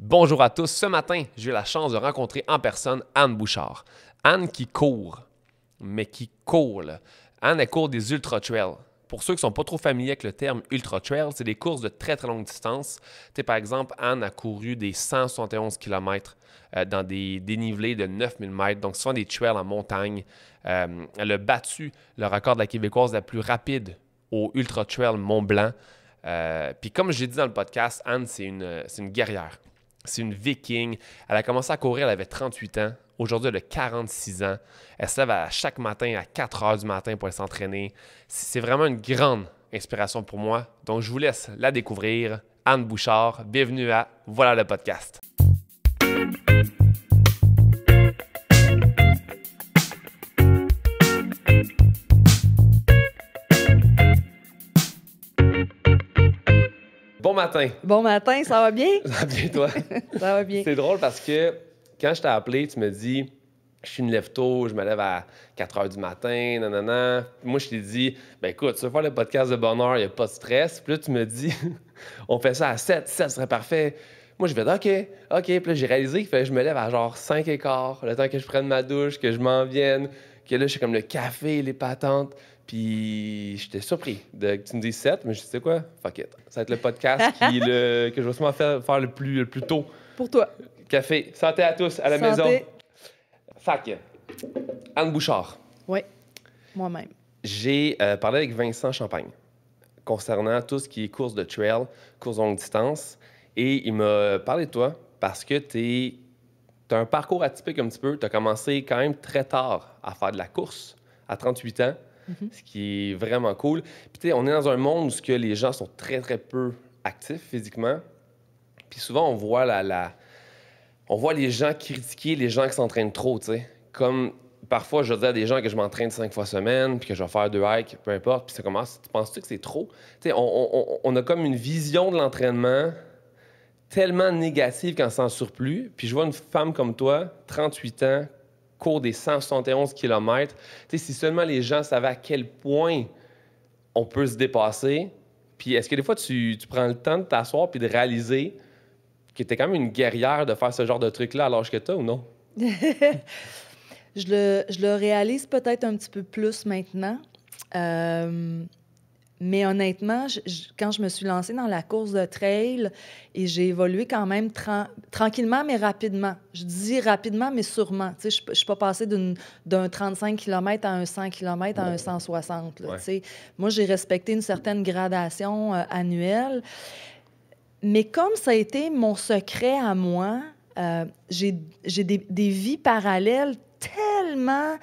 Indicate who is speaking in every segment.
Speaker 1: Bonjour à tous. Ce matin, j'ai eu la chance de rencontrer en personne Anne Bouchard. Anne qui court, mais qui court, là. Anne, elle court des ultra-trails. Pour ceux qui ne sont pas trop familiers avec le terme ultra-trail, c'est des courses de très, très longue distance. Tu sais, par exemple, Anne a couru des 171 km dans des dénivelés de 9000 mètres. Donc, ce sont des trails en montagne. Elle a battu le record de la Québécoise la plus rapide au ultra-trail Mont-Blanc. Puis comme j'ai dit dans le podcast, Anne, c'est une guerrière. C'est une viking. Elle a commencé à courir, elle avait 38 ans. Aujourd'hui, elle a 46 ans. Elle se lève à chaque matin à 4 heures du matin pour aller s'entraîner. C'est vraiment une grande inspiration pour moi. Donc, je vous laisse la découvrir. Anne Bouchard, bienvenue à Voilà le podcast. Bon matin.
Speaker 2: Bon matin, ça va bien?
Speaker 1: Ça va bien, toi?
Speaker 2: Ça va bien.
Speaker 1: C'est drôle parce que quand je t'ai appelé, tu me dis je suis une lève-tôt, je me lève à 4 heures du matin, nanana. Moi, je t'ai dit ben écoute, tu veux faire le podcast de bonne heure, il n'y a pas de stress. Puis là, tu me dis on fait ça à 7, ça serait parfait. Moi, je vais OK. Puis là, j'ai réalisé que je me lève à genre 5 et quart, le temps que je prenne ma douche, que je m'en vienne, que là, je suis comme le café, les patentes. Puis j'étais surpris que tu me dises 7, mais je sais quoi? Fuck it. Ça va être le podcast que je vais sûrement faire le plus tôt.
Speaker 2: Pour toi.
Speaker 1: Café. Santé à tous à la
Speaker 2: Santé.
Speaker 1: maison. Fac. Anne Bouchard.
Speaker 2: Oui, moi-même.
Speaker 1: J'ai parlé avec Vincent Champagne concernant tout ce qui est course de trail, course de longue distance. Et il m'a parlé de toi parce que tu as un parcours atypique un petit peu. Tu as commencé quand même très tard à faire de la course, à 38 ans. Ce qui est vraiment cool. Puis, tu sais, on est dans un monde où les gens sont très, très peu actifs physiquement. Puis souvent, on voit on voit les gens critiquer les gens qui s'entraînent trop, tu sais. Comme parfois, je dis à des gens que je m'entraîne 5 fois semaine, puis que je vais faire 2 hikes, peu importe, puis ça commence. Tu penses-tu que c'est trop? Tu sais, on a comme une vision de l'entraînement tellement négative quand c'est en surplus. Puis je vois une femme comme toi, 38 ans, court des 171 km. Tu sais, si seulement les gens savaient à quel point on peut se dépasser, puis est-ce que des fois, tu prends le temps de t'asseoir puis de réaliser que tu es quand même une guerrière de faire ce genre de truc-là à l'âge que tu as ou non?
Speaker 2: Je le réalise peut-être un petit peu plus maintenant. Mais honnêtement, quand je me suis lancée dans la course de trail, et j'ai évolué quand même tranquillement, mais rapidement. Je dis rapidement, mais sûrement. Tu sais, je ne suis pas passée d'un 35 km à un 100 km à un 160. Là,
Speaker 1: Ouais.
Speaker 2: tu sais. Moi, j'ai respecté une certaine gradation annuelle. Mais comme ça a été mon secret à moi, j'ai des vies parallèles tellement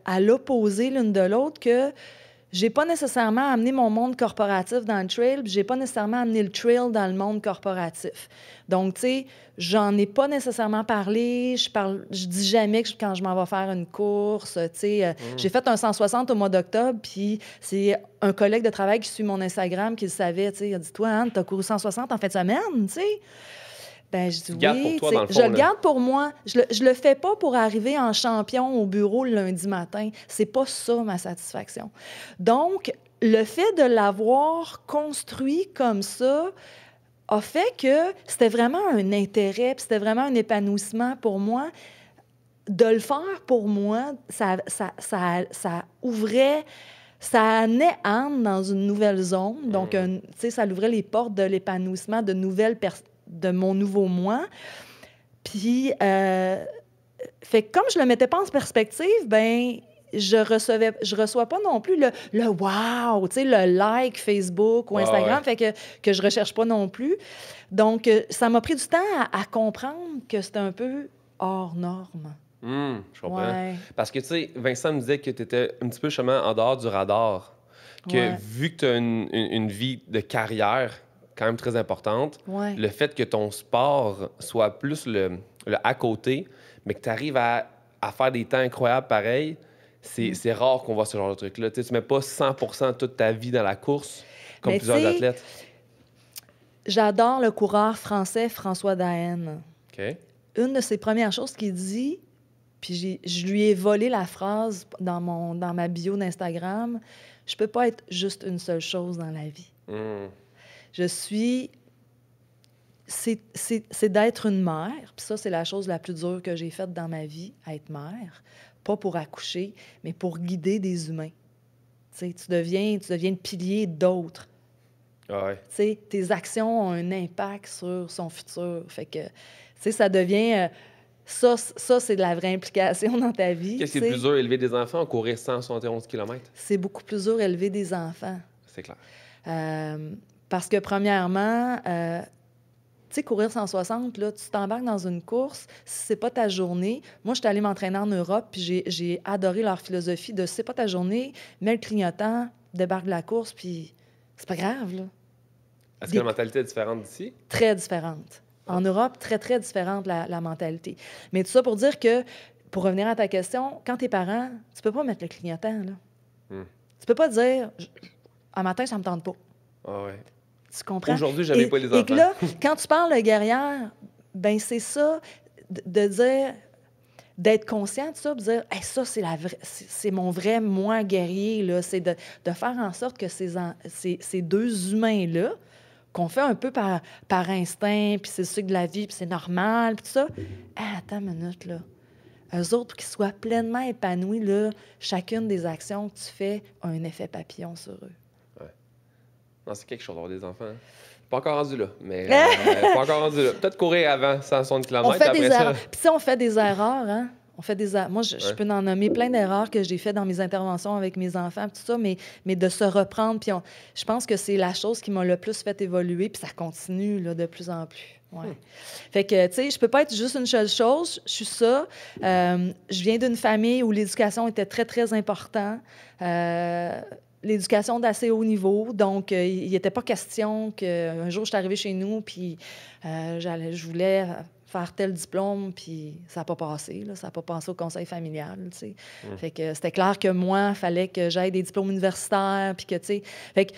Speaker 2: à l'opposé l'une de l'autre que j'ai pas nécessairement amené mon monde corporatif dans le trail, puis j'ai pas nécessairement amené le trail dans le monde corporatif. Donc, tu sais, j'en ai pas nécessairement parlé. Je dis jamais que quand je m'en vais faire une course, tu sais, j'ai fait un 160 au mois d'octobre, puis c'est un collègue de travail qui suit mon Instagram qui le savait, tu sais, il a dit « Toi, Anne, t'as couru 160 en fin de semaine, tu sais? » Ben, je dis
Speaker 1: gardes
Speaker 2: oui.
Speaker 1: pour toi, dans le fond,
Speaker 2: je le
Speaker 1: là.
Speaker 2: garde pour moi. Je le fais pas pour arriver en champion au bureau le lundi matin. C'est pas ça ma satisfaction. Donc, le fait de l'avoir construit comme ça a fait que c'était vraiment un intérêt, puis c'était vraiment un épanouissement pour moi. De le faire pour moi, ça ouvrait, ça amenait Anne dans une nouvelle zone. Donc, tu sais, ça ouvrait les portes de l'épanouissement de de mon nouveau moi. Puis, fait que comme je le mettais pas en perspective, ben je reçois pas non plus le wow, tu sais, le like Facebook ou Instagram,
Speaker 1: Ouais.
Speaker 2: fait que je recherche pas non plus. Donc, ça m'a pris du temps à comprendre que c'était un peu hors norme.
Speaker 1: Je comprends.
Speaker 2: Ouais.
Speaker 1: Parce que, tu sais, Vincent me disait que tu étais un petit peu justement en dehors du radar. Que
Speaker 2: Ouais.
Speaker 1: vu que tu as une vie de carrière quand même très importante,
Speaker 2: Ouais.
Speaker 1: le fait que ton sport soit plus le à côté, mais que tu arrives à faire des temps incroyables pareil, c'est rare qu'on voit ce genre de truc-là. Tu sais, tu mets pas 100% toute ta vie dans la course, comme
Speaker 2: Mais
Speaker 1: plusieurs
Speaker 2: tu sais,
Speaker 1: athlètes.
Speaker 2: j'adore le coureur français François Daen.
Speaker 1: OK.
Speaker 2: Une de ses premières choses qu'il dit, puis je lui ai volé la phrase dans ma bio d'Instagram, « Je peux pas être juste une seule chose dans la vie.
Speaker 1: Mm.
Speaker 2: Je suis c'est d'être une mère. Puis ça, c'est la chose la plus dure que j'ai faite dans ma vie, être mère. Pas pour accoucher, mais pour guider des humains. Tu sais, tu deviens le pilier d'autres.
Speaker 1: Ah ouais.
Speaker 2: Tu sais, tes actions ont un impact sur son futur. Fait que, tu sais, ça devient... ça, c'est de la vraie implication dans ta vie.
Speaker 1: Qu'est-ce qui est le plus dur, élever des enfants ou courir 171 km?
Speaker 2: C'est beaucoup plus dur élever des enfants.
Speaker 1: C'est clair.
Speaker 2: Parce que, premièrement, tu sais, courir 160, là, tu t'embarques dans une course, si c'est pas ta journée. Moi, je suis allée m'entraîner en Europe, puis j'ai adoré leur philosophie de si c'est pas ta journée, mets le clignotant, débarque de la course, puis c'est pas grave, là.
Speaker 1: Est-ce que la mentalité est différente d'ici?
Speaker 2: Très différente. En Europe, très, très différente, la mentalité. Mais tout ça pour dire que, pour revenir à ta question, quand t'es parent, tu peux pas mettre le clignotant, là. Tu peux pas dire, un matin, ça me tente pas.
Speaker 1: Ah ouais.
Speaker 2: Tu comprends?
Speaker 1: Aujourd'hui, j'avais pas les enfants.
Speaker 2: Et que là, quand tu parles de guerrière, ben c'est ça, de dire, d'être conscient de ça, de dire, hey, ça, c'est mon vrai moi guerrier, là. C'est de faire en sorte que ces deux humains-là, qu'on fait un peu par instinct, puis c'est le cycle de la vie, puis c'est normal, puis tout ça. Ah, attends une minute, là. Eux autres, qui soient pleinement épanouis, là, chacune des actions que tu fais a un effet papillon sur eux.
Speaker 1: Non, c'est quelque chose d'avoir des enfants. Pas encore rendu là, mais pas encore rendu là. Peut-être courir avant 160 km.
Speaker 2: On fait
Speaker 1: après
Speaker 2: des
Speaker 1: ça...
Speaker 2: erreurs. Puis on fait des erreurs, hein? Moi, je peux en nommer plein d'erreurs que j'ai faites dans mes interventions avec mes enfants, tout ça, mais de se reprendre. Puis je pense que c'est la chose qui m'a le plus fait évoluer, puis ça continue là, de plus en plus. Ouais. Fait que, tu sais, je peux pas être juste une seule chose. Je suis ça. Je viens d'une famille où l'éducation était très, très importante. L'éducation d'assez haut niveau. Donc, il n'était pas question qu'un jour, je suis arrivée chez nous, puis je voulais faire tel diplôme, puis ça n'a pas passé. Là, ça n'a pas passé au conseil familial, tu sais. Fait que c'était clair que moi, il fallait que j'aille des diplômes universitaires, puis que, tu sais... Fait que,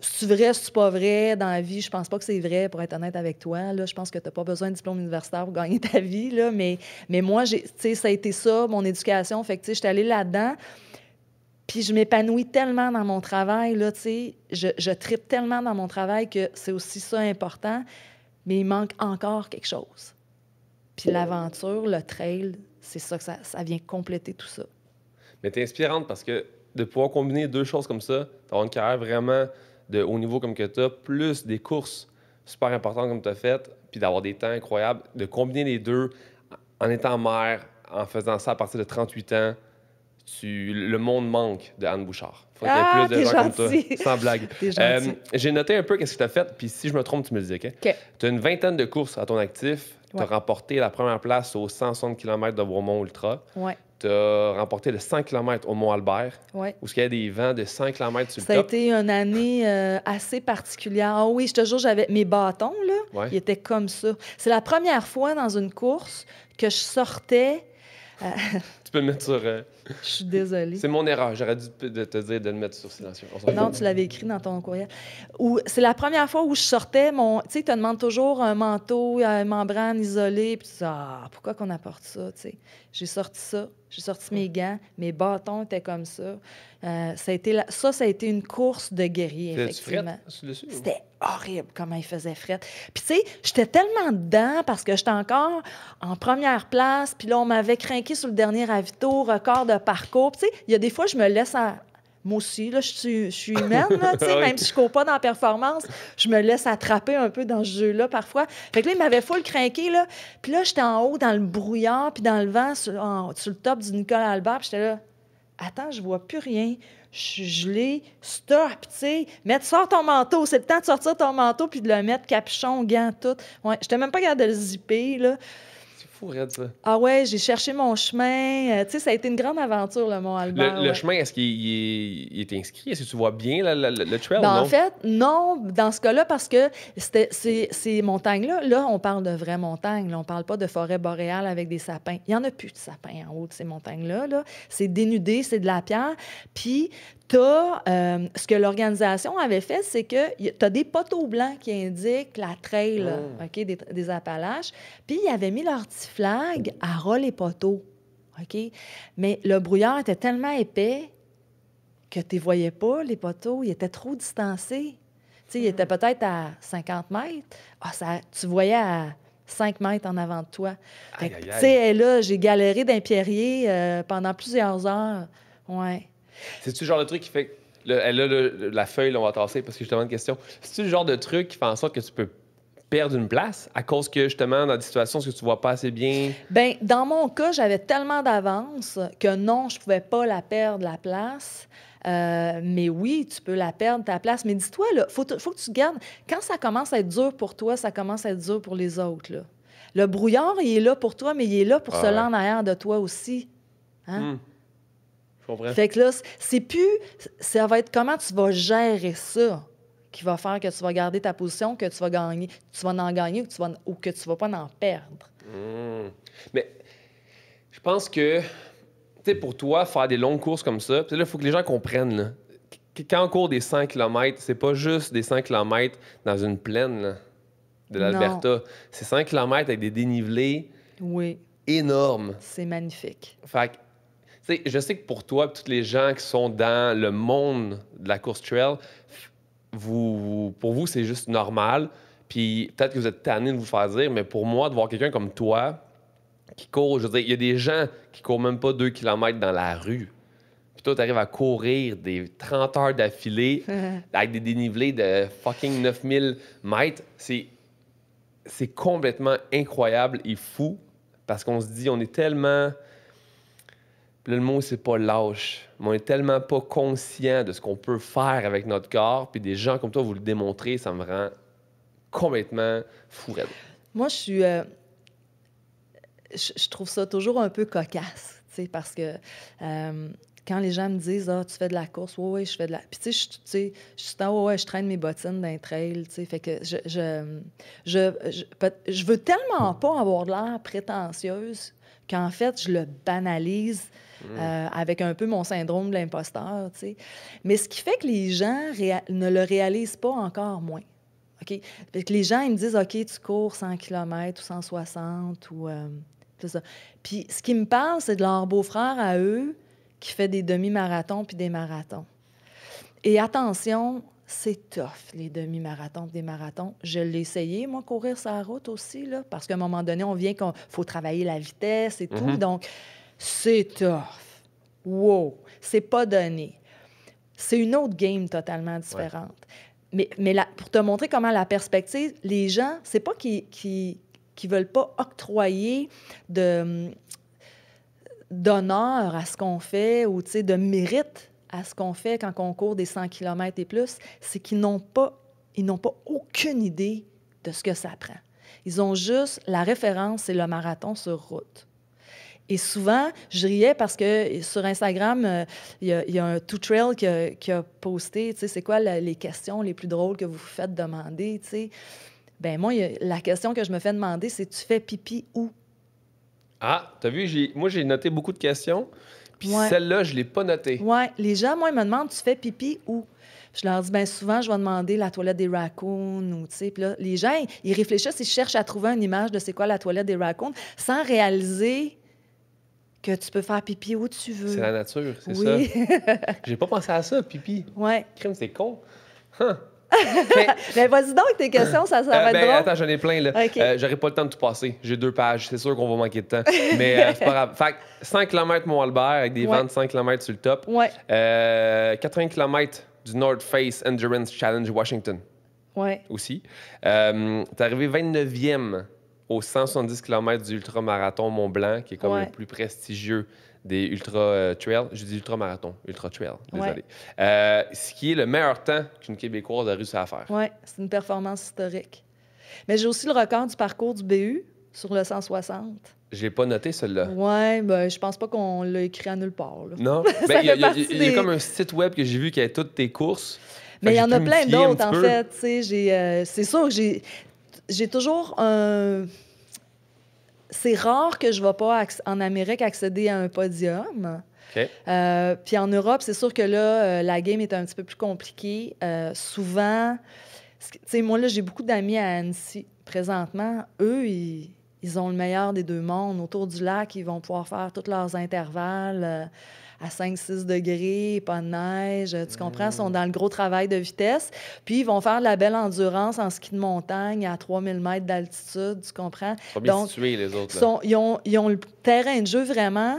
Speaker 2: c'est vrai, c'est pas vrai dans la vie. Je pense pas que c'est vrai, pour être honnête avec toi. Là, je pense que tu n'as pas besoin de diplôme universitaire pour gagner ta vie. Là, mais moi, tu sais, ça a été ça, mon éducation. Fait que, tu sais, j'étais allée là-dedans. Puis je m'épanouis tellement dans mon travail, là, tu sais, je tripe tellement dans mon travail que c'est aussi ça important, mais il manque encore quelque chose. Puis l'aventure, le trail, c'est ça que ça vient compléter tout ça.
Speaker 1: Mais t'es inspirante parce que de pouvoir combiner deux choses comme ça, d'avoir une carrière vraiment de haut niveau comme que t'as, plus des courses super importantes comme t'as faites, puis d'avoir des temps incroyables, de combiner les deux en étant mère, en faisant ça à partir de 38 ans, le monde manque de Anne Bouchard. Faut qu'il y ait plus de gens
Speaker 2: gentil.
Speaker 1: comme toi, sans blague.
Speaker 2: T'es gentil.
Speaker 1: J'ai noté un peu qu'est-ce que tu as fait, puis si je me trompe, tu me le dis, OK? Tu as une vingtaine de courses à ton actif. Tu as remporté la première place aux 160 km de Bromont Ultra.
Speaker 2: Ouais.
Speaker 1: Tu as remporté le 100 km au Mont-Albert, où il y a des vents de 100 km sur le top.
Speaker 2: Ça a été une année assez particulière. Ah oui, je te jure, j'avais mes bâtons, là, ils étaient comme ça. C'est la première fois dans une course que je sortais...
Speaker 1: Tu peux le mettre sur...
Speaker 2: Je suis désolée.
Speaker 1: C'est mon erreur. J'aurais dû te dire de le mettre sur silencieux.
Speaker 2: Non, tu l'avais écrit dans ton courriel. C'est la première fois où je sortais mon... Tu sais, tu te demandes toujours un manteau, une membrane isolée, puis tu dis, pourquoi qu'on apporte ça, tu sais? J'ai sorti ça. J'ai sorti mes gants. Mes bâtons étaient comme ça. Ça a été une course de guerrier, effectivement. C'était horrible comment il faisait fret. Puis tu sais, j'étais tellement dedans parce que j'étais encore en première place. Puis là, on m'avait craqué sur le dernier ravito, record de parcours. Puis tu sais, il y a des fois, je me laisse Moi aussi, là, je suis humaine, là, même si je ne cours pas dans la performance, je me laisse attraper un peu dans ce jeu-là parfois. Fait que là, il m'avait full craqué, là. Puis là, j'étais en haut dans le brouillard, puis dans le vent, sur le top du Nicolas Albert, puis j'étais là, attends, je vois plus rien. Je suis gelée, stop, tu sais. Sors ton manteau, c'est le temps de sortir ton manteau puis de le mettre capuchon, gants, tout. Ouais, j'étais même pas capable de le zipper, là.
Speaker 1: C'est fou, raide, ça.
Speaker 2: Ah ouais, j'ai cherché mon chemin. Tu sais, ça a été une grande aventure, le Mont-Albert.
Speaker 1: Le chemin, est-ce qu'il est inscrit? Est-ce que tu vois bien le trail,
Speaker 2: ben,
Speaker 1: non?
Speaker 2: En fait, non, dans ce cas-là, parce que ces montagnes-là, là, on parle de vraies montagnes. Là, on parle pas de forêt boréale avec des sapins. Il n'y en a plus de sapins en haut de ces montagnes-là. Là. C'est dénudé, c'est de la pierre. Puis, ce que l'organisation avait fait, c'est que tu as des poteaux blancs qui indiquent la trail OK, des Appalaches. Puis, ils avaient mis leur petit flag à ras les poteaux. OK? Mais le brouillard était tellement épais que tu ne voyais pas, les poteaux. Ils étaient trop distancés. sais, il était peut-être à 50 mètres. Ah, tu voyais à 5 mètres en avant de toi. Fait
Speaker 1: Aïe,
Speaker 2: que,
Speaker 1: aïe,
Speaker 2: tu
Speaker 1: aïe.
Speaker 2: sais, là, j'ai galéré d'un pierrier pendant plusieurs heures. Ouais.
Speaker 1: C'est-tu le genre de truc qui fait que elle a la feuille, là, on va tasser parce que je te demande une question. C'est-tu le genre de truc qui fait en sorte que tu peux perdre une place à cause que, justement, dans des situations où tu vois pas assez bien?
Speaker 2: Bien, dans mon cas, j'avais tellement d'avance que non, je pouvais pas la perdre, la place. Mais oui, tu peux la perdre, ta place. Mais dis-toi, là, faut que tu gardes... Quand ça commence à être dur pour toi, ça commence à être dur pour les autres, là. Le brouillard, il est là pour toi, mais il est là pour
Speaker 1: Ah
Speaker 2: se
Speaker 1: ouais.
Speaker 2: en arrière de toi aussi. Hein?
Speaker 1: Je comprends.
Speaker 2: Fait que là, c'est plus... Ça va être comment tu vas gérer ça qui va faire que tu vas garder ta position, que tu vas gagner, tu vas en gagner ou que tu vas pas en perdre.
Speaker 1: Mais je pense que, tu sais, pour toi, faire des longues courses comme ça, puis là, il faut que les gens comprennent, là. Quand on court des 100 km, c'est pas juste des 100 km dans une plaine, là, de
Speaker 2: Non.
Speaker 1: l'Alberta. C'est 100 km avec des dénivelés
Speaker 2: Oui,
Speaker 1: énormes.
Speaker 2: c'est magnifique.
Speaker 1: Fait que, tu sais, je sais que pour toi, tous les gens qui sont dans le monde de la course trail, pour vous, c'est juste normal. Puis peut-être que vous êtes tanné de vous faire dire, mais pour moi, de voir quelqu'un comme toi qui court, je veux dire, il y a des gens qui courent même pas 2 km dans la rue. Puis toi, tu arrives à courir des 30 heures d'affilée avec des dénivelés de fucking 9000 mètres. C'est complètement incroyable et fou parce qu'on se dit, on est tellement... Puis là, le mot, c'est pas lâche, mais on est tellement pas conscient de ce qu'on peut faire avec notre corps. Puis des gens comme toi, vous le démontrez, ça me rend complètement fou raide.
Speaker 2: Moi, je trouve ça toujours un peu cocasse, tu sais, parce que quand les gens me disent « Ah, tu fais de la course? » « Oui, oui, je fais de la... » Puis tu sais, je suis ouais, ouais, je traîne mes bottines d'un trail, tu sais, fait que je veux tellement pas avoir de l'air prétentieuse qu'en fait, je le banalise avec un peu mon syndrome de l'imposteur, tu sais. Mais ce qui fait que les gens ne le réalisent pas encore moins. OK? Fait que les gens, ils me disent, OK, tu cours 100 km ou 160 ou tout ça. Puis ce qui me parle, c'est de leur beau-frère à eux qui fait des demi-marathons puis des marathons. Et attention, c'est tough, les demi-marathons et des marathons. Je l'ai essayé, moi, courir sur la route aussi, là, parce qu'à un moment donné, on vient qu'il faut travailler la vitesse et tout. Donc, c'est tough. Wow! C'est pas donné. C'est une autre game totalement différente. Ouais. Mais pour te montrer comment la perspective, les gens, c'est pas qu'ils veulent pas octroyer d'honneur à ce qu'on fait ou de mérite à ce qu'on fait quand on court des 100 km et plus, c'est qu'ils n'ont pas aucune idée de ce que ça prend. Ils ont juste la référence, c'est le marathon sur route. Et souvent, je riais parce que sur Instagram, il y a un Two Trail qui a posté, tu sais, c'est quoi les questions les plus drôles que vous vous faites demander, tu sais. Bien, moi, la question que je me fais demander, c'est « Tu fais pipi où? »
Speaker 1: Ah, t'as vu, moi, j'ai noté beaucoup de questions, puis celle-là, je l'ai pas notée.
Speaker 2: Oui, les gens, moi, ils me demandent « Tu fais pipi où? » Je leur dis, bien souvent, je vais demander la toilette des raccoons ou, tu sais, puis là, les gens, ils réfléchissent, ils cherchent à trouver une image de c'est quoi la toilette des raccoons sans réaliser que tu peux faire pipi où tu veux.
Speaker 1: C'est la nature, c'est ça. J'ai pas pensé à ça, pipi.
Speaker 2: Oui.
Speaker 1: Crime, c'est con.
Speaker 2: Mais vas-y donc, tes questions, ça va être drôle.
Speaker 1: Attends, j'en ai plein, là.
Speaker 2: Okay.
Speaker 1: J'aurais pas le temps de tout passer. J'ai 2 pages. C'est sûr qu'on va manquer de temps. Mais c'est pas grave. Fait que 5 km Mont-Albert avec des vents de 5 km sur le top.
Speaker 2: Ouais.
Speaker 1: 80 km du North Face Endurance Challenge Washington.
Speaker 2: Ouais.
Speaker 1: Aussi. T'es arrivé 29e au 170 km du ultramarathon Mont-Blanc, qui est comme le plus prestigieux des ultra-trails. Je dis ultra-marathon, ultra-trail, désolé. Ce qui est le meilleur temps qu'une Québécoise a réussi à faire.
Speaker 2: Oui, c'est une performance historique. Mais j'ai aussi le record du parcours du BU sur le 160.
Speaker 1: J'ai pas noté celui-là.
Speaker 2: Oui, ben, je pense pas qu'on l'a écrit à nulle part. Là.
Speaker 1: Non? Ben, il y a comme un site web que j'ai vu qui avait toutes tes courses.
Speaker 2: Mais il y en a plein d'autres, en fait. C'est sûr que j'ai toujours un... C'est rare que je ne vais pas en Amérique accéder à un podium.
Speaker 1: Okay.
Speaker 2: Puis en Europe, c'est sûr que là, la game est un petit peu plus compliquée. Souvent, tu sais, moi, là, j'ai beaucoup d'amis à Annecy présentement. Eux, ils ont le meilleur des deux mondes. Autour du lac, ils vont pouvoir faire tous leurs intervalles à 5-6 degrés, pas de neige, tu comprends? Ils sont dans le gros travail de vitesse. Puis, ils vont faire de la belle endurance en ski de montagne à 3000 mètres d'altitude, tu comprends?
Speaker 1: Ils sont bien
Speaker 2: Donc,
Speaker 1: situés, les autres. Là.
Speaker 2: ils ont le terrain de jeu vraiment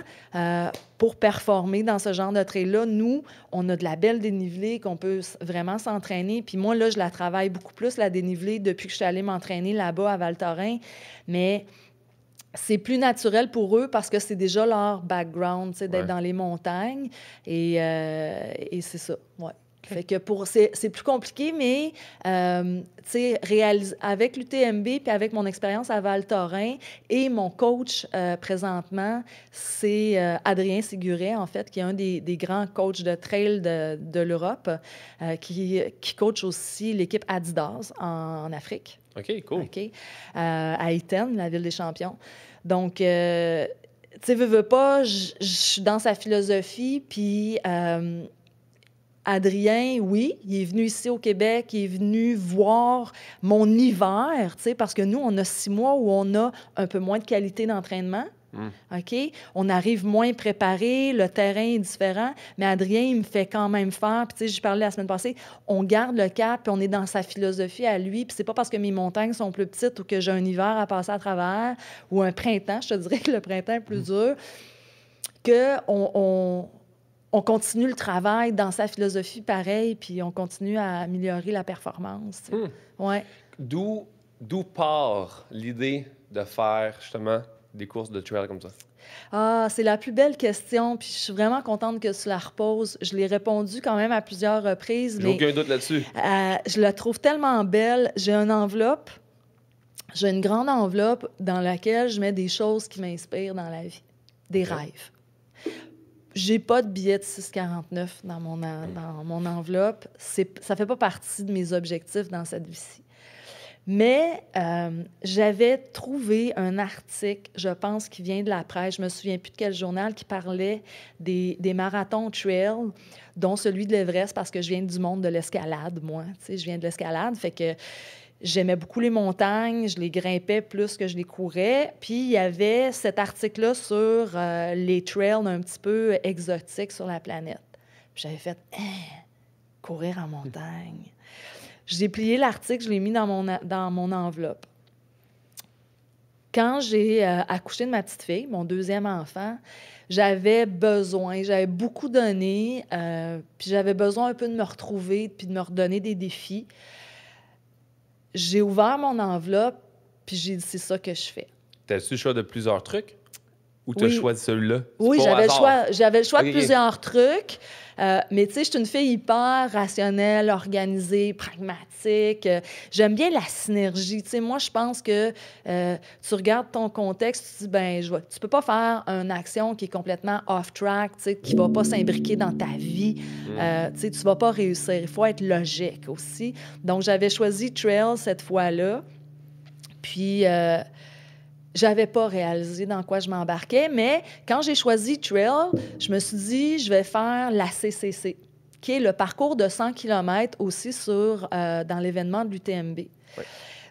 Speaker 2: pour performer dans ce genre de trail-là. Nous, on a de la belle dénivelée qu'on peut vraiment s'entraîner. Puis moi, là, je la travaille beaucoup plus, la dénivelée, depuis que je suis allée m'entraîner là-bas à Val-Thorens. Mais c'est plus naturel pour eux parce que c'est déjà leur background, tu sais, d'être dans les montagnes. Et c'est ça, ouais. Fait que c'est plus compliqué, mais tu sais, avec l'UTMB puis avec mon expérience à Val-Thorens et mon coach présentement, c'est Adrien Séguret, en fait, qui est un des grands coachs de trail de l'Europe, qui coach aussi l'équipe Adidas en Afrique.
Speaker 1: OK, cool.
Speaker 2: OK. À Iten, la ville des champions. Donc, tu sais, veux pas, je suis dans sa philosophie, puis Adrien, oui, il est venu ici au Québec, il est venu voir mon hiver, tu sais, parce que nous, on a 6 mois où on a un peu moins de qualité d'entraînement. OK? On arrive moins préparé, le terrain est différent, mais Adrien, il me fait quand même faire. Puis, tu sais, j'y parlais la semaine passée, on garde le cap, puis on est dans sa philosophie à lui. Puis, c'est pas parce que mes montagnes sont plus petites ou que j'ai un hiver à passer à travers ou un printemps, je te dirais que le printemps est plus dur, qu'on continue le travail dans sa philosophie pareil, puis on continue à améliorer la performance. Tu sais. Ouais.
Speaker 1: D'où part l'idée de faire, justement, des courses de trail comme ça?
Speaker 2: Ah, c'est la plus belle question, puis je suis vraiment contente que tu la reposes. Je l'ai répondu quand même à plusieurs reprises,
Speaker 1: J'ai
Speaker 2: mais
Speaker 1: aucun doute là-dessus.
Speaker 2: je la trouve tellement belle. J'ai une enveloppe, j'ai une grande enveloppe dans laquelle je mets des choses qui m'inspirent dans la vie, des rêves. J'ai pas de billet de 6,49 dans mon enveloppe. Ça fait pas partie de mes objectifs dans cette vie-ci. Mais j'avais trouvé un article, je pense, qui vient de la presse, je me souviens plus de quel journal, qui parlait des marathons trail, dont celui de l'Everest, parce que je viens du monde de l'escalade, moi. Tu sais, je viens de l'escalade, fait que j'aimais beaucoup les montagnes, je les grimpais plus que je les courais. Puis il y avait cet article-là sur les trails un petit peu exotiques sur la planète. Puis j'avais fait « courir en montagne ». J'ai plié l'article, je l'ai mis dans mon enveloppe. Quand j'ai accouché de ma petite fille, mon deuxième enfant, j'avais beaucoup donné, puis j'avais besoin un peu de me retrouver, puis de me redonner des défis. J'ai ouvert mon enveloppe, puis j'ai dit, c'est ça que je fais.
Speaker 1: T'as-tu le choix de plusieurs trucs? Ou tu as choisi celui-là?
Speaker 2: Oui, j'avais le choix de plusieurs trucs. Mais tu sais, je suis une fille hyper rationnelle, organisée, pragmatique. J'aime bien la synergie. Tu sais, moi, je pense que tu regardes ton contexte, tu te dis, ben, tu peux pas faire une action qui est complètement off-track, tu sais, qui va pas s'imbriquer dans ta vie. Tu sais, tu vas pas réussir. Il faut être logique aussi. Donc, j'avais choisi Trail cette fois-là. Puis... j'avais pas réalisé dans quoi je m'embarquais, mais quand j'ai choisi Trail, je me suis dit, je vais faire la CCC, qui est le parcours de 100 km aussi dans l'événement de l'UTMB.
Speaker 1: Oui.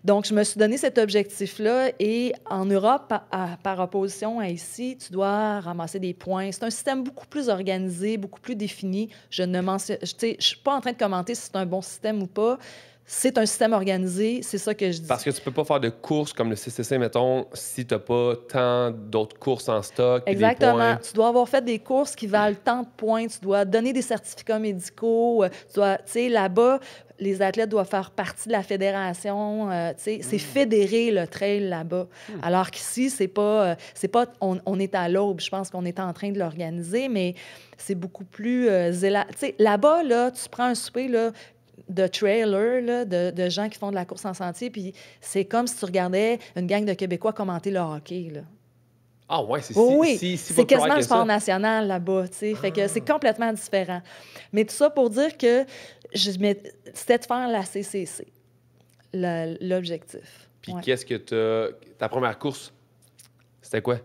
Speaker 2: Donc, je me suis donné cet objectif-là et en Europe, par opposition à ici, tu dois ramasser des points. C'est un système beaucoup plus organisé, beaucoup plus défini. Je suis pas en train de commenter si c'est un bon système ou pas. C'est un système organisé, c'est ça que je dis.
Speaker 1: Parce que tu peux pas faire de courses comme le CCC, mettons, si tu n'as pas tant d'autres courses en stock.
Speaker 2: Exactement.
Speaker 1: Des points.
Speaker 2: Tu dois avoir fait des courses qui valent tant de points. Tu dois donner des certificats médicaux. Tu sais, là-bas, les athlètes doivent faire partie de la fédération. C'est fédéré, le trail, là-bas. Alors qu'ici, c'est pas on est à l'aube. Je pense qu'on est en train de l'organiser, mais c'est beaucoup plus... tu sais, là-bas, là, tu prends un souper, là, de trailers, là, de gens qui font de la course en sentier, puis c'est comme si tu regardais une gang de Québécois commenter le hockey, là.
Speaker 1: Ah ouais, c'est
Speaker 2: c'est quasiment un sport national là-bas, tu sais. Fait que c'est complètement différent. Mais tout ça pour dire que c'était de faire la CCC, l'objectif.
Speaker 1: Puis qu'est-ce que ta première course, c'était quoi? Là,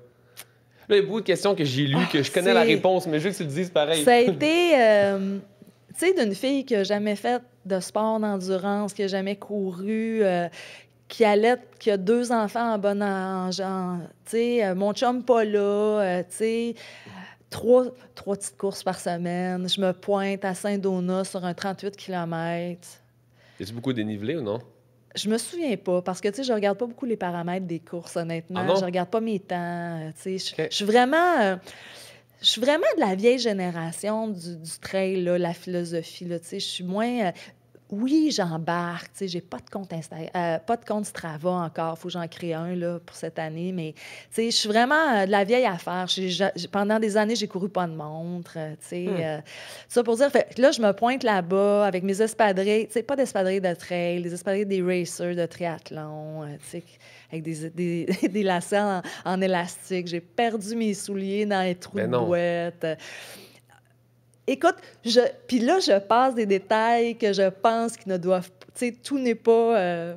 Speaker 1: il y a beaucoup de questions que j'ai lues, que je connais la réponse, mais je veux que tu le dises pareil.
Speaker 2: Ça a été... tu sais, d'une fille qui n'a jamais fait de sport d'endurance, qui n'a jamais couru, qui a 2 enfants en bon âge, tu sais, mon chum pas là, tu sais, trois petites courses par semaine. Je me pointe à Saint-Donat sur un 38 km.
Speaker 1: Y a-tu beaucoup dénivelé ou non?
Speaker 2: Je me souviens pas, parce que, tu sais, je regarde pas beaucoup les paramètres des courses, honnêtement.
Speaker 1: Ah non?
Speaker 2: Je regarde pas mes temps. Tu sais,
Speaker 1: OK.
Speaker 2: je suis vraiment... je suis vraiment de la vieille génération du trail, là, la philosophie. Là, tu sais, je suis moins... oui, j'embarque. Tu sais, j'ai pas de compte pas de compte Strava encore. Faut que j'en crée un là, pour cette année. Mais tu sais, je suis vraiment de la vieille affaire. Pendant des années, j'ai couru pas de montre. Tu sais, ça pour dire. Fait, là, je me pointe là-bas avec mes espadrilles. Tu sais, pas d'espadrilles de trail, des espadrilles des racers de triathlon. Tu sais, avec des lacets en élastique. J'ai perdu mes souliers dans les trous
Speaker 1: Ben
Speaker 2: de
Speaker 1: non.
Speaker 2: boîte. Écoute, puis là, je passe des détails que je pense qu'ils ne doivent... Tu sais, tout n'est pas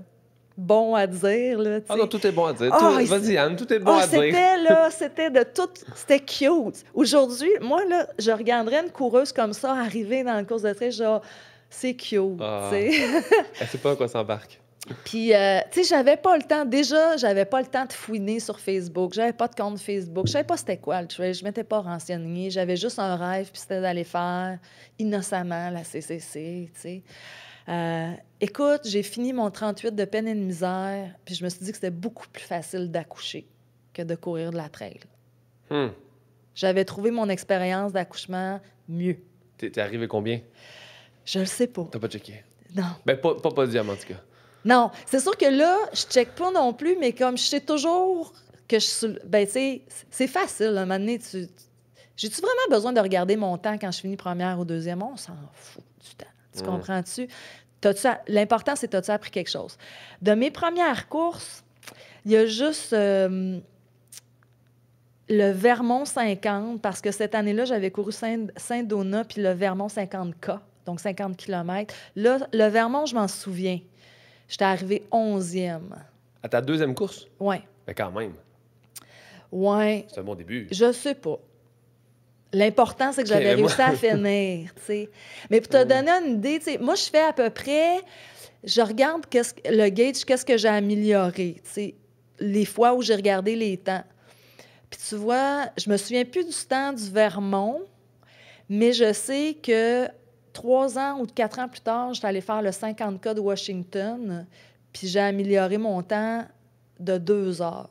Speaker 2: bon à dire, là, tu sais.
Speaker 1: Ah non, tout est bon à dire.
Speaker 2: Ah,
Speaker 1: Vas-y, Anne, tout est bon à dire.
Speaker 2: C'était, là, c'était de tout... C'était cute. Aujourd'hui, moi, là, je regarderais une coureuse comme ça arriver dans le course de trail, genre, c'est cute,
Speaker 1: Ah.
Speaker 2: tu sais.
Speaker 1: Elle sait pas à quoi s'embarque.
Speaker 2: Puis, tu sais, j'avais pas le temps. Déjà, j'avais pas le temps de fouiner sur Facebook. J'avais pas de compte Facebook. Je savais pas c'était quoi le trail. Je m'étais pas renseignée. J'avais juste un rêve, puis c'était d'aller faire innocemment la CCC, tu sais. Écoute, j'ai fini mon 38 de peine et de misère, puis je me suis dit que c'était beaucoup plus facile d'accoucher que de courir de la trail. J'avais trouvé mon expérience d'accouchement mieux.
Speaker 1: T'es arrivé combien?
Speaker 2: Je le sais pas.
Speaker 1: T'as pas checké?
Speaker 2: Non.
Speaker 1: Ben, pas diamant, en tout cas.
Speaker 2: Non, c'est sûr que là, je check pas non plus, mais comme je sais toujours que je suis... Ben, tu sais, c'est facile. À un moment donné, j'ai-tu vraiment besoin de regarder mon temps quand je finis première ou deuxième? On s'en fout du temps. Tu comprends-tu? L'important, c'est t'as-tu appris quelque chose? De mes premières courses, il y a juste le Vermont 50, parce que cette année-là, j'avais couru Saint-Donat puis le Vermont 50K, donc 50 km. Là, le Vermont, je m'en souviens. J'étais arrivée 11e.
Speaker 1: À ta deuxième course?
Speaker 2: Oui.
Speaker 1: Ben, quand même.
Speaker 2: Oui.
Speaker 1: C'est un bon début.
Speaker 2: Je sais pas. L'important, c'est que j'avais réussi à finir, tu sais. Mais pour te donner une idée, tu sais, moi, je fais à peu près... Je regarde le gauge, qu'est-ce que j'ai amélioré, tu sais, les fois où j'ai regardé les temps. Puis tu vois, je me souviens plus du temps du Vermont, mais je sais que 3 ans ou 4 ans plus tard, j'étais allée faire le 50K de Washington, puis j'ai amélioré mon temps de 2 heures.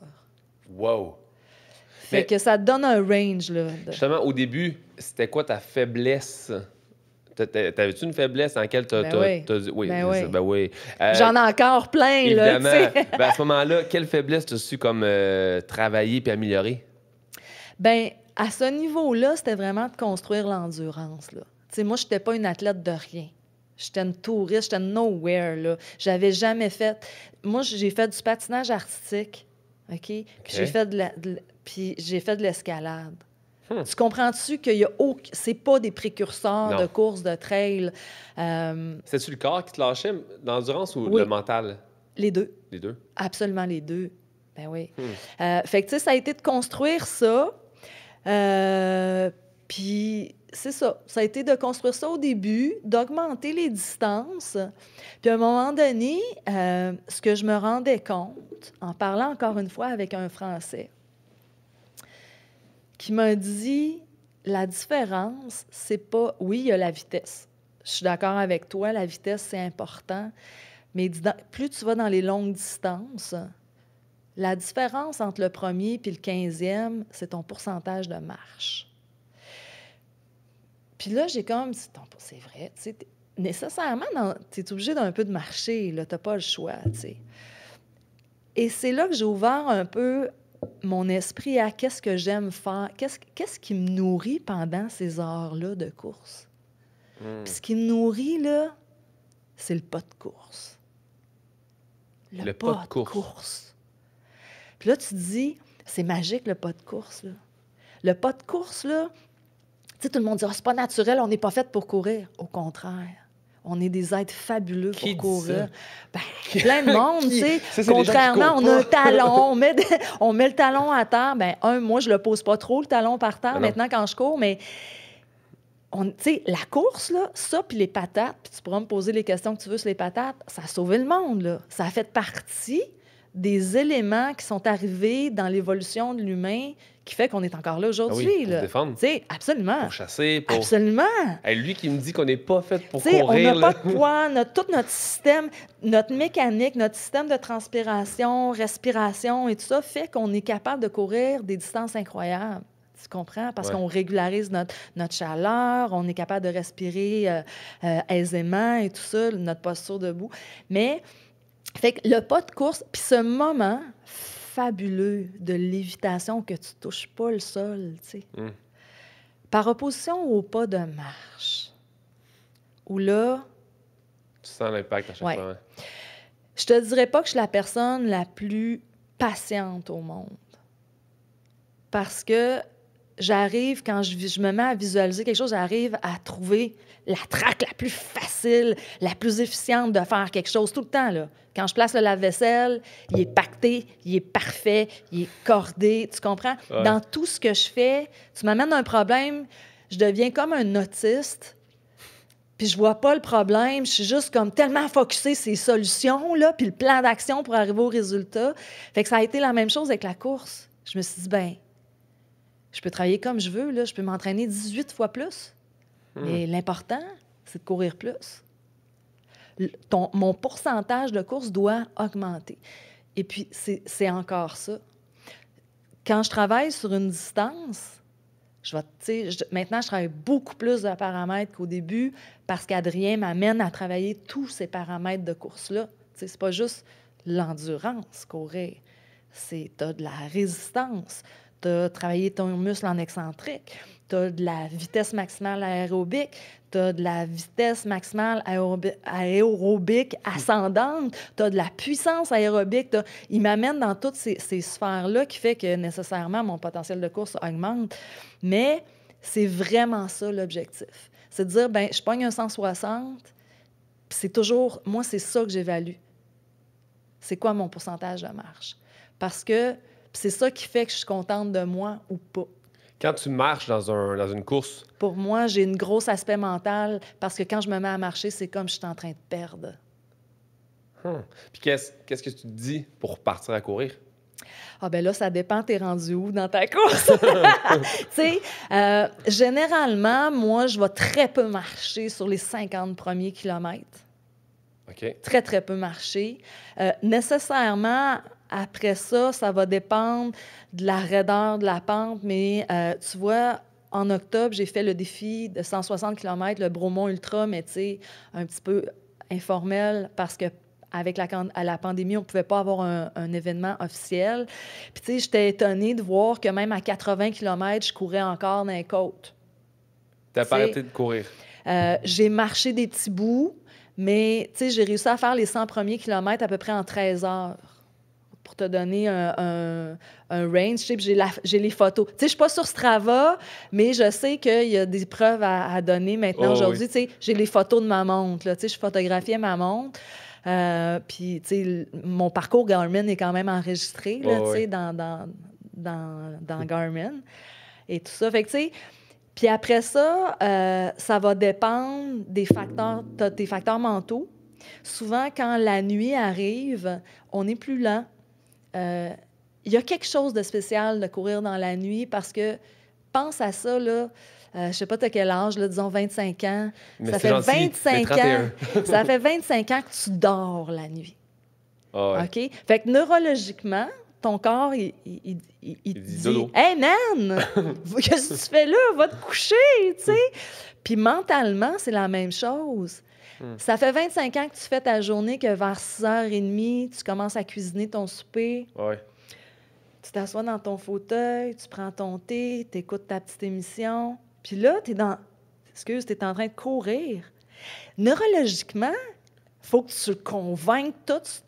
Speaker 1: Wow!
Speaker 2: Fait que ça te donne un range, là.
Speaker 1: Justement, au début, c'était quoi ta faiblesse? T'avais-tu une faiblesse dans laquelle t'as dit... Oui,
Speaker 2: ben oui.
Speaker 1: Ben oui.
Speaker 2: J'en ai encore plein,
Speaker 1: évidemment.
Speaker 2: là, tu sais.
Speaker 1: Ben, à ce moment-là, quelle faiblesse t'as su comme travailler puis améliorer?
Speaker 2: Bien, à ce niveau-là, c'était vraiment de construire l'endurance, là. Tu sais, moi, je n'étais pas une athlète de rien. J'étais une touriste, j'étais nowhere, là. J'avais jamais fait... Moi, j'ai fait du patinage artistique, OK? Puis j'ai fait de l'escalade. Tu comprends-tu qu'il y a c'est pas des précurseurs de courses de trail?
Speaker 1: C'est-tu le corps qui te lâchait, l'endurance ou
Speaker 2: Oui.
Speaker 1: le mental?
Speaker 2: Les deux.
Speaker 1: Les deux?
Speaker 2: Absolument les deux. Ben oui. Fait que, tu sais, ça a été de construire ça. Puis, c'est ça. Ça a été de construire ça au début, d'augmenter les distances. Puis, à un moment donné, ce que je me rendais compte, en parlant encore une fois avec un Français, qui m'a dit, la différence, c'est pas... Oui, il y a la vitesse. Je suis d'accord avec toi, la vitesse, c'est important. Mais plus tu vas dans les longues distances, la différence entre le premier et le 15e, c'est ton pourcentage de marche. Puis là, j'ai comme dit, c'est vrai, tu sais, nécessairement, tu es obligé d'un peu de marcher, là, tu n'as pas le choix, tu sais. Et c'est là que j'ai ouvert un peu mon esprit à qu'est-ce que j'aime faire, qu'est-ce qui me nourrit pendant ces heures-là de course. Puis ce qui me nourrit, là, c'est le pas de course. Le pas de course. Puis là, tu te dis, c'est magique, le pas de course, là. Le pas de course, là, tu sais, tout le monde dit, c'est pas naturel, on n'est pas fait pour courir. Au contraire. On est des êtres fabuleux pour courir. Ben, plein de monde, tu sais. Contrairement, on a un talon, on met le talon à terre. Ben, moi, je le pose pas trop, le talon par terre, maintenant, quand je cours, mais tu sais, la course, là, ça, puis les patates, puis tu pourras me poser les questions que tu veux sur les patates, ça a sauvé le monde, là. Ça a fait partie des éléments qui sont arrivés dans l'évolution de l'humain qui fait qu'on est encore là aujourd'hui.
Speaker 1: Ah oui, pour se défendre.
Speaker 2: Tu sais, absolument.
Speaker 1: Pour chasser, pour...
Speaker 2: Absolument.
Speaker 1: Hey, lui qui me dit qu'on n'est pas fait pour
Speaker 2: Tu sais,
Speaker 1: courir.
Speaker 2: on n'a pas de poids, tout notre système, notre mécanique, notre système de transpiration, respiration et tout ça fait qu'on est capable de courir des distances incroyables. Tu comprends? Parce qu'on régularise notre chaleur, on est capable de respirer aisément et tout ça, notre posture debout. Mais, fait que le pas de course, puis ce moment fabuleux de lévitation que tu touches pas le sol, tu sais. Par opposition au pas de marche, où là...
Speaker 1: Tu sens l'impact à chaque fois.
Speaker 2: Je te dirais pas que je suis la personne la plus patiente au monde. Parce que j'arrive, quand je me mets à visualiser quelque chose, j'arrive à trouver la traque la plus facile, la plus efficiente de faire quelque chose tout le temps, là. Quand je place le lave-vaisselle, il est pacté, il est parfait, il est cordé, tu comprends?
Speaker 1: Ouais.
Speaker 2: Dans tout ce que je fais, tu m'amènes un problème, je deviens comme un autiste, puis je vois pas le problème, je suis juste comme tellement focusée ces solutions, là, puis le plan d'action pour arriver au résultat. Fait que ça a été la même chose avec la course. Je me suis dit, ben je peux travailler comme je veux, là, je peux m'entraîner 18 fois plus. Mais l'important, c'est de courir plus. Mon pourcentage de course doit augmenter. Et puis, c'est encore ça. Quand je travaille sur une distance, maintenant, je travaille beaucoup plus de paramètres qu'au début parce qu'Adrien m'amène à travailler tous ces paramètres de course-là. C'est pas juste l'endurance, courir. Tu as de la résistance, tu as travaillé ton muscle en excentrique, tu as de la vitesse maximale aérobique, tu as de la vitesse maximale aérobique ascendante, tu as de la puissance aérobique. Il m'amène dans toutes ces sphères-là qui fait que nécessairement mon potentiel de course augmente. Mais c'est vraiment ça l'objectif. C'est de dire, ben je pogne un 160, puis c'est toujours, moi, c'est ça que j'évalue. C'est quoi mon pourcentage de marche? Parce que c'est ça qui fait que je suis contente de moi ou pas.
Speaker 1: Quand tu marches dans une course...
Speaker 2: Pour moi, j'ai une grosse aspect mental parce que quand je me mets à marcher, c'est comme je suis en train de perdre.
Speaker 1: Puis qu'est-ce que tu te dis pour partir à courir?
Speaker 2: Ah ben là, ça dépend, t'es rendu où dans ta course? Tu sais, généralement, moi, je vais très peu marcher sur les 50 premiers kilomètres.
Speaker 1: OK.
Speaker 2: Très, très peu marcher. Nécessairement, après ça, ça va dépendre de la raideur de la pente, mais tu vois, en octobre, j'ai fait le défi de 160 km, le Bromont Ultra, mais tu sais, un petit peu informel parce que avec la pandémie, on ne pouvait pas avoir un événement officiel. Puis tu sais, j'étais étonnée de voir que même à 80 km, je courais encore dans les côtes.
Speaker 1: T'as pas arrêté de courir?
Speaker 2: J'ai marché des petits bouts, mais tu sais, j'ai réussi à faire les 100 premiers kilomètres à peu près en 13 heures. Pour te donner un range, tu sais, j'ai les photos. Tu sais, je suis pas sur Strava, mais je sais qu'il y a des preuves à donner maintenant aujourd'hui.
Speaker 1: Oui.
Speaker 2: Tu sais, j'ai les photos de ma montre, là. Tu sais, je photographiais ma montre. Puis, tu sais, mon parcours Garmin est quand même enregistré, là, tu sais, dans Garmin et tout ça. Fait que, tu sais, puis après ça, ça va dépendre des facteurs, t'as tes facteurs mentaux. Souvent, quand la nuit arrive, on est plus lent. Il y a quelque chose de spécial de courir dans la nuit parce que, pense à ça, là, je sais pas, tu as quel âge, là, disons 25 ans.
Speaker 1: Mais
Speaker 2: ça
Speaker 1: c'est
Speaker 2: fait
Speaker 1: gentil,
Speaker 2: 25 ans. Ça fait 25 ans que tu dors la nuit.
Speaker 1: Ah ouais.
Speaker 2: OK? Fait que neurologiquement, ton corps, il te dit
Speaker 1: dodo.
Speaker 2: « Hey, man! Qu'est-ce que tu fais là? Va te coucher! » tu sais. Puis mentalement, c'est la même chose. Ça fait 25 ans que tu fais ta journée, que vers 6h30, tu commences à cuisiner ton souper.
Speaker 1: Ouais.
Speaker 2: Tu t'assois dans ton fauteuil, tu prends ton thé, tu écoutes ta petite émission. Puis là, tu es en train de courir. Neurologiquement, il faut que tu convainques toute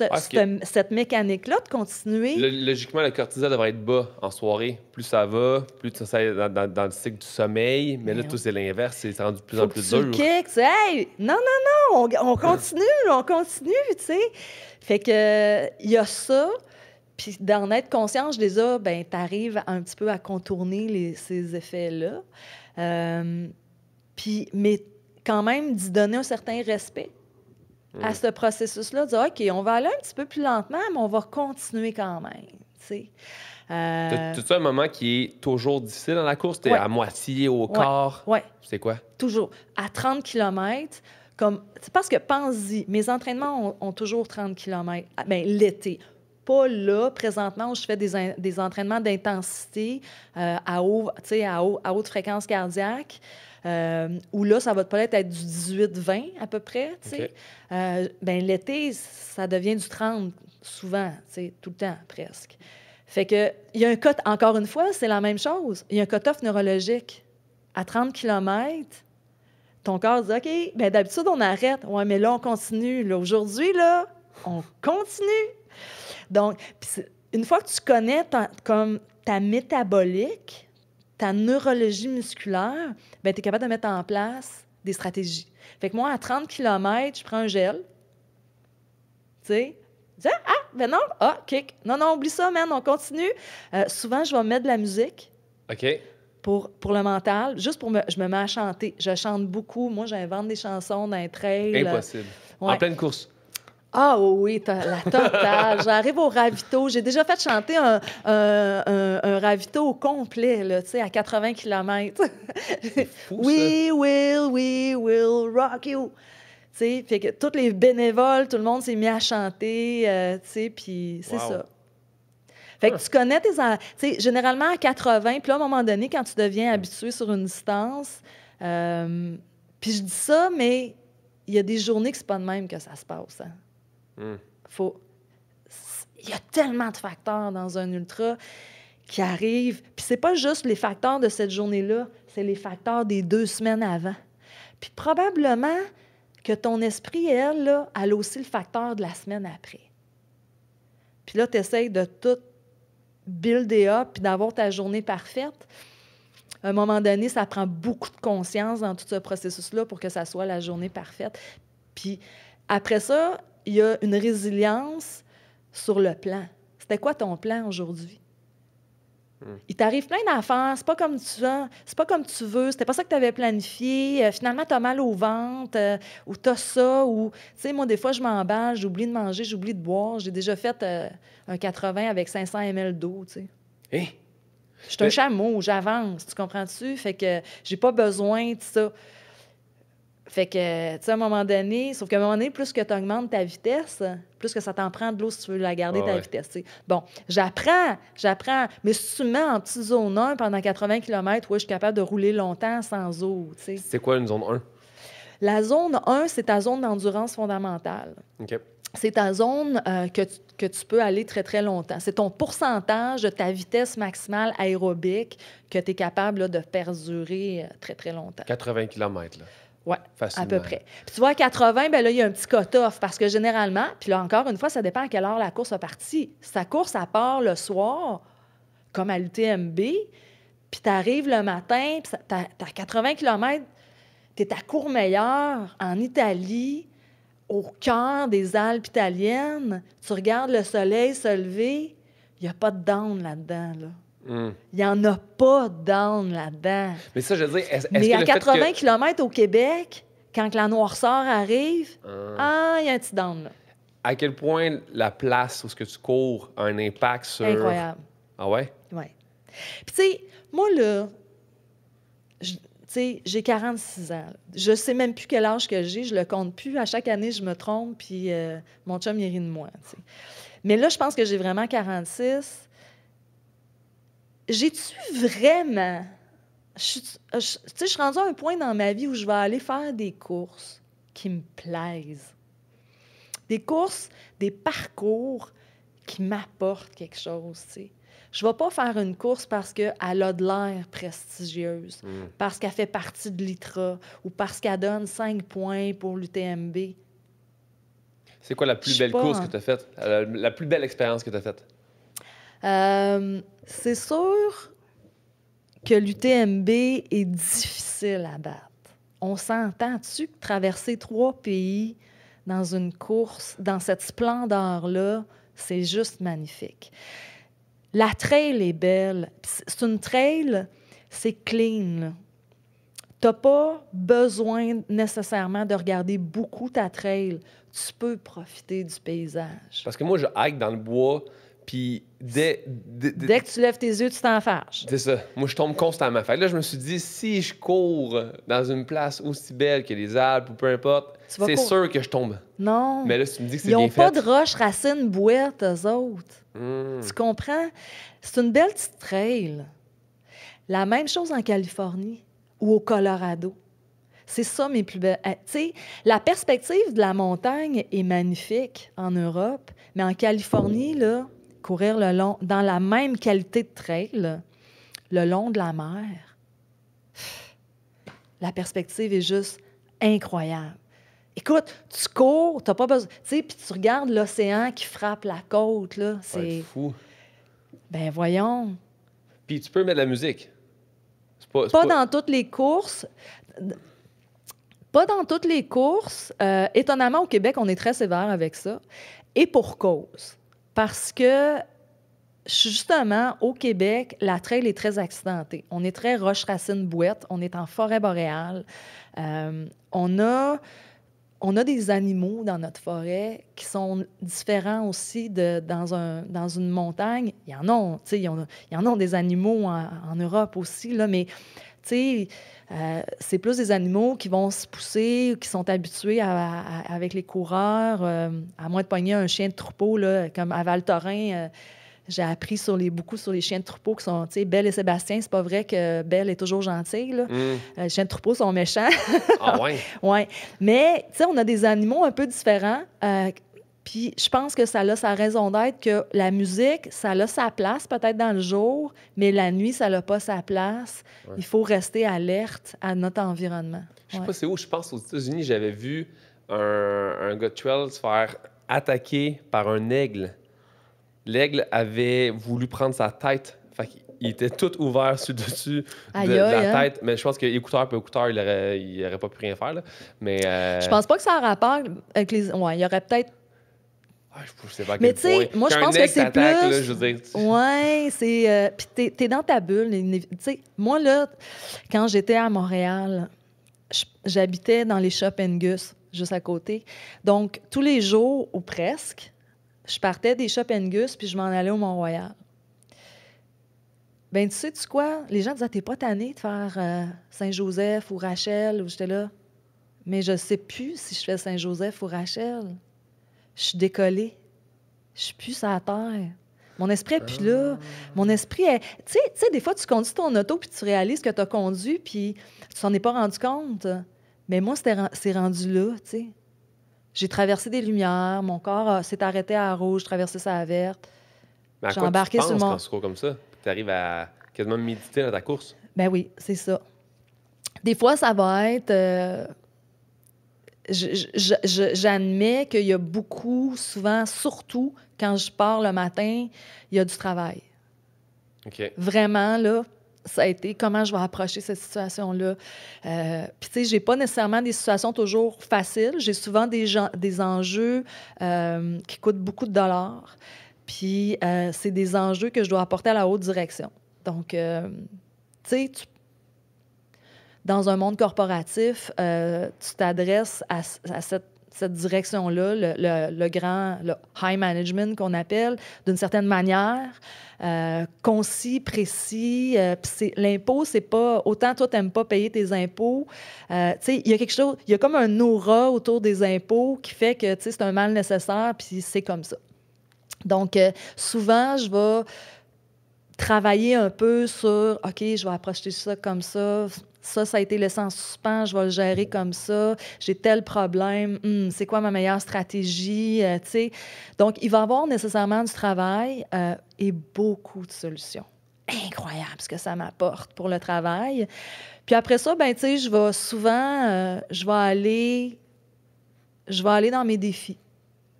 Speaker 2: cette mécanique-là de continuer.
Speaker 1: Logiquement, le cortisol devrait être bas en soirée. Plus ça va, plus ça va dans le cycle du sommeil. Mais là, tout, c'est l'inverse. C'est rendu de plus en plus dur.
Speaker 2: Hey, non, on continue, tu sais. Fait que il y a ça. Puis d'en être conscience, déjà, ben tu arrives un petit peu à contourner ces effets-là. Mais quand même, d'y donner un certain respect. à ce processus-là, de dire, OK, on va aller un petit peu plus lentement, mais on va continuer quand même, tu sais.
Speaker 1: T'as-tu un moment qui est toujours difficile dans la course? T'es
Speaker 2: Ouais.
Speaker 1: à moitié, au
Speaker 2: Ouais.
Speaker 1: quart?
Speaker 2: Ouais.
Speaker 1: C'est quoi?
Speaker 2: Toujours. À 30 km, comme... C'est parce que, pense-y, mes entraînements ont toujours 30 km. Bien, l'été. Pas là, présentement, où je fais des entraînements d'intensité à haute fréquence cardiaque, où là, ça va peut-être être du 18-20 à peu près, tu sais.
Speaker 1: OK.
Speaker 2: Bien, l'été, ça devient du 30 souvent, tu sais, tout le temps, presque. Fait que, il y a un encore une fois, c'est la même chose. Il y a un cut-off neurologique. À 30 km, ton corps dit, OK, bien, d'habitude, on arrête. Ouais, mais là, on continue. Là, aujourd'hui, là, on continue. Donc, une fois que tu connais comme ta métabolique, ta neurologie musculaire, bien, tu es capable de mettre en place des stratégies. Fait que moi, à 30 km, je prends un gel. Tu sais? Ben non, kick. Non, non, oublie ça, man, on continue. Souvent, je vais mettre de la musique.
Speaker 1: OK.
Speaker 2: Pour le mental, juste je me mets à chanter. Je chante beaucoup. Moi, j'invente des chansons dans les trails.
Speaker 1: Impossible.
Speaker 2: Ouais.
Speaker 1: En pleine course.
Speaker 2: Ah oui, la totale. J'arrive au ravito. J'ai déjà fait chanter un ravito au complet, là, tu sais, à 80 km.
Speaker 1: C'est fou,
Speaker 2: We will rock you. Tu sais, fait que tous les bénévoles, tout le monde s'est mis à chanter, tu sais, puis c'est
Speaker 1: Wow.
Speaker 2: ça. Fait que tu connais tu sais, généralement à 80, puis là, à un moment donné, quand tu deviens habitué sur une distance, puis je dis ça, mais il y a des journées que c'est pas de même que ça se passe. Hein. Il y a tellement de facteurs dans un ultra qui arrivent. Puis c'est pas juste les facteurs de cette journée-là, c'est les facteurs des 2 semaines avant. Puis probablement que ton esprit, elle, là, elle a aussi le facteur de la semaine après. Puis là, tu essaies de tout builder up puis d'avoir ta journée parfaite. À un moment donné, ça prend beaucoup de conscience dans tout ce processus-là pour que ça soit la journée parfaite. Puis après ça, il y a une résilience sur le plan. C'était quoi ton plan aujourd'hui? Il t'arrive plein d'affaires, c'est pas comme tu veux, c'était pas ça que tu avais planifié, finalement tu as mal au ventre, ou tu as ça, ou, tu sais, moi, des fois, je m'emballe, j'oublie de manger, j'oublie de boire. J'ai déjà fait un 80 avec 500 ml d'eau, tu sais.
Speaker 1: Hein?
Speaker 2: Je suis un chameau, j'avance, tu comprends-tu? Fait que j'ai pas besoin de ça. Fait que, tu sais, à un moment donné, sauf qu'à un moment donné, plus que tu augmentes ta vitesse, plus que ça t'en prend de l'eau si tu veux la garder, ta vitesse. T'sais. Bon, j'apprends. Mais si tu me mets en petite zone 1 pendant 80 km, ouais, je suis capable de rouler longtemps sans eau. T'sais.
Speaker 1: C'est quoi une zone 1?
Speaker 2: La zone 1, c'est ta zone d'endurance fondamentale.
Speaker 1: OK.
Speaker 2: C'est ta zone que tu peux aller très, très longtemps. C'est ton pourcentage de ta vitesse maximale aérobique que tu es capable là, de perdurer très, très longtemps.
Speaker 1: 80 km, là.
Speaker 2: Oui,
Speaker 1: facilement.
Speaker 2: À peu près. Puis tu vois, à 80, bien là, il y a un petit cut-off parce que généralement, puis là, encore une fois, ça dépend à quelle heure la course a parti. Si ta course, elle part le soir, comme à l'UTMB, puis tu arrives le matin, puis tu as 80 km, tu es à Courmayeur, en Italie, au cœur des Alpes italiennes, tu regardes le soleil se lever, il n'y a pas de down là-dedans, là. Il n'y en a pas de down là-dedans.
Speaker 1: Mais ça, je veux dire, est-ce
Speaker 2: Mais
Speaker 1: que
Speaker 2: à
Speaker 1: le
Speaker 2: 80
Speaker 1: fait que...
Speaker 2: km au Québec, quand la noirceur arrive, il y a un petit down, là.
Speaker 1: À quel point la place où ce que tu cours a un impact sur...
Speaker 2: Incroyable.
Speaker 1: Ah ouais?
Speaker 2: Oui. Puis, tu sais, moi, là, j'ai 46 ans. Je sais même plus quel âge que j'ai. Je le compte plus. À chaque année, je me trompe, puis mon chum, il rit de moi. T'sais. Mais là, je pense que j'ai vraiment 46. J'ai-tu vraiment... Tu sais, je suis rendue à un point dans ma vie où je vais aller faire des courses qui me plaisent. Des courses, des parcours qui m'apportent quelque chose, tu sais. Je ne vais pas faire une course parce qu'elle a de l'air prestigieuse, parce qu'elle fait partie de l'ITRA ou parce qu'elle donne 5 points pour l'UTMB.
Speaker 1: C'est quoi la plus belle course que tu as faite? La plus belle expérience que tu as faite?
Speaker 2: C'est sûr que l'UTMB est difficile à battre. On s'entend-tu que traverser 3 pays dans une course, dans cette splendeur-là, c'est juste magnifique. La trail est belle. C'est une trail, c'est clean. Tu n'as pas besoin nécessairement de regarder beaucoup ta trail. Tu peux profiter du paysage.
Speaker 1: Parce que moi, je hike dans le bois, puis
Speaker 2: Dès que tu lèves tes yeux, tu t'en fâches.
Speaker 1: c'est ça. Moi, je tombe constamment. Fait que là, je me suis dit, si je cours dans une place aussi belle que les Alpes ou peu importe,
Speaker 2: Tu vas
Speaker 1: c'est
Speaker 2: courir.
Speaker 1: sûr que je tombe.
Speaker 2: Non.
Speaker 1: Mais là, si tu me dis que c'est
Speaker 2: Ils
Speaker 1: bien
Speaker 2: n'ont pas
Speaker 1: fait...
Speaker 2: de roches, racines, bouettes, eux autres. Tu comprends? C'est une belle petite trail. La même chose en Californie ou au Colorado. C'est ça mes plus belles. Tu sais, la perspective de la montagne est magnifique en Europe, mais en Californie, là, courir le long, dans la même qualité de trail, là, le long de la mer, la perspective est juste incroyable. Écoute, tu cours, tu n'as pas besoin. Tu sais, puis tu regardes l'océan qui frappe la côte, là.
Speaker 1: Ça va être
Speaker 2: C'est.
Speaker 1: fou.
Speaker 2: Ben voyons.
Speaker 1: Puis tu peux mettre de la musique. C'est
Speaker 2: Pas dans toutes les courses. Pas dans toutes les courses. Étonnamment, au Québec, on est très sévère avec ça. Et pour cause. Parce que, justement, au Québec, la trail est très accidentée. On est très roche-racine-bouette. On est en forêt boréale. On a des animaux dans notre forêt qui sont différents aussi dans une montagne. Il y en a, tu sais, il y en a des animaux en Europe aussi, là, mais tu sais, c'est plus des animaux qui vont se pousser, qui sont habitués avec les coureurs, à moins de pogner un chien de troupeau, là, comme à Val-Thorens. J'ai appris beaucoup sur les chiens de troupeau qui sont, tu sais, Belle et Sébastien. C'est pas vrai que Belle est toujours gentille, là. Les chiens de troupeau sont méchants.
Speaker 1: Ah ouais?
Speaker 2: Oui. Mais, tu sais, on a des animaux un peu différents. Puis je pense que ça a sa raison d'être, que la musique, ça a sa place peut-être dans le jour, mais la nuit, ça n'a pas sa place.
Speaker 1: Ouais.
Speaker 2: Il faut rester alerte à notre environnement.
Speaker 1: Je sais pas c'est où, je pense aux États-Unis, j'avais vu un gars de trail se faire attaquer par un aigle. L'aigle avait voulu prendre sa tête. Fait qu'il était tout ouvert sur le dessus de la tête. Mais je pense que écouteur pour écouteur, il aurait pas pu rien faire. Là. Mais,
Speaker 2: je pense pas que ça a rapport avec les... Ouais, il y aurait peut-être...
Speaker 1: je sais pas à
Speaker 2: mais
Speaker 1: quel point.
Speaker 2: moi, je pense que c'est plus...
Speaker 1: Là, je veux dire...
Speaker 2: Ouais, c'est... Puis t'es dans ta bulle. Tu sais, moi, là, quand j'étais à Montréal, j'habitais dans les Shop Gus, juste à côté. Donc, tous les jours, ou presque, je partais des Shop Gus, puis je m'en allais au Mont-Royal. Ben, tu sais-tu quoi? Les gens disaient, t'es pas tanné de faire Saint-Joseph ou Rachel? Ou j'étais là. Mais je sais plus si je fais Saint-Joseph ou Rachel. Je suis décollée. Je suis plus sur la terre. Mon esprit est plus là. Mon esprit est... Tu sais, des fois, tu conduis ton auto, puis tu réalises que tu as conduit, puis tu t'en es pas rendu compte. Mais moi, c'est rendu là, tu sais. J'ai traversé des lumières, mon corps s'est arrêté à rouge, traversé ça à verte.
Speaker 1: Mais à
Speaker 2: J'ai
Speaker 1: quoi
Speaker 2: embarqué
Speaker 1: tu penses
Speaker 2: sur mon...
Speaker 1: quand tu cours comme ça? Tu arrives à quasiment méditer dans ta course?
Speaker 2: Ben oui, c'est ça. Des fois, ça va être... j'admets qu'il y a beaucoup, souvent, surtout quand je pars le matin, il y a du travail.
Speaker 1: OK.
Speaker 2: Vraiment, là, ça a été comment je vais approcher cette situation-là. Puis, tu sais, j'ai pas nécessairement des situations toujours faciles. J'ai souvent des enjeux qui coûtent beaucoup de dollars. Puis, c'est des enjeux que je dois apporter à la haute direction. Donc, tu sais, dans un monde corporatif, tu t'adresses à cette direction-là, le high management qu'on appelle, d'une certaine manière, concis, précis. Puis l'impôt, c'est pas... Autant toi, t'aimes pas payer tes impôts. Tu sais, il y a quelque chose... Il y a comme un aura autour des impôts qui fait que, tu sais, c'est un mal nécessaire, puis c'est comme ça. Donc, souvent, je vais travailler un peu sur, OK, je vais approcher ça comme ça. Ça a été laissé en suspens, je vais le gérer comme ça. J'ai tel problème, c'est quoi ma meilleure stratégie, tu sais. Donc, il va y avoir nécessairement du travail et beaucoup de solutions. Incroyable ce que ça m'apporte pour le travail. Puis après ça, ben tu sais, je vais souvent, je vais aller dans mes défis.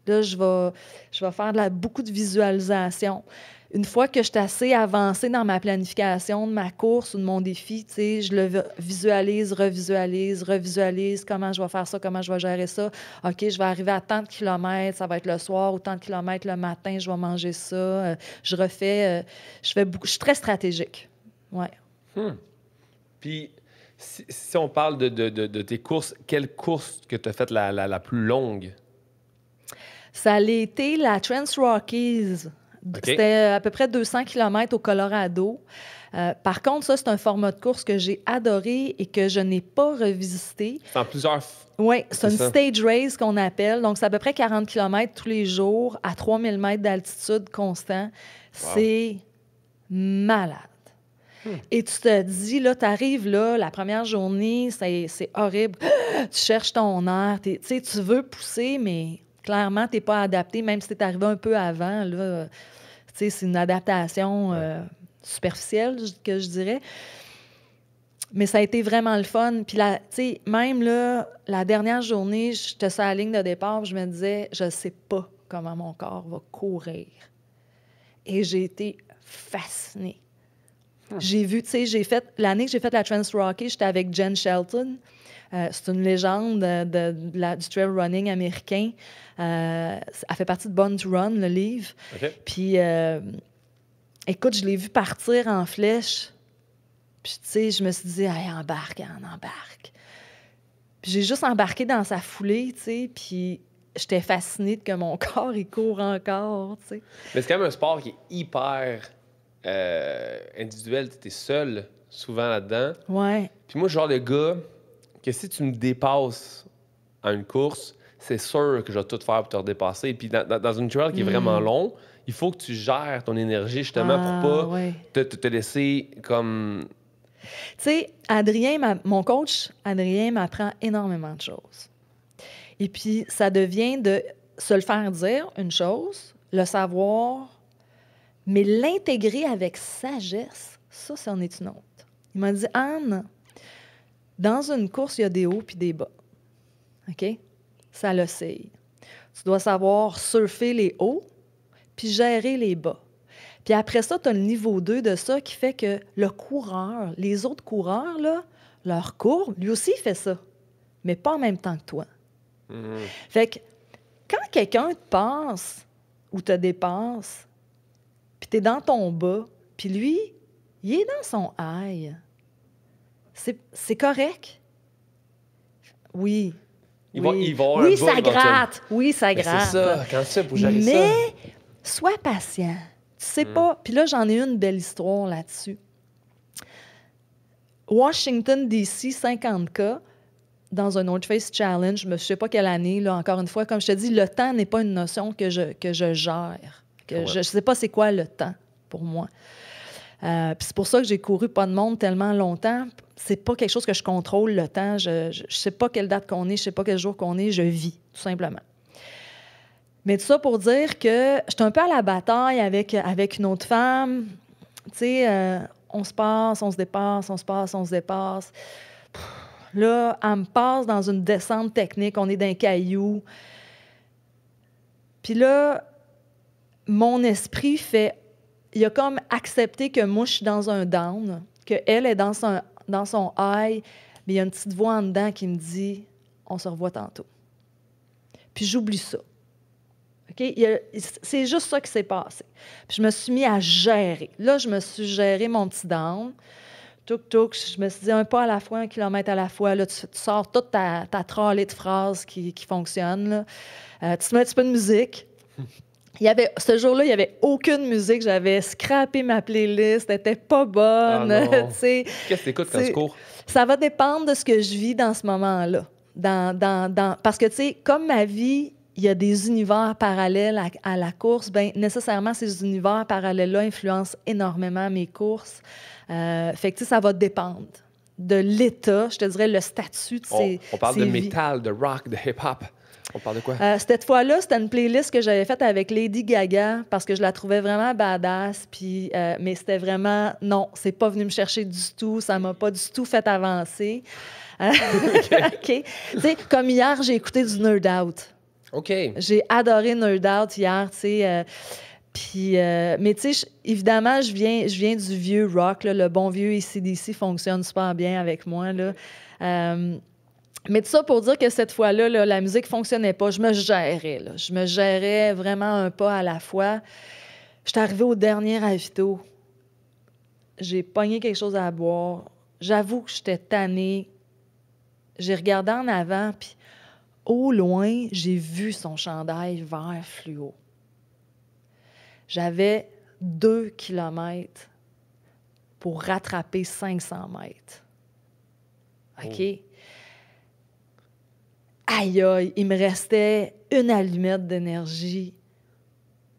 Speaker 2: Là, je vais faire beaucoup de visualisation. Une fois que je suis assez avancée dans ma planification de ma course ou de mon défi, tu sais, je le visualise, revisualise comment je vais faire ça, comment je vais gérer ça. OK, je vais arriver à tant de kilomètres, ça va être le soir, ou tant de kilomètres le matin, je vais manger ça. Je fais beaucoup. Je suis très stratégique. Ouais.
Speaker 1: Puis, Si on parle de tes courses, quelle course que tu as faite la plus longue?
Speaker 2: Ça a été la Trans-Rockies.
Speaker 1: OK.
Speaker 2: C'était à peu près 200 km au Colorado. Par contre, ça, c'est un format de course que j'ai adoré et que je n'ai pas revisité.
Speaker 1: C'est en plusieurs...
Speaker 2: Oui, c'est une
Speaker 1: ça.
Speaker 2: stage race qu'on appelle. Donc, c'est à peu près 40 km tous les jours à 3000 mètres d'altitude constant. C'est malade. Et tu te dis, là, tu arrives là, la première journée, c'est horrible. Tu cherches ton air, tu sais, tu veux pousser, mais clairement, tu n'es pas adapté, même si tu es arrivé un peu avant. Là, tu sais, c'est une adaptation superficielle, que je dirais. Mais ça a été vraiment le fun. Puis, tu sais, même là, la dernière journée, j'étais sur la ligne de départ, je me disais, je ne sais pas comment mon corps va courir. Et j'ai été fascinée. J'ai vu, tu sais, l'année que j'ai fait la Trans-Rocky, j'étais avec Jen Shelton. C'est une légende du trail running américain. Elle fait partie de Born to Run, le livre.
Speaker 1: OK.
Speaker 2: Puis, écoute, je l'ai vu partir en flèche. Puis, tu sais, je me suis dit, hey, embarque. Puis, j'ai juste embarqué dans sa foulée, tu sais, puis j'étais fascinée que mon corps, il court encore, tu sais.
Speaker 1: Mais c'est quand même un sport qui est hyper individuel. Tu es seul souvent là-dedans.
Speaker 2: Ouais.
Speaker 1: Puis moi, genre de gars que si tu me dépasses à une course, c'est sûr que je vais tout faire pour te redépasser. Puis dans une trail qui est vraiment long, il faut que tu gères ton énergie justement pour pas te laisser comme...
Speaker 2: Tu sais, Adrien, mon coach, Adrien, m'apprend énormément de choses. Et puis, ça devient de se le faire dire, une chose, le savoir, mais l'intégrer avec sagesse, ça, c'en est une autre. Il m'a dit, Anne, dans une course, il y a des hauts puis des bas. OK? Ça l'oscille. Tu dois savoir surfer les hauts puis gérer les bas. Puis après ça, tu as le niveau 2 de ça qui fait que le coureur, les autres coureurs, là, leur courbe, lui aussi, il fait ça, mais pas en même temps que toi. Fait que quand quelqu'un te passe ou te dépasse, puis tu es dans ton bas, puis lui, il est dans son high, c'est correct. Oui.
Speaker 1: Il va avoir
Speaker 2: oui,
Speaker 1: un
Speaker 2: ça
Speaker 1: bas
Speaker 2: gratte. Oui, ça
Speaker 1: Mais
Speaker 2: gratte.
Speaker 1: c'est ça, quand tu sais pour gérer ça.
Speaker 2: Mais sois patient. Tu sais pas. Puis là, j'en ai une belle histoire là-dessus. Washington, D.C., 50K, dans un North Face Challenge, je ne sais pas quelle année, là, encore une fois, comme je te dis, le temps n'est pas une notion que je gère. Je ne sais pas c'est quoi le temps pour moi. Puis c'est pour ça que j'ai couru pas de monde tellement longtemps. C'est pas quelque chose que je contrôle, le temps. Je sais pas quelle date qu'on est, je sais pas quel jour qu'on est, je vis, tout simplement. Mais tout ça pour dire que j'étais un peu à la bataille avec une autre femme. Tu sais, on se passe, on se dépasse, on se passe, on se dépasse. Là, elle me passe dans une descente technique, on est d'un caillou. Puis là, mon esprit fait... Il a comme accepté que moi, je suis dans un down, qu'elle est dans son high, mais il y a une petite voix en dedans qui me dit « On se revoit tantôt ». Puis j'oublie ça. Okay? C'est juste ça qui s'est passé. Puis je me suis mis à gérer. Là, je me suis géré mon petit down. Touk, je me suis dit un pas à la fois, 1 kilomètre à la fois. Là, tu sors toute ta trolley de phrases qui fonctionne. Là. Tu te mets un petit peu de musique. Ce jour-là, il n'y avait aucune musique. J'avais scrappé ma playlist. Elle n'était pas bonne.
Speaker 1: Qu'est-ce que tu écoutes quand tu cours?
Speaker 2: Ça va dépendre de ce que je vis dans ce moment-là. Parce que, tu sais, comme ma vie, il y a des univers parallèles à la course, bien, nécessairement, ces univers parallèles-là influencent énormément mes courses. Fait que, tu sais, ça va dépendre de l'état, je te dirais, le statut de ces
Speaker 1: On parle de
Speaker 2: vies.
Speaker 1: métal, de rock, de hip-hop. On parle de quoi?
Speaker 2: Cette fois-là, c'était une playlist que j'avais faite avec Lady Gaga parce que je la trouvais vraiment badass. Puis, mais c'était vraiment... Non, c'est pas venu me chercher du tout. Ça m'a pas du tout fait avancer. OK. Tu sais, comme hier, j'ai écouté du Nerd Out.
Speaker 1: OK.
Speaker 2: J'ai adoré Nerd Out hier, tu sais. Mais tu sais, évidemment, je viens du vieux rock. Là, le bon vieux AC/DC fonctionne super bien avec moi, là. Mais tout ça pour dire que cette fois-là, là, la musique ne fonctionnait pas. Je me gérais. Là. Je me gérais vraiment un pas à la fois. J'étais arrivée au dernier ravito. J'ai pogné quelque chose à boire. J'avoue que j'étais tannée. J'ai regardé en avant, puis au loin, j'ai vu son chandail vert fluo. J'avais 2 kilomètres pour rattraper 500 mètres. OK?
Speaker 1: Oh.
Speaker 2: Aïe, aïe, il me restait une allumette d'énergie.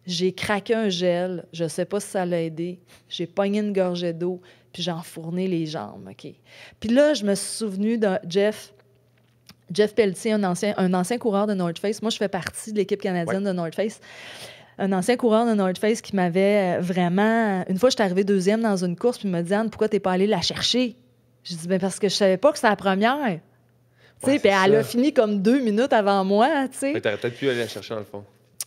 Speaker 2: J'ai craqué un gel. Je ne sais pas si ça l'a aidé. J'ai pogné une gorgée d'eau, puis j'ai enfourné les jambes. OK? Puis là, je me suis souvenu de Jeff Pelletier, un ancien coureur de North Face. Moi, je fais partie de l'équipe canadienne de North Face. Un ancien coureur de North Face qui m'avait vraiment... Une fois, j'étais arrivée 2e dans une course, puis il m'a dit « Anne, pourquoi t'es pas allée la chercher? » J'ai dit « Bien, parce que je savais pas que c'était la première. » Puis elle a fini comme 2 minutes avant moi, tu sais.
Speaker 1: Fait que t'aurais peut-être pu aller la chercher dans le fond.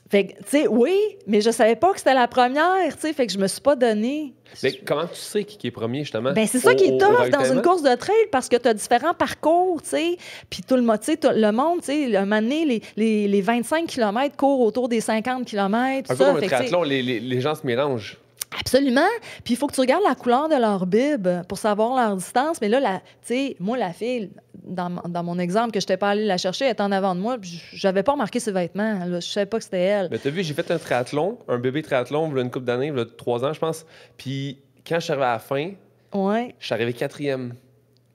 Speaker 2: Fait que, tu sais, oui, mais je savais pas que c'était la première, tu sais. Fait que je me suis pas donnée.
Speaker 1: Mais comment tu sais qui est premier, justement?
Speaker 2: Ben c'est ça qui est tough dans
Speaker 1: ravitaillement?
Speaker 2: une course de trail parce que tu as différents parcours, tu sais. Puis tout le monde, tu sais, le monde, tu sais, un moment donné, les 25 km courent autour des 50 km.
Speaker 1: Un peu comme un triathlon, les gens se mélangent.
Speaker 2: Absolument. Puis il faut que tu regardes la couleur de leur bib pour savoir leur distance. Mais là, tu sais, moi, la fille, dans mon exemple, que je n'étais pas allée la chercher, elle était en avant de moi. Puis j'avais pas remarqué ses vêtements. Là, je savais pas que c'était elle.
Speaker 1: Mais t'as vu, j'ai fait un triathlon, un bébé triathlon, il y a une couple d'années, il y a 3 ans, je pense. Puis quand je suis arrivé à la fin,
Speaker 2: Ouais.
Speaker 1: je suis arrivé 4e.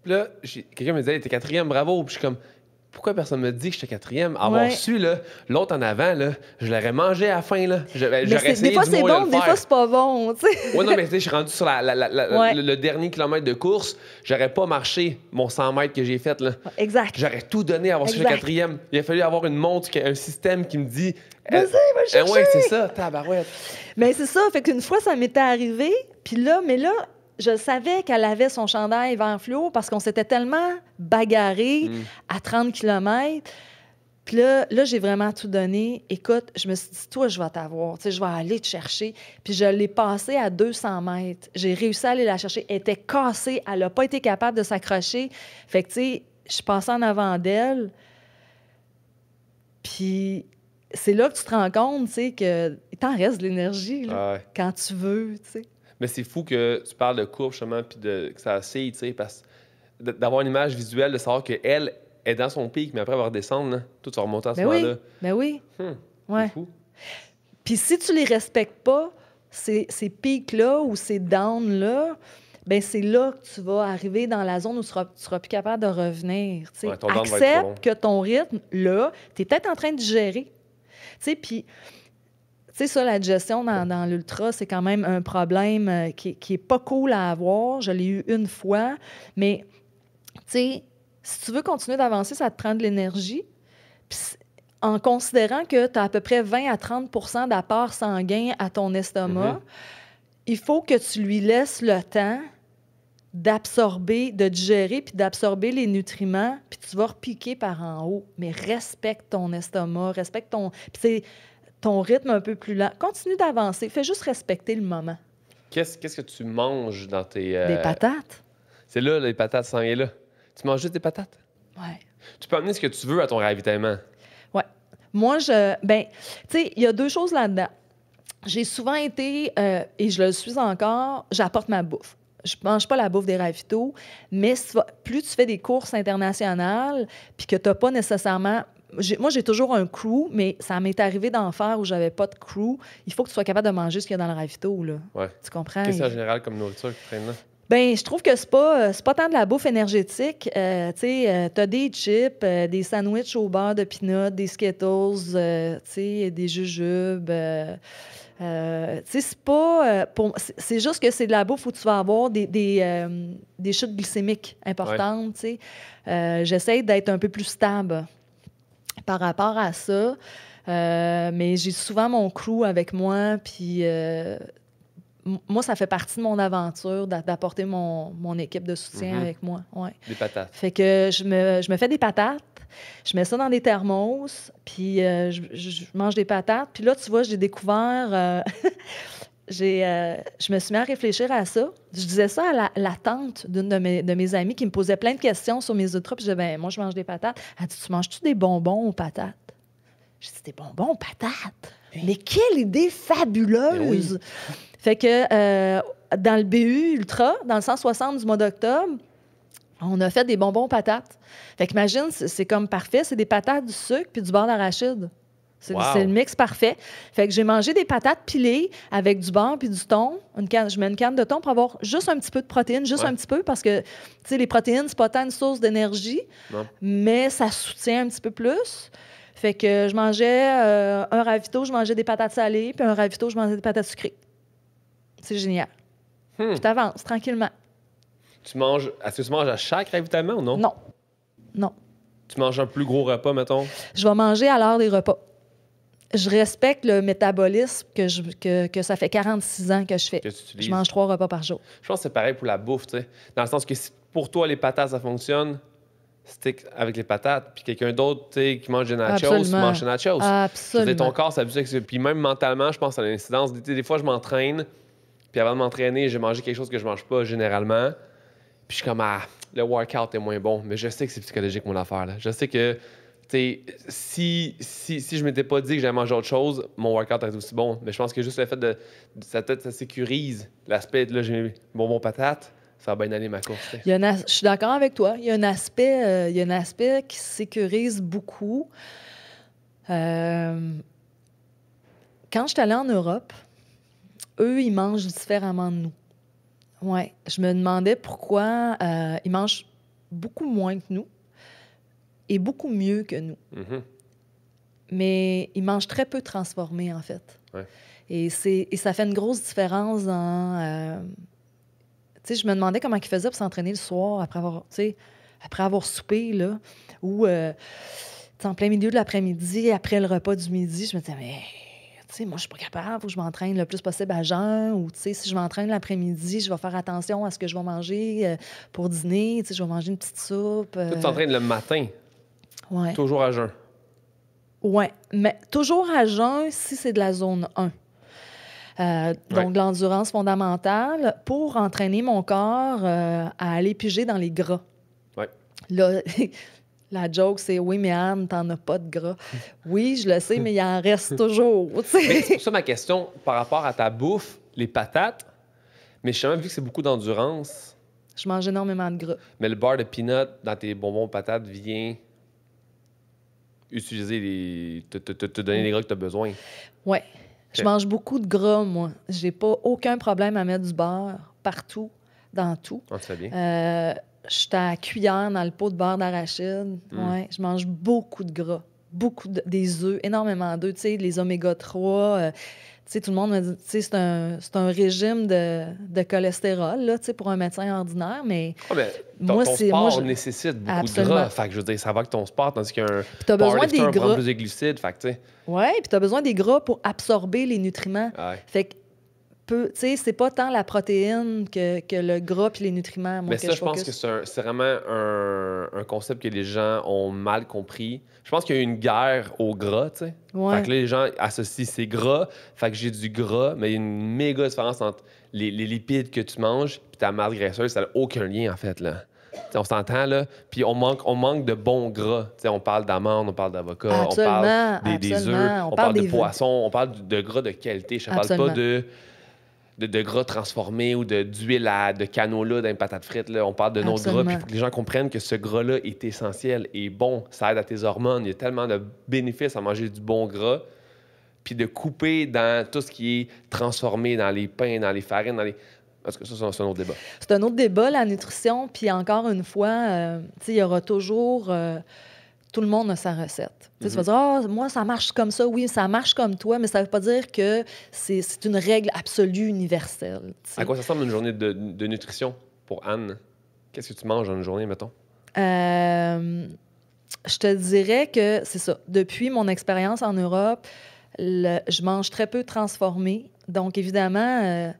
Speaker 1: Puis là, quelqu'un me disait, t'es 4e, bravo. Puis je suis comme, pourquoi personne me dit que j'étais 4e? Avoir su, là, l'autre en avant, là, je l'aurais mangé à la fin, là. J'aurais essayé
Speaker 2: des fois, c'est bon, des fois, c'est pas bon, tu sais.
Speaker 1: Oui, non, mais tu sais, je suis rendu sur le dernier kilomètre de course. J'aurais pas marché mon 100 mètres que j'ai fait, là.
Speaker 2: Exact.
Speaker 1: J'aurais tout donné à avoir su le 4e. Il a fallu avoir une montre, un système qui me dit...
Speaker 2: Vas-y, va le chercher!
Speaker 1: Ouais, c'est ça, tabarouette.
Speaker 2: Mais c'est ça, fait qu'une fois, ça m'était arrivé, puis là, je savais qu'elle avait son chandail vert fluo parce qu'on s'était tellement bagarré à 30 km. Puis là, j'ai vraiment tout donné. Écoute, je me suis dit, toi, je vais t'avoir. Tu sais, je vais aller te chercher. Puis je l'ai passée à 200 mètres. J'ai réussi à aller la chercher. Elle était cassée. Elle n'a pas été capable de s'accrocher. Fait que, tu sais, je suis passée en avant d'elle. Puis c'est là que tu te rends compte, tu sais, qu'il t'en reste de l'énergie là, quand tu veux, tu sais.
Speaker 1: Mais c'est fou que tu parles de courbe, justement, puis que ça oscille, tu sais, parce que d'avoir une image visuelle, de savoir qu'elle est dans son pic, mais après, elle va redescendre, là. Toi, tu vas remonter à ce moment-là.
Speaker 2: Ben oui,
Speaker 1: C'est fou.
Speaker 2: Puis si tu les respectes pas, ces pics-là ou ces downs-là, ben c'est là que tu vas arriver dans la zone où tu seras plus capable de revenir. Tu sais.
Speaker 1: Ouais, ton down va être trop long.
Speaker 2: Accepte que ton rythme, là, tu es peut-être en train de gérer. Tu sais, puis... Tu sais, ça, la digestion dans l'ultra, c'est quand même un problème qui est pas cool à avoir. Je l'ai eu une fois. Mais, tu sais, si tu veux continuer d'avancer, ça te prend de l'énergie. Puis, en considérant que tu as à peu près 20 à 30 d'apport sanguin à ton estomac, il faut que tu lui laisses le temps d'absorber, de digérer, puis d'absorber les nutriments, puis tu vas repiquer par en haut. Mais respecte ton estomac, respecte ton... Puis ton rythme un peu plus lent. Continue d'avancer. Fais juste respecter le moment.
Speaker 1: Qu'est-ce que tu manges dans tes...
Speaker 2: Des patates.
Speaker 1: C'est là, les patates sanguines là. Tu manges juste des patates?
Speaker 2: Ouais.
Speaker 1: Tu peux amener ce que tu veux à ton ravitaillement.
Speaker 2: Ouais. Moi, tu sais, il y a 2 choses là-dedans. J'ai souvent été, et je le suis encore, j'apporte ma bouffe. Je mange pas la bouffe des ravitaux, mais plus tu fais des courses internationales, puis que tu n'as pas nécessairement... Moi, j'ai toujours un crew, mais ça m'est arrivé d'en faire où j'avais pas de crew. Il faut que tu sois capable de manger ce qu'il y a dans le ravito, là.
Speaker 1: Ouais.
Speaker 2: Tu comprends?
Speaker 1: Qu'est-ce en général comme nourriture qui traîne là?
Speaker 2: Ben, je trouve que c'est pas tant de la bouffe énergétique. Tu sais, t'as des chips, des sandwichs au beurre de peanut, des Skittles, tu sais, des jujubes. Tu sais, c'est pas... c'est juste que c'est de la bouffe où tu vas avoir des chutes glycémiques importantes, tu sais. J'essaie d'être un peu plus stable par rapport à ça. Mais j'ai souvent mon crew avec moi, puis moi, ça fait partie de mon aventure d'apporter mon équipe de soutien avec moi. Ouais.
Speaker 1: Des patates.
Speaker 2: Fait que je me fais des patates, je mets ça dans des thermos, puis je mange des patates. Puis là, tu vois, j'ai découvert... je me suis mis à réfléchir à ça. Je disais ça à la tante d'une de mes amies qui me posait plein de questions sur mes ultras. Puis je disais, ben, moi, je mange des patates. Elle dit, tu manges-tu des bonbons aux patates? Je dis, des bonbons aux patates? Mais quelle idée fabuleuse! Oui. Fait que dans le BU Ultra, dans le 160 du mois d'octobre, On a fait des bonbons patates. Fait qu'imagine, c'est comme parfait. C'est des patates, du sucre puis du beurre d'arachide.
Speaker 1: Wow.
Speaker 2: C'est le mix parfait. Fait que j'ai mangé des patates pilées avec du beurre puis du thon. Je mets une canne de thon pour avoir juste un petit peu de protéines, juste
Speaker 1: Ouais.
Speaker 2: un petit peu, parce que, tu sais, les protéines, c'est pas tant une source d'énergie,
Speaker 1: Non.
Speaker 2: mais ça soutient un petit peu plus. Fait que je mangeais un ravito, je mangeais des patates salées, puis un ravito, je mangeais des patates sucrées. C'est génial. Puis t'avances tranquillement.
Speaker 1: Est-ce que tu manges à chaque ravitaillement ou non?
Speaker 2: Non. Non.
Speaker 1: Tu manges un plus gros repas, mettons?
Speaker 2: Je vais manger à l'heure des repas. Je respecte le métabolisme que ça fait 46 ans que je fais.
Speaker 1: Que tu utilises.
Speaker 2: Je mange 3 repas par jour.
Speaker 1: Je pense que c'est pareil pour la bouffe, tu sais. Dans le sens que si pour toi, les patates, ça fonctionne, stick avec les patates. Puis quelqu'un d'autre, tu sais, qui mange des nachos,
Speaker 2: Absolument.
Speaker 1: mange des nachos. Je veux
Speaker 2: Absolument.
Speaker 1: dire, ton corps s'habitue avec ça. Puis même mentalement, je pense à l'incidence. Des fois, je m'entraîne, puis avant de m'entraîner, j'ai mangé quelque chose que je mange pas généralement. Puis je suis comme, le workout est moins bon. Mais je sais que c'est psychologique, mon affaire. Là. Je sais que, tu sais, si je m'étais pas dit que j'allais manger autre chose, mon workout est aussi bon. Mais je pense que juste le fait ça sécurise l'aspect, là, j'ai bonbon patate, ça va bien aller ma course. Tu sais.
Speaker 2: Je suis d'accord avec toi. Il y a un aspect qui sécurise beaucoup. Quand je suis allée en Europe, eux, ils mangent différemment de nous. Oui. Je me demandais pourquoi ils mangent beaucoup moins que nous et beaucoup mieux que nous.
Speaker 1: Mhm.
Speaker 2: Mais ils mangent très peu transformé, en fait.
Speaker 1: Ouais.
Speaker 2: Et ça fait une grosse différence dans... tu sais, je me demandais comment ils faisaient pour s'entraîner le soir après avoir soupé, là, ou en plein milieu de l'après-midi, après le repas du midi. Je me disais, mais... Tu sais, moi, je suis pas capable, faut que je m'entraîne le plus possible à jeun, ou, tu sais, si je m'entraîne l'après-midi, je vais faire attention à ce que je vais manger pour dîner, tu sais, je vais manger une petite soupe.
Speaker 1: Toi, tu t'entraînes le matin,
Speaker 2: Ouais.
Speaker 1: toujours à jeun.
Speaker 2: Oui, mais toujours à jeun si c'est de la zone 1. Donc, de l'endurance fondamentale pour entraîner mon corps à aller piger dans les gras.
Speaker 1: Ouais.
Speaker 2: Là, la joke, c'est « Oui, mais Anne, t'en as pas de gras. » Oui, je le sais, mais il en reste toujours. Tu sais.
Speaker 1: Mais c'est pour ça ma question par rapport à ta bouffe, les patates, mais je sais même vu que c'est beaucoup d'endurance,
Speaker 2: Je mange énormément de gras.
Speaker 1: mais le beurre de peanut dans tes bonbons patates vient utiliser te donner les gras que tu as besoin.
Speaker 2: Oui. Je mange beaucoup de gras, moi. J'ai pas aucun problème à mettre du beurre partout, dans tout.
Speaker 1: On te fait bien.
Speaker 2: Je suis à cuillère dans le pot de beurre d'arachide. Ouais, je mange beaucoup de gras. Des œufs, énormément d'œufs. Tu sais, les oméga 3. Tu sais, tout le monde me dit, tu sais, c'est un régime de cholestérol, là, tu sais, pour un médecin ordinaire, mais
Speaker 1: mais
Speaker 2: moi,
Speaker 1: ton
Speaker 2: c'est...
Speaker 1: sport
Speaker 2: moi, je-
Speaker 1: nécessite beaucoup
Speaker 2: Absolument.
Speaker 1: de gras. Fait que je veux dire, ça va avec ton sport, tandis qu'un
Speaker 2: Puis t'as besoin des
Speaker 1: powerlifter prend
Speaker 2: gras.
Speaker 1: plus de glucides. Fait que, tu sais,
Speaker 2: Ouais, puis tu as besoin des gras pour absorber les nutriments.
Speaker 1: ouais.
Speaker 2: Fait que, tu sais, c'est pas tant la protéine que le gras puis les nutriments, moi,
Speaker 1: Mais
Speaker 2: que
Speaker 1: ça,
Speaker 2: je
Speaker 1: je pense
Speaker 2: focus.
Speaker 1: que c'est vraiment un concept que les gens ont mal compris. Je pense qu'il y a eu une guerre au gras, tu sais.
Speaker 2: Ouais.
Speaker 1: Fait que là, les gens associent c'est gras, fait que j'ai du gras, mais il y a une méga différence entre les lipides que tu manges puis ta masse graisseuse, ça n'a aucun lien, en fait, là. T'sais, on s'entend, là. Puis on manque de bons gras. T'sais, on parle d'amandes, on parle d'avocat, on parle des œufs,
Speaker 2: absolument.
Speaker 1: on parle de poissons, on parle de gras de qualité. Je ne parle pas
Speaker 2: Absolument.
Speaker 1: de gras transformés ou d'huile de canola dans les patates frites. Là. On parle de nos gras. Puis il faut que les gens comprennent que ce gras-là est essentiel et bon. Ça aide à tes hormones. Il y a tellement de bénéfices à manger du bon gras. Puis de couper dans tout ce qui est transformé, dans les pains, dans les farines, Parce que ça, c'est un autre débat.
Speaker 2: C'est un autre débat, la nutrition. Puis encore une fois, tu sais, il y aura toujours... tout le monde a sa recette. Tu vas dire, moi, ça marche comme ça. Oui, ça marche comme toi, mais ça ne veut pas dire que c'est une règle absolue universelle. T'sais.
Speaker 1: À quoi ça ressemble une journée de nutrition pour Anne? Qu'est-ce que tu manges dans une journée, mettons?
Speaker 2: Je te dirais que c'est ça. Depuis mon expérience en Europe, je mange très peu transformé. Donc, évidemment,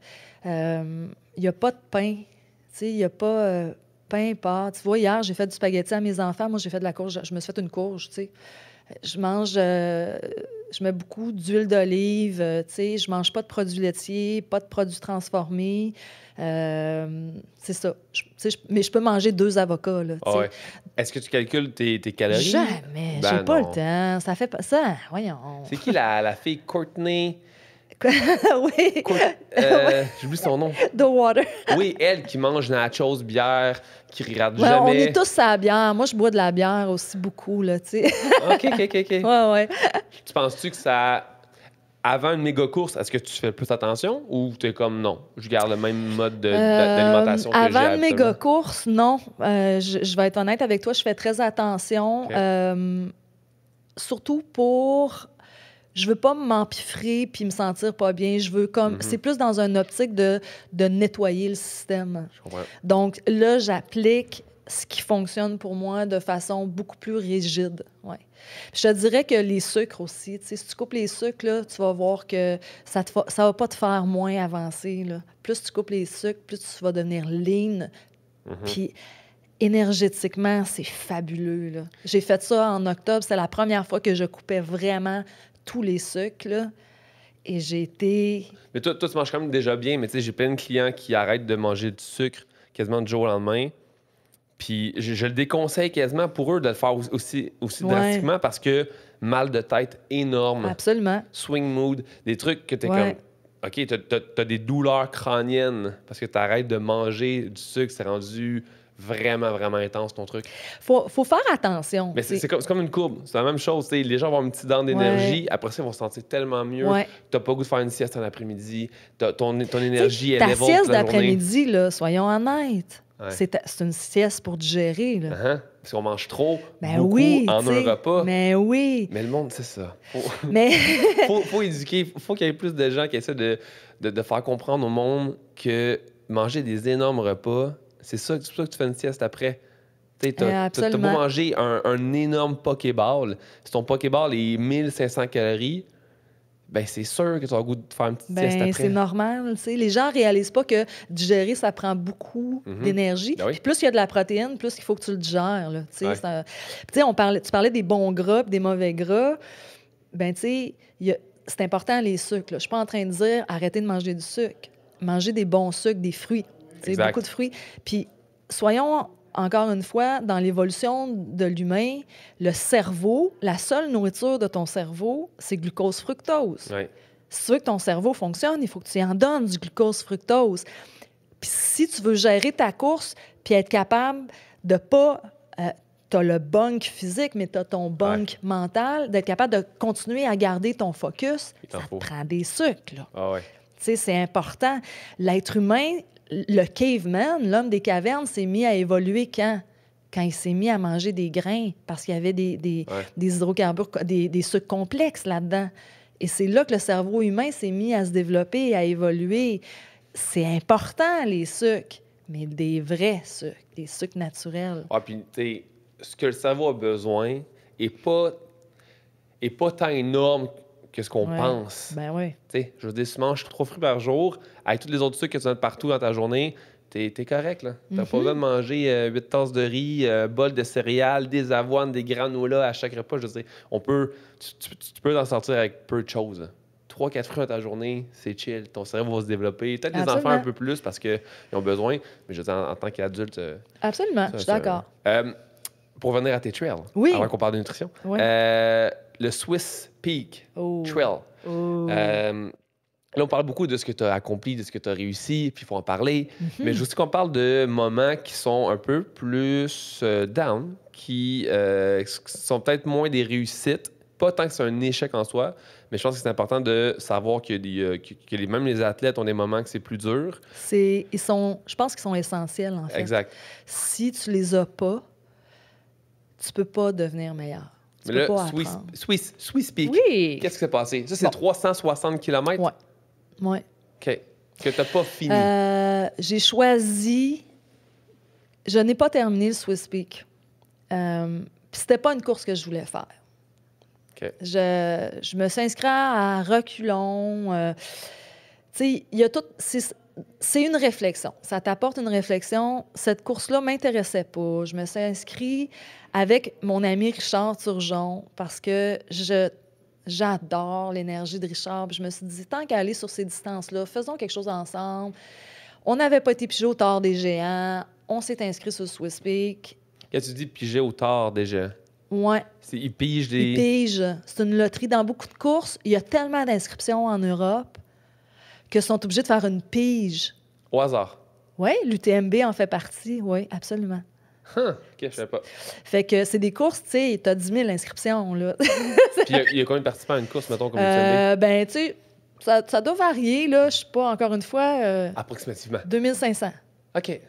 Speaker 2: il n'y a pas de pain. Il n'y a pas pain, pâte. Tu vois, hier, j'ai fait du spaghetti à mes enfants. Moi, j'ai fait de la courge. Je me suis fait une courge, tu sais. Je mange... je mets beaucoup d'huile d'olive. Tu sais, je mange pas de produits laitiers, pas de produits transformés. C'est ça. Mais je peux manger 2 avocats, là, tu sais.
Speaker 1: Ouais. Est-ce que tu calcules tes calories?
Speaker 2: Jamais.
Speaker 1: Ben
Speaker 2: J'ai pas
Speaker 1: non.
Speaker 2: le temps. Ça fait pas ça. Voyons.
Speaker 1: C'est qui la fille Courtney?
Speaker 2: Oui.
Speaker 1: Quoi?
Speaker 2: Ouais.
Speaker 1: J'oublie son nom.
Speaker 2: The water.
Speaker 1: Oui, elle qui mange nachos, bière, qui regarde
Speaker 2: Ouais, on
Speaker 1: jamais.
Speaker 2: est tous à la bière. Moi, je bois de la bière aussi beaucoup, là, tu sais.
Speaker 1: OK.
Speaker 2: Ouais, ouais.
Speaker 1: Tu penses-tu que ça... Avant une méga course, est-ce que tu fais plus attention ou t'es comme non, je garde le même mode d'alimentation que j'ai
Speaker 2: Avant une méga
Speaker 1: habituellement?
Speaker 2: course, non. Je vais être honnête avec toi, je fais très attention.
Speaker 1: OK.
Speaker 2: Surtout pour... Je veux pas m'empiffrer puis me sentir pas bien. Je veux comme... C'est plus dans une optique de nettoyer le système.
Speaker 1: Je comprends.
Speaker 2: Donc là, j'applique ce qui fonctionne pour moi de façon beaucoup plus rigide. Ouais. Puis je te dirais que les sucres aussi, tu sais, si tu coupes les sucres, là, tu vas voir que ça va pas te faire moins avancer, là. Plus tu coupes les sucres, plus tu vas devenir lean. Puis énergétiquement, c'est fabuleux, là. J'ai fait ça en octobre. C'est la première fois que je coupais vraiment tous les sucres, là. Et j'ai été...
Speaker 1: Mais toi, tu manges quand même déjà bien, mais tu sais, j'ai plein de clients qui arrêtent de manger du sucre quasiment du jour au lendemain. Puis je le déconseille quasiment pour eux de le faire aussi
Speaker 2: Ouais.
Speaker 1: drastiquement parce que mal de tête énorme,
Speaker 2: Absolument.
Speaker 1: swing mood, des trucs que t'es
Speaker 2: Ouais.
Speaker 1: comme... OK, t'as des douleurs crâniennes parce que t'arrêtes de manger du sucre, c'est rendu vraiment, vraiment intense ton truc.
Speaker 2: Faut faire attention.
Speaker 1: Mais c'est comme une courbe, c'est la même chose. T'sais, les gens vont avoir une petite dent d'énergie, après ça, ils vont se sentir tellement mieux.
Speaker 2: Ouais.
Speaker 1: T'as pas le goût de faire une sieste en après-midi, ton
Speaker 2: Tu
Speaker 1: énergie
Speaker 2: sais,
Speaker 1: est
Speaker 2: ta
Speaker 1: level
Speaker 2: sieste
Speaker 1: toute la journée.
Speaker 2: d'après-midi, là, soyons honnêtes,
Speaker 1: Ouais.
Speaker 2: c'est une sieste pour digérer, là.
Speaker 1: Uh-huh. Parce qu'on mange trop,
Speaker 2: Ben
Speaker 1: beaucoup,
Speaker 2: oui,
Speaker 1: en
Speaker 2: tu sais,
Speaker 1: un repas.
Speaker 2: mais oui.
Speaker 1: Mais le monde, c'est ça.
Speaker 2: Mais
Speaker 1: Faut éduquer. Faut qu'il y ait plus de gens qui essaient de faire comprendre au monde que manger des énormes repas, c'est pour ça que tu fais une sieste après. Tu sais, t'as pas
Speaker 2: absolument.
Speaker 1: mangé un énorme Pokéball. Si ton Pokéball est 1500 calories, ben c'est sûr que tu as le goût de faire une petite sieste
Speaker 2: Ben,
Speaker 1: après.
Speaker 2: c'est normal, tu sais. Les gens réalisent pas que digérer, ça prend beaucoup d'énergie.
Speaker 1: Ben oui.
Speaker 2: Puis plus il y a de la protéine, plus il faut que tu le digères, là, tu sais.
Speaker 1: Ouais.
Speaker 2: Tu sais, tu parlais des bons gras puis des mauvais gras. Ben, tu sais, c'est important, les sucres, là. Je suis pas en train de dire arrêtez de manger du sucre. Manger des bons sucres, des fruits. Tu sais,
Speaker 1: Exact.
Speaker 2: beaucoup de fruits. Puis soyons, encore une fois, dans l'évolution de l'humain, le cerveau, la seule nourriture de ton cerveau, c'est glucose-fructose.
Speaker 1: Ouais.
Speaker 2: Si tu veux que ton cerveau fonctionne, il faut que tu y en donnes du glucose-fructose. Puis si tu veux gérer ta course puis être capable de pas... tu as le bunk physique, mais tu as ton bunk mental, d'être capable de continuer à garder ton focus,
Speaker 1: t'en
Speaker 2: ça
Speaker 1: faut.
Speaker 2: te prend des sucres, là.
Speaker 1: Ah ouais.
Speaker 2: Tu sais, c'est important. L'être humain, le caveman, l'homme des cavernes, s'est mis à évoluer quand? Quand il s'est mis à manger des grains, parce qu'il y avait des hydrocarbures, des sucres complexes là-dedans. Et c'est là que le cerveau humain s'est mis à se développer et à évoluer. C'est important, les sucres, mais des vrais sucres, des sucres naturels.
Speaker 1: Ah, puis, tu sais, ce que le cerveau a besoin est pas tant énorme que ce qu'on
Speaker 2: Ouais.
Speaker 1: pense.
Speaker 2: Ben oui.
Speaker 1: Tu sais, je veux dire, si tu manges 3 fruits par jour, avec tous les autres sucres que tu as partout dans ta journée, t'es correct, là. T'as pas besoin de manger 8 tasses de riz, bol de céréales, des avoines, des granolas à chaque repas. Je veux dire, tu peux t'en sortir avec peu de choses. 3-4 fruits dans ta journée, c'est chill. Ton cerveau va se développer. Peut-être les enfants
Speaker 2: Absolument.
Speaker 1: un peu plus parce qu'ils ont besoin, mais je veux dire, en tant qu'adulte...
Speaker 2: Absolument, je suis d'accord.
Speaker 1: Pour revenir à tes trails,
Speaker 2: Oui.
Speaker 1: avant qu'on parle de nutrition,
Speaker 2: Oui.
Speaker 1: le Swiss Peak
Speaker 2: Oh.
Speaker 1: Trail.
Speaker 2: Oh.
Speaker 1: Là, on parle beaucoup de ce que tu as accompli, de ce que tu as réussi, puis il faut en parler. Mais je veux aussi qu'on parle de moments qui sont un peu plus down, qui sont peut-être moins des réussites. Pas tant que c'est un échec en soi, mais je pense que c'est important de savoir que même les athlètes ont des moments que c'est plus dur.
Speaker 2: Je pense qu'ils sont essentiels, en fait.
Speaker 1: Exact.
Speaker 2: Si tu les as pas, tu peux pas devenir meilleur. Tu
Speaker 1: Mais
Speaker 2: peux
Speaker 1: là,
Speaker 2: pas apprendre.
Speaker 1: Swiss Peak,
Speaker 2: Oui.
Speaker 1: qu'est-ce qui s'est passé? Ça, c'est
Speaker 2: Bon.
Speaker 1: 360 km?
Speaker 2: Ouais. Ouais.
Speaker 1: OK. Que tu n'as pas fini.
Speaker 2: J'ai choisi... Je n'ai pas terminé le Swiss Peak. Puis c'était pas une course que je voulais faire.
Speaker 1: OK.
Speaker 2: Je me suis inscrite à reculons. Tu sais, il y a tout... C'est une réflexion. Ça t'apporte une réflexion. Cette course-là m'intéressait pas. Je me suis inscrite avec mon ami Richard Turgeon parce que j'adore l'énergie de Richard. Puis je me suis dit, tant qu'à aller sur ces distances-là, faisons quelque chose ensemble. On n'avait pas été pigé au tard des géants. On s'est inscrit sur le Swiss Peak.
Speaker 1: Quand tu dis piger au tard déjà,
Speaker 2: Ouais.
Speaker 1: ils pigent
Speaker 2: Ils
Speaker 1: des...
Speaker 2: pigent. C'est une loterie. Dans beaucoup de courses, il y a tellement d'inscriptions en Europe que sont obligés de faire une pige.
Speaker 1: Au hasard.
Speaker 2: Oui, l'UTMB en fait partie. Oui, absolument.
Speaker 1: OK, je savais pas.
Speaker 2: Fait que c'est des courses, tu sais, t'as 10 000 inscriptions, là.
Speaker 1: Puis il y a combien de participants à une course, mettons, comme l'UTMB?
Speaker 2: Ben, tu sais, ça doit varier, là. Je sais pas, encore une fois,
Speaker 1: Approximativement.
Speaker 2: 2500.
Speaker 1: OK,
Speaker 2: Tu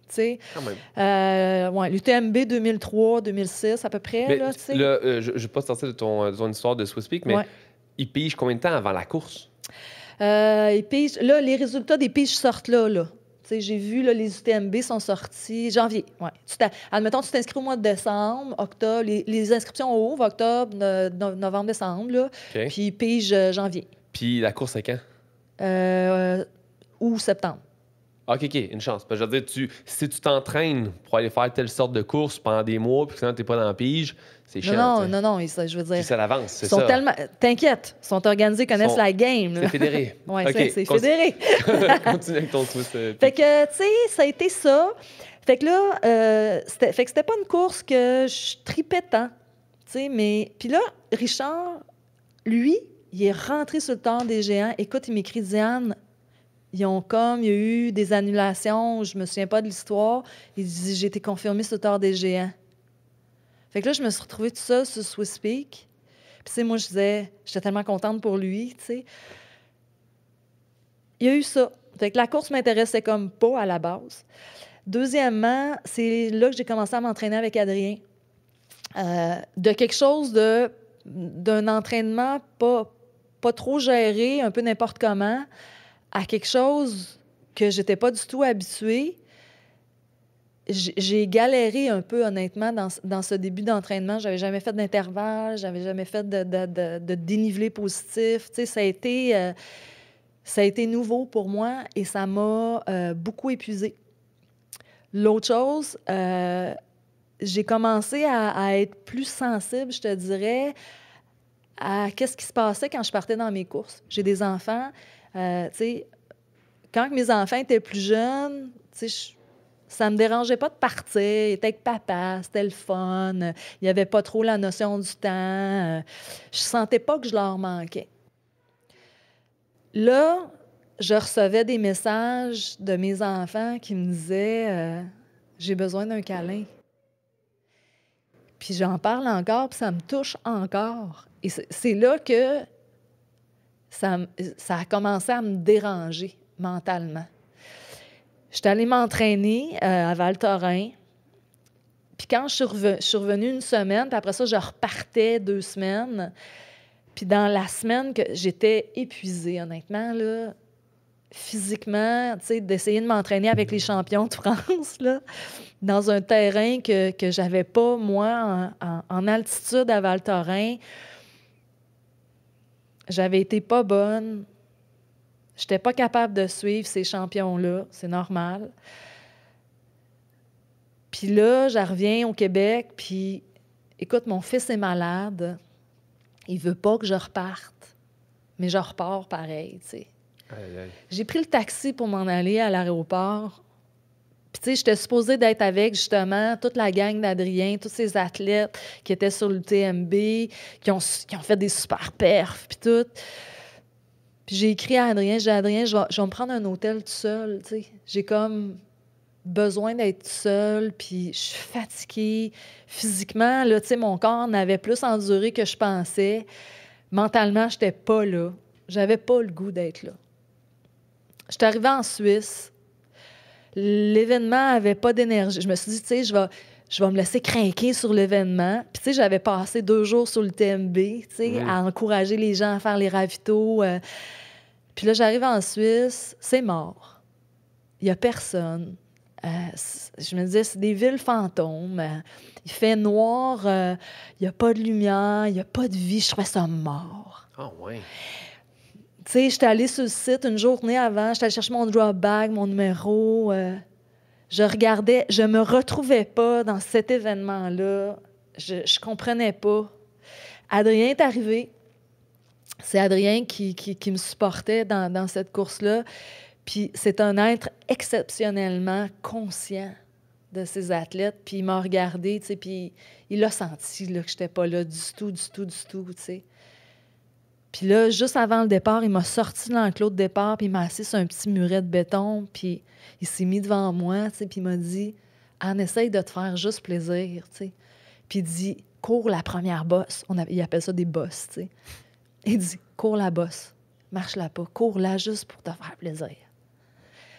Speaker 2: sais,
Speaker 1: quand même.
Speaker 2: ouais, l'UTMB 2003, 2006 à peu près,
Speaker 1: Mais
Speaker 2: là, tu sais.
Speaker 1: là, je ne vais pas sortir de ton histoire de Swiss Peak, mais
Speaker 2: Ouais.
Speaker 1: ils pigent combien de temps avant la course?
Speaker 2: Et puis, là, les résultats des piges sortent là. Tu sais, j'ai vu, là, les UTMB sont sortis janvier. Ouais. Admettons, tu t'inscris au mois de décembre, octobre. Les inscriptions ouvrent octobre, novembre, décembre, là.
Speaker 1: OK.
Speaker 2: Puis pige janvier.
Speaker 1: Puis la course, c'est quand?
Speaker 2: Ou septembre.
Speaker 1: OK, une chance. Parce que je veux dire, si tu t'entraînes pour aller faire telle sorte de course pendant des mois, puis que sinon, tu n'es pas dans la pige, c'est chiant.
Speaker 2: Non, je veux
Speaker 1: Puis
Speaker 2: dire.
Speaker 1: c'est à l'avance, c'est
Speaker 2: Ils sont
Speaker 1: ça.
Speaker 2: tellement. T'inquiète, ils sont organisés, connaissent
Speaker 1: Sont-
Speaker 2: la game.
Speaker 1: C'est fédéré.
Speaker 2: Oui,
Speaker 1: OK,
Speaker 2: c'est fédéré.
Speaker 1: Continue avec ton Swiss Peak.
Speaker 2: Fait que, tu sais, ça a été ça. Fait que là, c'était pas une course que je tripais tant. Tu sais, mais. Puis là, Richard, lui, il est rentré sur le temps des géants. Écoute, il m'écrit, Diane, il y a eu des annulations, je me souviens pas de l'histoire. Il dit, j'ai été confirmé sur le tort des géants. Fait que là, je me suis retrouvée toute seule sur Swiss Peak. Puis, tu sais, moi, j'étais tellement contente pour lui, tu sais. Il y a eu ça. Fait que la course m'intéressait comme pas à la base. Deuxièmement, c'est là que j'ai commencé à m'entraîner avec Adrien. De quelque chose d'un entraînement pas trop géré, un peu n'importe comment, à quelque chose que j'étais pas du tout habituée. J'ai galéré un peu, honnêtement, dans ce début d'entraînement. J'avais jamais fait d'intervalle, j'avais jamais fait de dénivelé positif. Tu sais, ça a été nouveau pour moi et ça m'a beaucoup épuisée. L'autre chose, j'ai commencé à être plus sensible, je te dirais, à qu'est-ce qui se passait quand je partais dans mes courses. J'ai des enfants, tu sais, quand mes enfants étaient plus jeunes, tu sais, ça me dérangeait pas de partir. Ils étaient avec papa, c'était le fun. Il n'y avait pas trop la notion du temps. Je sentais pas que je leur manquais. Là, je recevais des messages de mes enfants qui me disaient j'ai besoin d'un câlin. Puis j'en parle encore, puis ça me touche encore. Et c'est là que ça a commencé à me déranger mentalement. J'étais allée m'entraîner à Val-Thorens. Puis quand je suis revenue une semaine, puis après ça, je repartais 2 semaines. Puis dans la semaine, que j'étais épuisée, honnêtement, là, physiquement, tu sais, d'essayer de m'entraîner avec les champions de France, là, dans un terrain que j'avais pas, moi, en altitude à Val-Thorens. J'avais été pas bonne. J'étais pas capable de suivre ces champions-là. C'est normal. Puis là, je reviens au Québec, puis écoute, mon fils est malade. Il veut pas que je reparte. Mais je repars pareil, tu sais.
Speaker 1: Aïe, aïe.
Speaker 2: J'ai pris le taxi pour m'en aller à l'aéroport. Puis, tu sais, j'étais supposée d'être avec, justement, toute la gang d'Adrien, tous ces athlètes qui étaient sur le TMB, qui ont fait des super perfs, puis tout. Puis j'ai écrit à Adrien, j'ai dit, Adrien, je vais me prendre un hôtel tout seul, tu sais. J'ai comme besoin d'être seule, puis je suis fatiguée. Physiquement, là, tu sais, mon corps n'avait plus enduré que je pensais. Mentalement, j'étais pas là. J'avais pas le goût d'être là. J'étais arrivée en Suisse. L'événement avait pas d'énergie. Je me suis dit, tu sais, je vais me laisser craquer sur l'événement. Puis, tu sais, j'avais passé 2 jours sur le TMB, tu sais, à encourager les gens à faire les ravitaux. Puis là, j'arrive en Suisse, c'est mort. Il n'y a personne. Je me disais, c'est des villes fantômes. Il fait noir, il n'y a pas de lumière, il n'y a pas de vie. Je trouvais ça mort.
Speaker 1: Ah, ouais.
Speaker 2: Tu sais, j'étais allée sur le site une journée avant, j'étais allée chercher mon drop bag, mon numéro. Je regardais, je me retrouvais pas dans cet événement-là. Je comprenais pas. Adrien est arrivé. C'est Adrien qui me supportait dans cette course-là. Puis c'est un être exceptionnellement conscient de ses athlètes. Puis il m'a regardé, tu sais, puis il a senti là, que j'étais pas là du tout, tu sais. Puis là, juste avant le départ, il m'a sorti de l'enclos de départ, puis il m'a assis sur un petit muret de béton, puis il s'est mis devant moi, tu sais, puis il m'a dit « Anne, essaye de te faire juste plaisir, tu sais. » Puis il dit « Cours la première bosse. » Il appelle ça des bosses, tu sais. Il dit « Cours la bosse. Marche-la pas. Cours-la juste pour te faire plaisir. »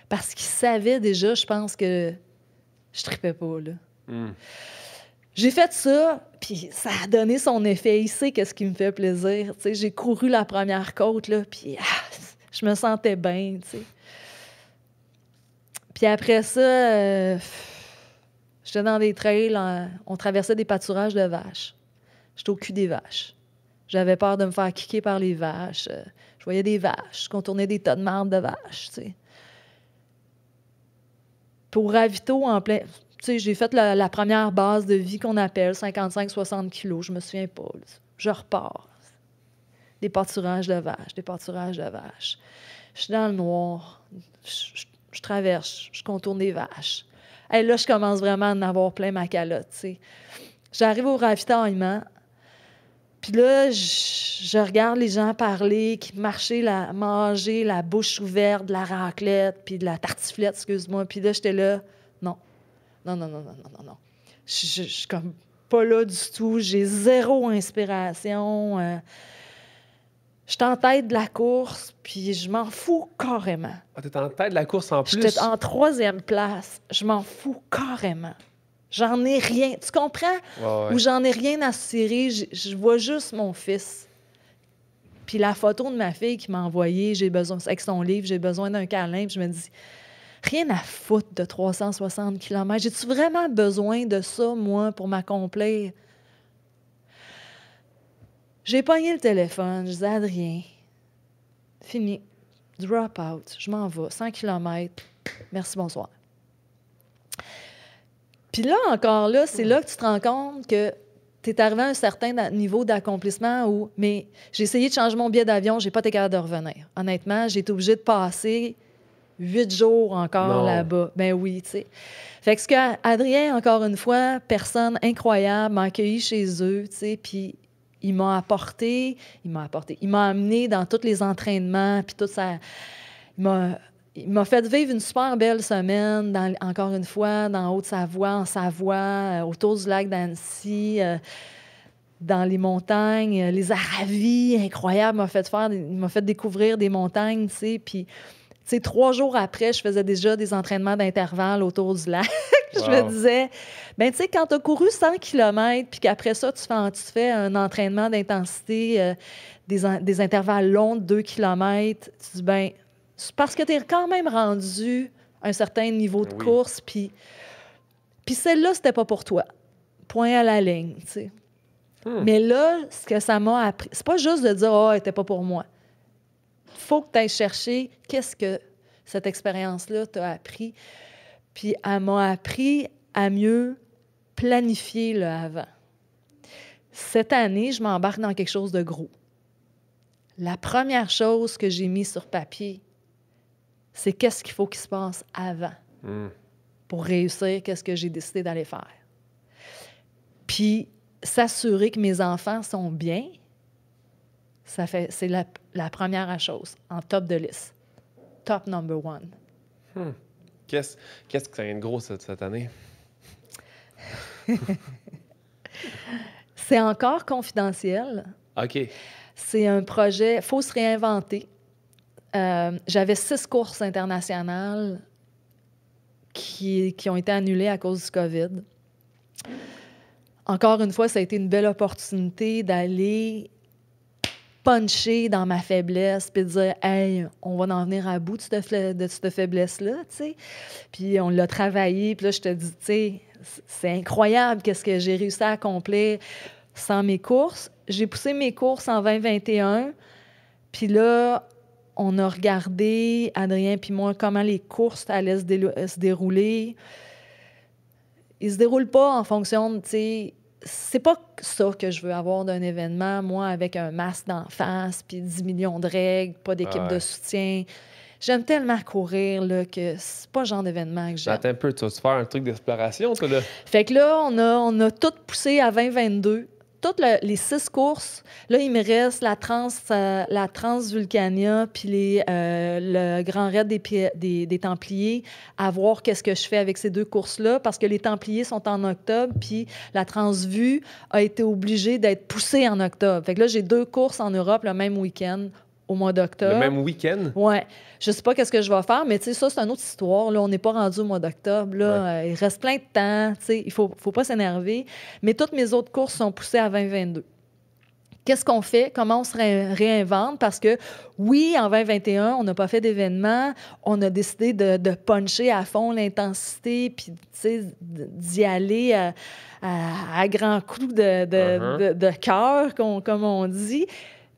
Speaker 2: Parce qu'il savait déjà, je pense, que je tripais pas, là. J'ai fait ça, puis ça a donné son effet. Il sait qu'est-ce qui me fait plaisir. Tu sais, j'ai couru la première côte, là, puis je me sentais bien, tu sais. Puis après ça, j'étais dans des trails, on traversait des pâturages de vaches. J'étais au cul des vaches. J'avais peur de me faire kicker par les vaches. Je voyais des vaches, je contournais des tas de marde de vaches, tu sais. Pour ravito en plein... Tu sais, j'ai fait la première base de vie qu'on appelle 55-60 kilos. Je me souviens pas. Là. Je repars. Des pâturages de vaches, des pâturages de vaches. Je suis dans le noir. Je traverse, je contourne des vaches. Et là, je commence vraiment à en avoir plein ma calotte, tu sais. J'arrive au ravitaillement. Puis là, je regarde les gens parler, qui marchaient, manger la bouche ouverte, de la raclette, puis de la tartiflette, excuse-moi. Puis là, j'étais là, non. Non. Je suis comme pas là du tout. J'ai zéro inspiration. Je suis en tête de la course, puis je m'en fous carrément.
Speaker 1: Ah, t'es en tête de la course en plus?
Speaker 2: J'étais en 3e place. Je m'en fous carrément. J'en ai rien. Tu comprends?
Speaker 1: Ouais.
Speaker 2: Ou j'en ai rien à cirer. Je vois juste mon fils. Puis la photo de ma fille qui m'a envoyée, avec son livre, j'ai besoin d'un câlin. Puis je me dis, rien à foutre de 360 km. J'ai-tu vraiment besoin de ça, moi, pour m'accomplir? J'ai pogné le téléphone. Je disais, Adrien, fini. Drop out. Je m'en vais. 100 km. Merci, bonsoir. Puis là, encore là, c'est là que tu te rends compte que tu es arrivé à un certain niveau d'accomplissement où... Mais j'ai essayé de changer mon billet d'avion, j'ai pas été capable de revenir. Honnêtement, j'ai été obligée de passer 8 jours encore là-bas. Ben oui, tu sais. Fait que ce que Adrien, encore une fois, personne incroyable, m'a accueilli chez eux, tu sais, puis il m'a amené dans tous les entraînements, puis tout ça. Il m'a fait vivre une super belle semaine, encore une fois, dans Haute-Savoie, en Savoie, autour du lac d'Annecy, dans les montagnes, les Aravis, incroyable, il m'a fait découvrir des montagnes, tu sais, puis... Tu sais, 3 jours après, je faisais déjà des entraînements d'intervalle autour du lac. Je me disais, ben tu sais, quand tu as couru 100 km, puis qu'après ça, tu fais un entraînement d'intensité, des intervalles longs de 2 km, tu dis, ben c'est parce que tu es quand même rendu à un certain niveau de course, puis celle-là, c'était pas pour toi. Point à la ligne, tu sais. Mais là, ce que ça m'a appris, c'est pas juste de dire, elle était pas pour moi. Il faut que tu ailles chercher qu'est-ce que cette expérience-là t'a appris. Puis elle m'a appris à mieux planifier le avant. Cette année, je m'embarque dans quelque chose de gros. La première chose que j'ai mise sur papier, c'est qu'est-ce qu'il faut qu'il se passe avant pour réussir qu'est-ce que j'ai décidé d'aller faire. Puis s'assurer que mes enfants sont bien, c'est la première chose, en top de liste. Top number 1.
Speaker 1: Qu'est-ce que ça vient de gros cette année?
Speaker 2: C'est encore confidentiel.
Speaker 1: OK.
Speaker 2: C'est un projet, il faut se réinventer. J'avais 6 courses internationales qui ont été annulées à cause du COVID. Encore une fois, ça a été une belle opportunité d'aller puncher dans ma faiblesse puis de dire « Hey, on va en venir à bout de cette faiblesse-là, tu sais. » Puis on l'a travaillé, puis là, je te dis, tu sais, c'est incroyable qu'est-ce que j'ai réussi à accomplir sans mes courses. J'ai poussé mes courses en 2021, puis là, on a regardé, Adrien puis moi, comment les courses allaient se dérouler. Ils ne se déroulent pas en fonction de, tu sais, c'est pas ça que je veux avoir d'un événement, moi, avec un masque d'en face, puis 10 millions de règles, pas d'équipe de soutien. J'aime tellement courir là, que c'est pas le genre d'événement que j'aime.
Speaker 1: Attends un peu, tu vas-tu faire un truc d'exploration, toi, là?
Speaker 2: Fait que là, on a tout poussé à 2022. les 6 courses, là, il me reste la Transvulcania puis le Grand Raid des Templiers, à voir qu'est-ce que je fais avec ces 2 courses-là, parce que les Templiers sont en octobre, puis la Transvue a été obligée d'être poussée en octobre. Fait que là, j'ai 2 courses en Europe le même week-end, au mois d'octobre.
Speaker 1: Le même week-end?
Speaker 2: Oui. Je sais pas qu'est-ce que je vais faire, mais tu sais, ça, c'est une autre histoire. Là, on n'est pas rendu au mois d'octobre. Là. Il reste plein de temps. Tu sais, il faut pas s'énerver. Mais toutes mes autres courses sont poussées à 2022. Qu'est-ce qu'on fait? Comment on se réinvente? Parce que, oui, en 2021, on n'a pas fait d'événement. On a décidé de puncher à fond l'intensité puis, tu sais, d'y aller à grands coups de cœur, comme on dit.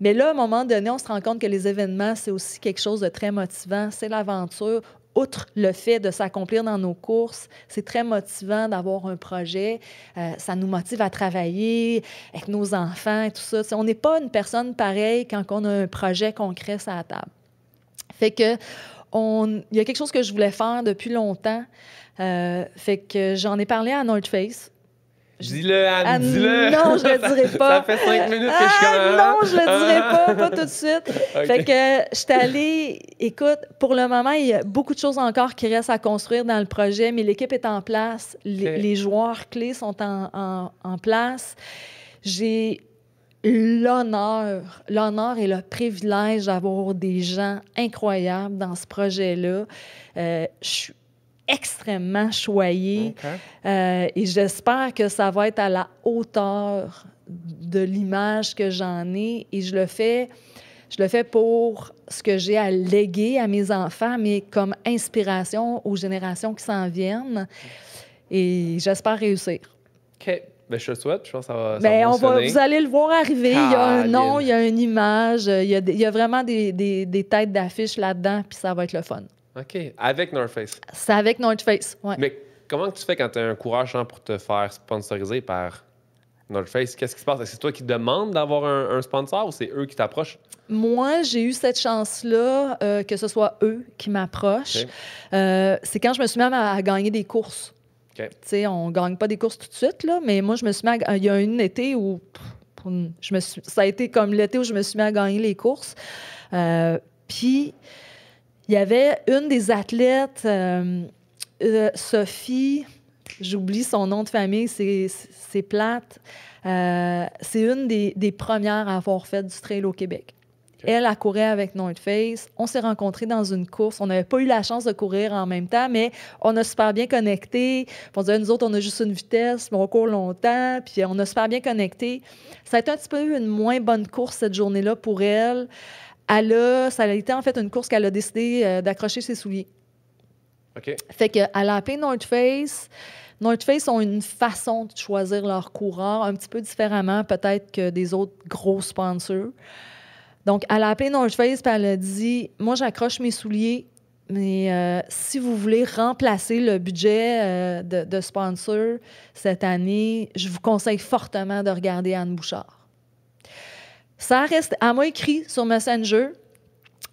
Speaker 2: Mais là, à un moment donné, on se rend compte que les événements, c'est aussi quelque chose de très motivant. C'est l'aventure. Outre le fait de s'accomplir dans nos courses, c'est très motivant d'avoir un projet. Ça nous motive à travailler avec nos enfants et tout ça. T'sais, on n'est pas une personne pareille quand on a un projet concret sur la table. Fait que il y a quelque chose que je voulais faire depuis longtemps. Fait que j'en ai parlé à North Face.
Speaker 1: Dis-le, Anne, dis-le!
Speaker 2: Non, je le dirai pas.
Speaker 1: Ça fait 5 minutes que je suis comme...
Speaker 2: Non, je le dirai pas tout de suite. Okay. Fait que je suis allée... Écoute, pour le moment, il y a beaucoup de choses encore qui restent à construire dans le projet, mais l'équipe est en place. Les joueurs clés sont en place. J'ai l'honneur et le privilège d'avoir des gens incroyables dans ce projet-là. Je suis extrêmement choyée. Okay. Et j'espère que ça va être à la hauteur de l'image que j'en ai. Et je le fais pour ce que j'ai à léguer à mes enfants, mais comme inspiration aux générations qui s'en viennent. Et j'espère réussir.
Speaker 1: OK. Bien, je te le souhaite. Je pense que ça va fonctionner.
Speaker 2: Vous allez le voir arriver. Il y a un nom, il y a une image. Il y a vraiment des têtes d'affiche là-dedans, puis ça va être le fun.
Speaker 1: OK. Avec North Face?
Speaker 2: C'est avec North Face, oui.
Speaker 1: Mais comment tu fais quand tu as un coureur pour te faire sponsoriser par North Face? Qu'est-ce qui se passe? Est-ce que c'est toi qui demandes d'avoir un sponsor ou c'est eux qui t'approchent?
Speaker 2: Moi, j'ai eu cette chance-là que ce soit eux qui m'approchent. Okay. C'est quand je me suis mis à gagner des courses. Okay. Tu sais, on ne gagne pas des courses tout de suite, là, mais moi, je me suis mis il y a un été où ça a été comme l'été où je me suis mis à gagner les courses. Puis... il y avait une des athlètes, Sophie, j'oublie son nom de famille, c'est plate. C'est une des premières à avoir fait du trail au Québec. Okay. Elle courait avec North Face. On s'est rencontrés dans une course. On n'avait pas eu la chance de courir en même temps, mais on a super bien connecté. On disait, nous autres, on a juste une vitesse, mais on court longtemps. Puis on a super bien connecté. Ça a été un petit peu une moins bonne course cette journée-là pour elle. Ça a été en fait une course qu'elle a décidé d'accrocher ses souliers.
Speaker 1: OK.
Speaker 2: Fait qu'elle a appelé North Face. North Face ont une façon de choisir leurs coureurs un petit peu différemment peut-être que des autres gros sponsors. Donc, elle a appelé North Face et elle a dit « Moi, j'accroche mes souliers, mais si vous voulez remplacer le budget de sponsor cette année, je vous conseille fortement de regarder Anne Bouchard. » Elle m'a écrit sur Messenger.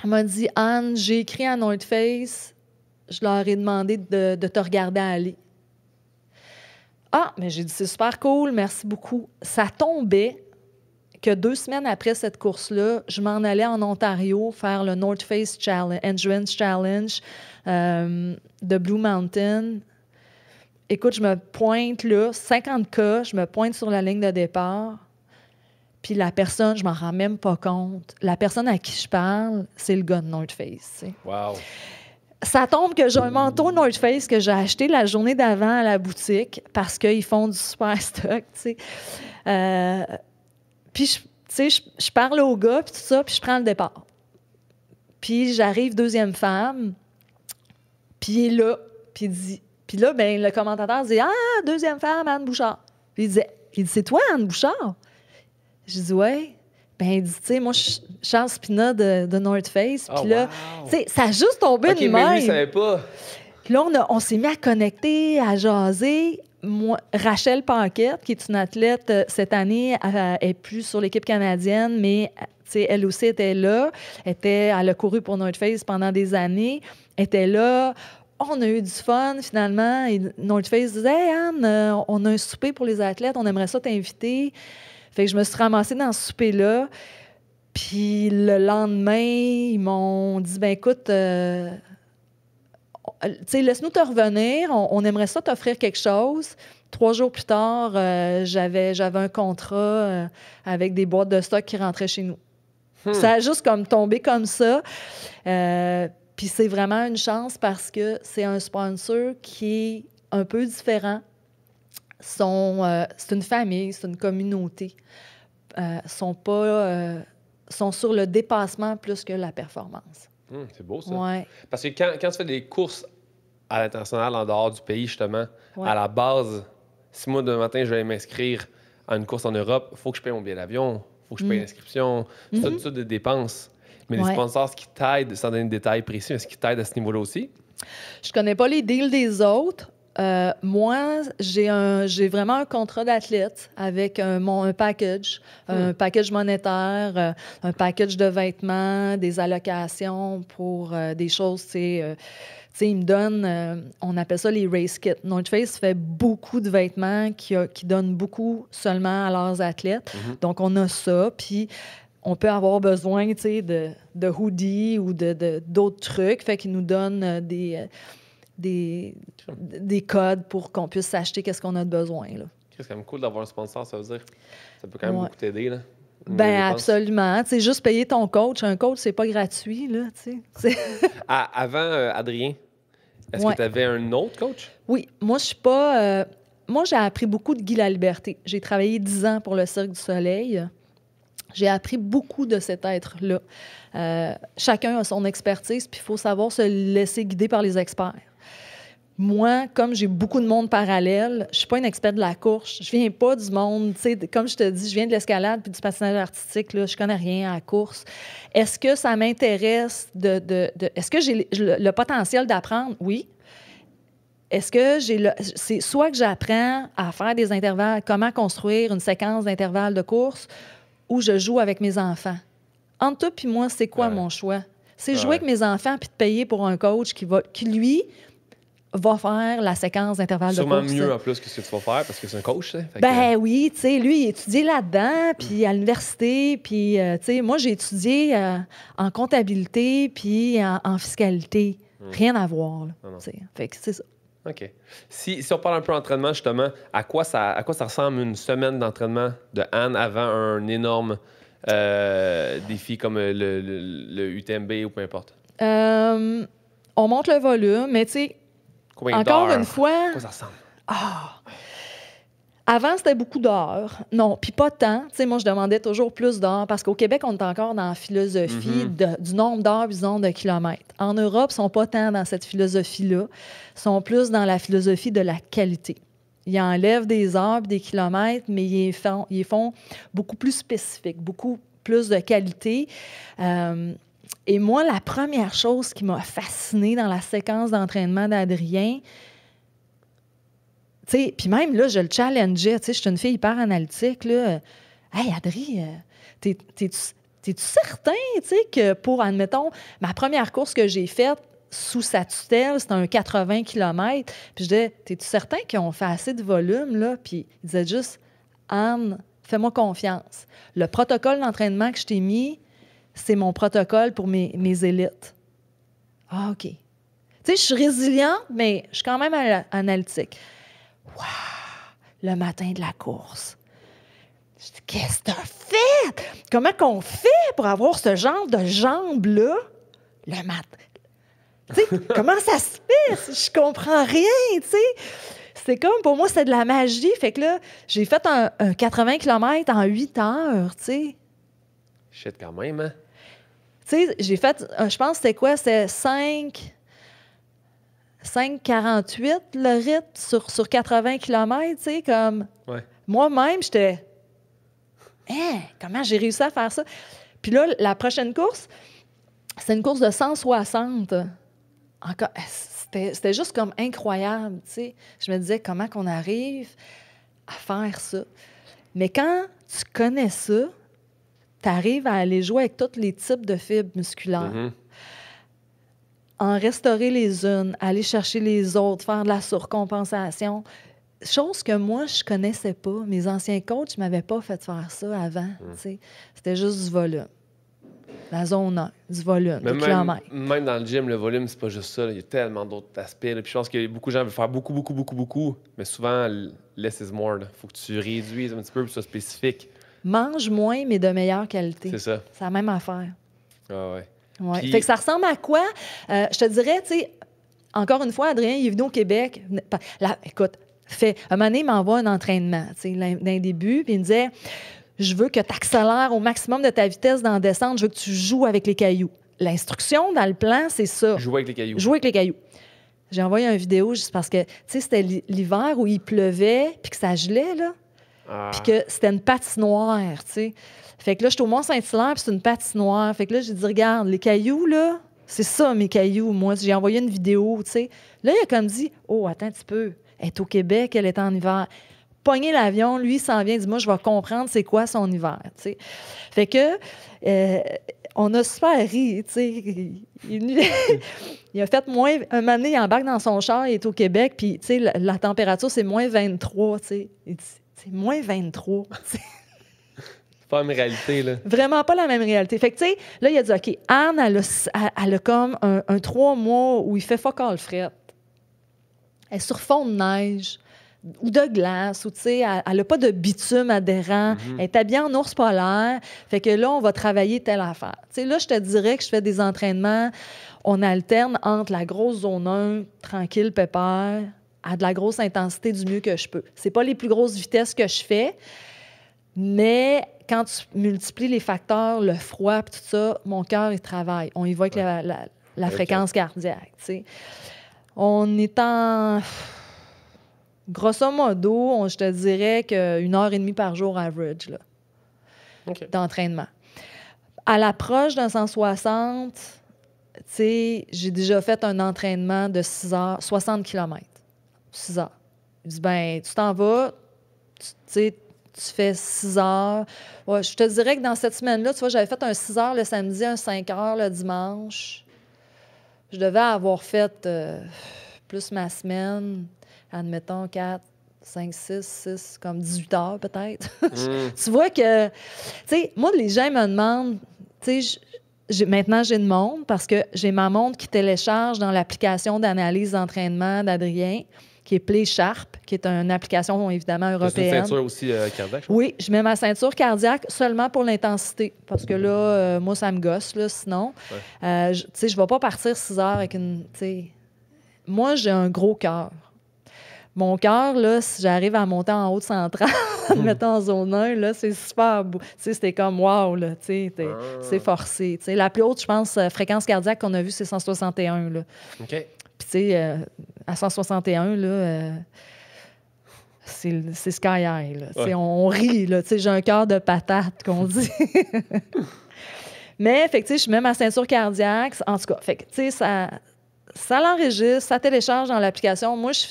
Speaker 2: Elle m'a dit « Anne, j'ai écrit à North Face. Je leur ai demandé de te regarder aller. » Ah, mais j'ai dit « C'est super cool, merci beaucoup. » Ça tombait que 2 semaines après cette course-là, je m'en allais en Ontario faire le North Face Endurance Challenge de Blue Mountain. Écoute, je me pointe là, 50K, je me pointe sur la ligne de départ. Puis la personne, je m'en rends même pas compte, la personne à qui je parle, c'est le gars de North Face. T'sais.
Speaker 1: Wow!
Speaker 2: Ça tombe que j'ai un manteau North Face que j'ai acheté la journée d'avant à la boutique parce qu'ils font du super stock, tu sais. Puis, je parle au gars, puis tout ça, puis je prends le départ. Puis j'arrive, deuxième femme, puis il est là, puis il dit... Puis là, ben, le commentateur dit « Ah, deuxième femme, Anne Bouchard. » Puis il dit « C'est toi, Anne Bouchard? » Je dis « Ouais. » Ben, il dit « Tu sais, moi, je suis Charles Spina de North Face. » Puis là, tu sais, ça a juste tombé de même.
Speaker 1: Mais lui, il savait pas.
Speaker 2: Puis là, on s'est mis à connecter, à jaser. Moi, Rachel Paquette, qui est une athlète cette année, elle est plus sur l'équipe canadienne, mais elle aussi était là. Elle a couru pour North Face pendant des années. Elle était là. On a eu du fun, finalement. Et North Face disait « Hey, Anne, on a un souper pour les athlètes. On aimerait ça t'inviter. » Fait que je me suis ramassée dans ce souper-là. Puis le lendemain, ils m'ont dit, ben écoute, tu sais, laisse-nous te revenir. On aimerait ça t'offrir quelque chose. 3 jours plus tard, j'avais un contrat avec des boîtes de stock qui rentraient chez nous. Ça a juste comme tombé comme ça. Puis c'est vraiment une chance parce que c'est un sponsor qui est un peu différent. C'est une famille, c'est une communauté. Sont sur le dépassement plus que la performance.
Speaker 1: C'est beau, ça.
Speaker 2: Ouais.
Speaker 1: Parce que quand tu fais des courses à l'international, en dehors du pays, justement,
Speaker 2: Ouais.
Speaker 1: à la base, si moi, demain matin, je vais m'inscrire à une course en Europe, il faut que je paye mon billet d'avion, il faut que je paye l'inscription. C'est tout ça des dépenses. Mais les
Speaker 2: Ouais.
Speaker 1: sponsors, ce qui t'aident, sans donner de détails précis, mais ce qui t'aide à ce niveau-là aussi?
Speaker 2: Je connais pas les deals des autres. Moi, j'ai vraiment un contrat d'athlète avec un package, un package monétaire, un package de vêtements, des allocations pour des choses, tu sais, ils me donnent, on appelle ça les race kits. North Face fait beaucoup de vêtements qui donnent beaucoup seulement à leurs athlètes. Donc, on a ça, puis on peut avoir besoin, tu sais, de hoodies ou d'autres trucs. Fait qu'ils nous donnent des codes pour qu'on puisse s'acheter qu'est-ce qu'on a de besoin, là.
Speaker 1: C'est quand même cool d'avoir un sponsor, ça veut dire. Ça peut quand même beaucoup t'aider, là.
Speaker 2: Ben absolument. Tu sais, juste payer ton coach. Un coach, c'est pas gratuit, là, tu sais.
Speaker 1: Avant, Adrien, est-ce que tu avais un autre coach?
Speaker 2: Oui. Moi, je suis pas... moi, j'ai appris beaucoup de Guy Laliberté. J'ai travaillé 10 ans pour le Cirque du Soleil. J'ai appris beaucoup de cet être-là. Chacun a son expertise, puis il faut savoir se laisser guider par les experts. Moi, comme j'ai beaucoup de monde parallèle, je suis pas une experte de la course. Je viens pas du monde, tu sais, comme je te dis, je viens de l'escalade puis du patinage artistique, là, je connais rien à la course. Est-ce que ça m'intéresse est-ce que j'ai le potentiel d'apprendre? Oui. Est-ce que c'est soit que j'apprends à faire des intervalles, comment construire une séquence d'intervalles de course, ou je joue avec mes enfants. Entre toi puis moi, c'est quoi mon choix? C'est jouer avec mes enfants puis de payer pour un coach qui lui, va faire la séquence d'intervalle de course.
Speaker 1: Sûrement mieux en plus que ce que tu vas faire parce que c'est un coach, ça.
Speaker 2: Oui, tu sais, lui, il a étudié là-dedans, puis à l'université, puis, tu sais, moi, j'ai étudié en comptabilité puis en fiscalité. Rien à voir, là. Fait que c'est ça.
Speaker 1: OK. Si on parle un peu d'entraînement, justement, à quoi ça ressemble une semaine d'entraînement de Anne avant un énorme défi comme le UTMB ou peu importe?
Speaker 2: On monte le volume, mais tu sais, encore une fois...
Speaker 1: À quoi ça ressemble?
Speaker 2: Avant, c'était beaucoup d'heures. Non, puis pas tant. Tu sais, moi, je demandais toujours plus d'heures parce qu'au Québec, on est encore dans la philosophie du nombre d'heures puis du nombre de kilomètres. En Europe, ils sont pas tant dans cette philosophie-là. Ils sont plus dans la philosophie de la qualité. Ils enlèvent des heures et des kilomètres, mais ils les font beaucoup plus spécifiques, beaucoup plus de qualité. Et moi, la première chose qui m'a fascinée dans la séquence d'entraînement d'Adrien, puis même, là, je le challengeais. Je suis une fille hyper analytique. Là. Hey, Adri, t'es-tu certain que pour, admettons, ma première course que j'ai faite sous sa tutelle, c'était un 80 km. Puis je disais, t'es-tu certain qu'ils ont fait assez de volume? Là? Puis il disait juste, Anne, fais-moi confiance. Le protocole d'entraînement que je t'ai mis, c'est mon protocole pour mes élites. Ah, OK. Tu sais, je suis résiliente, mais je suis quand même analytique. Wow! Le matin de la course. Je dis, qu'est-ce que t'as fait? Comment qu'on fait pour avoir ce genre de jambes-là le matin? Tu sais, comment ça se fait? Je comprends rien, tu sais. C'est comme, pour moi, c'est de la magie. Fait que là, j'ai fait un 80 km en 8 heures, tu sais.
Speaker 1: Shit, quand même, hein?
Speaker 2: Tu sais, j'ai fait, je pense, c'était quoi? C'était 5,48 le rythme sur 80 km, tu sais, comme...
Speaker 1: Ouais.
Speaker 2: Moi-même, j'étais... comment j'ai réussi à faire ça? Puis là, la prochaine course, c'est une course de 160. Encore, c'était juste comme incroyable, tu sais. Je me disais, comment qu'on arrive à faire ça? Mais quand tu connais ça, tu arrives à aller jouer avec tous les types de fibres musculaires. En restaurer les unes, aller chercher les autres, faire de la surcompensation. chose que moi, je connaissais pas. Mes anciens coachs ne m'avaient pas fait faire ça avant. Tu sais. C'était juste du volume. La zone 1, du volume, des kilomètres.
Speaker 1: Même dans le gym, le volume, c'est pas juste ça. Il y a tellement d'autres aspects. Là. Puis je pense que beaucoup de gens veulent faire beaucoup. Mais souvent, less is more. Il faut que tu réduises un petit peu pour que ce soit spécifique.
Speaker 2: Mange moins, mais de meilleure qualité.
Speaker 1: C'est ça.
Speaker 2: C'est la même affaire.
Speaker 1: Ah ouais.
Speaker 2: Ouais.
Speaker 1: Puis...
Speaker 2: Fait que ça ressemble à quoi? Je te dirais, tu sais, encore une fois, Adrien, il est venu au Québec. Écoute, un moment donné, il m'envoie un entraînement, tu sais, d'un début, puis il me disait... Je veux que tu accélères au maximum de ta vitesse dans la descente. Je veux que tu joues avec les cailloux. L'instruction dans le plan, c'est ça.
Speaker 1: Jouer avec les cailloux.
Speaker 2: Jouer avec les cailloux. J'ai envoyé une vidéo juste parce que, tu sais, c'était l'hiver où il pleuvait puis que ça gelait, là. Puis que c'était une patinoire, tu sais. Fait que là, j'étais au Mont-Saint-Hilaire puis c'est une patinoire. Fait que là, j'ai dit, regarde, les cailloux, là, c'est ça, mes cailloux. Moi, j'ai envoyé une vidéo, tu sais. Là, il a comme dit, oh, attends un petit peu. Elle est au Québec, elle est en hiver. Pogner l'avion, lui, il s'en vient, il dit, moi, je vais comprendre c'est quoi son hiver, tu sais. Fait que, on a super ri, tu sais. Il a fait moins... Un moment donné, il embarque dans son char, il est au Québec, puis, tu sais, la température, c'est moins 23, tu sais. Il dit, c'est moins 23, tu sais.
Speaker 1: C'est pas la même réalité, là.
Speaker 2: Vraiment pas la même réalité. Fait que, tu sais, là, il a dit, OK, Anne, elle a comme un 3 mois où il fait fuck all fret. Elle est sur fond de neige ou de glace, ou tu sais, elle n'a pas de bitume adhérent, elle est habillée en ours polaire, fait que là, on va travailler telle affaire. Tu sais, là, je te dirais que je fais des entraînements, on alterne entre la grosse zone 1, tranquille, pépère, à de la grosse intensité du mieux que je peux. C'est pas les plus grosses vitesses que je fais, mais quand tu multiplies les facteurs, le froid et tout ça, mon cœur, il travaille. On y va avec la fréquence cardiaque, tu sais. On est en... Grosso modo, je te dirais qu'une heure et demie par jour average là, d'entraînement. À l'approche d'un 160, tu sais, j'ai déjà fait un entraînement de 6 heures, 60 km. 6 heures. Je dis, ben, tu t'en vas, tu sais, tu fais 6 heures. Ouais, je te dirais que dans cette semaine-là, tu vois, j'avais fait un 6 heures le samedi, un 5 heures le dimanche. Je devais avoir fait plus ma semaine... admettons 4, 5, 6, comme 18 heures peut-être. Tu vois que, tu sais, moi, les gens me demandent, tu sais, maintenant, j'ai une montre parce que j'ai ma montre qui télécharge dans l'application d'analyse d'entraînement d'Adrien, qui est Play Sharp, qui est une application, évidemment, européenne.
Speaker 1: C'est une ceinture aussi cardiaque, je pense.
Speaker 2: Oui, je mets ma ceinture cardiaque seulement pour l'intensité, parce que là, moi, ça me gosse, là, sinon. Ouais. Tu sais, je ne vais pas partir 6 heures avec une, tu sais... Moi, j'ai un gros cœur. Mon cœur, là, si j'arrive à monter en haut de 130, mettons en zone 1, là, c'est super beau. Tu sais, c'était comme wow, là, tu sais, c'est forcé. Tu sais, la plus haute, je pense, fréquence cardiaque qu'on a vue, c'est 161, là.
Speaker 1: OK.
Speaker 2: Puis, tu sais, à 161, là, c'est sky high, là. Ouais. On rit, là. Tu sais, j'ai un cœur de patate, qu'on dit. Mais, fait que, tu sais, je mets ma ceinture cardiaque, en tout cas, fait que, tu sais, ça l'enregistre, ça télécharge dans l'application. Moi, je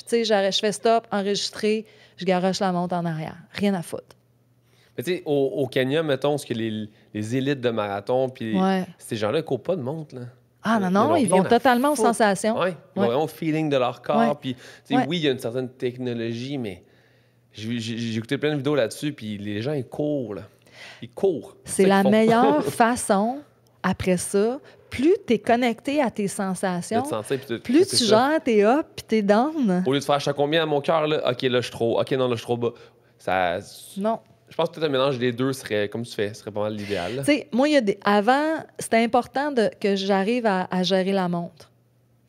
Speaker 2: fais stop, enregistrer, je garoche la montre en arrière. Rien à foutre.
Speaker 1: Mais tu sais, au Kenya, mettons, ce que les élites de marathon, puis ces gens-là ne courent pas de montre, là.
Speaker 2: Ah non, ils vont totalement aux sensations.
Speaker 1: Oui, ils vont vraiment au feeling de leur corps. Puis, tu sais, oui, il y a une certaine technologie, mais j'ai écouté plein de vidéos là-dessus, puis les gens, ils courent, là. Ils courent.
Speaker 2: C'est la meilleure façon, après ça, plus tu es connecté à tes sensations, plus tu gères tes up puis tes down.
Speaker 1: Au lieu de faire, je suis à combien à mon cœur, là? OK, là, je suis trop. OK, non, là, je suis trop bas.
Speaker 2: Non.
Speaker 1: Je pense que peut-être un mélange des deux serait, comme tu fais, serait pas mal l'idéal.
Speaker 2: Tu sais, moi, avant, c'était important que j'arrive à gérer la montre.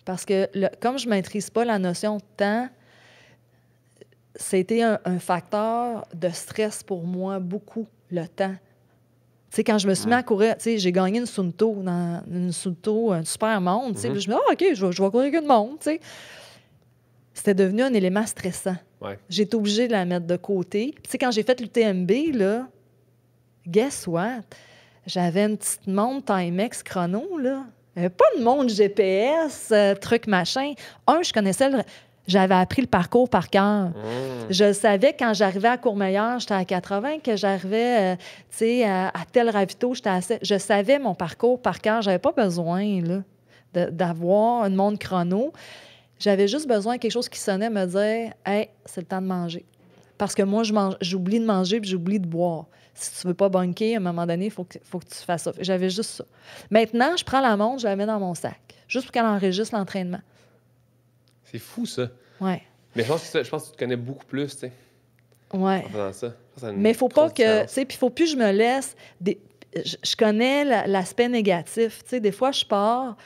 Speaker 2: Parce que, comme je ne maîtrise pas la notion de temps, c'était un facteur de stress pour moi, beaucoup, le temps. Tu sais, quand je me suis mis à courir, tu sais, j'ai gagné une Sunto, une super montre, tu sais, puis je me dis, OK, je vais courir avec une montre, tu sais. C'était devenu un élément stressant.
Speaker 1: Ouais.
Speaker 2: J'ai été obligée de la mettre de côté. Tu sais, quand j'ai fait l'UTMB, là, guess what? J'avais une petite montre Timex chrono, là. Il n'y avait pas de montre GPS, truc machin. Je connaissais J'avais appris le parcours par cœur. Je savais que quand j'arrivais à Courmayeur, j'étais à 80, que j'arrivais à tel ravito, j'étais à 7. Je savais mon parcours par cœur. J'avais pas besoin là, d'avoir une montre chrono. J'avais juste besoin de quelque chose qui sonnait me dire « Hey, c'est le temps de manger ». Parce que moi, j'oublie de manger puis j'oublie de boire. Si tu veux pas bunker, à un moment donné, il faut que tu fasses ça. J'avais juste ça. Maintenant, je prends la montre, je la mets dans mon sac, juste pour qu'elle enregistre l'entraînement.
Speaker 1: C'est fou, ça.
Speaker 2: Ouais.
Speaker 1: Mais je pense que tu te connais beaucoup plus, tu sais,
Speaker 2: Ouais.
Speaker 1: en faisant ça.
Speaker 2: Mais il faut pas que... Tu sais, puis il faut plus que je me laisse... Je connais l'aspect négatif. Tu sais, des fois, je pars...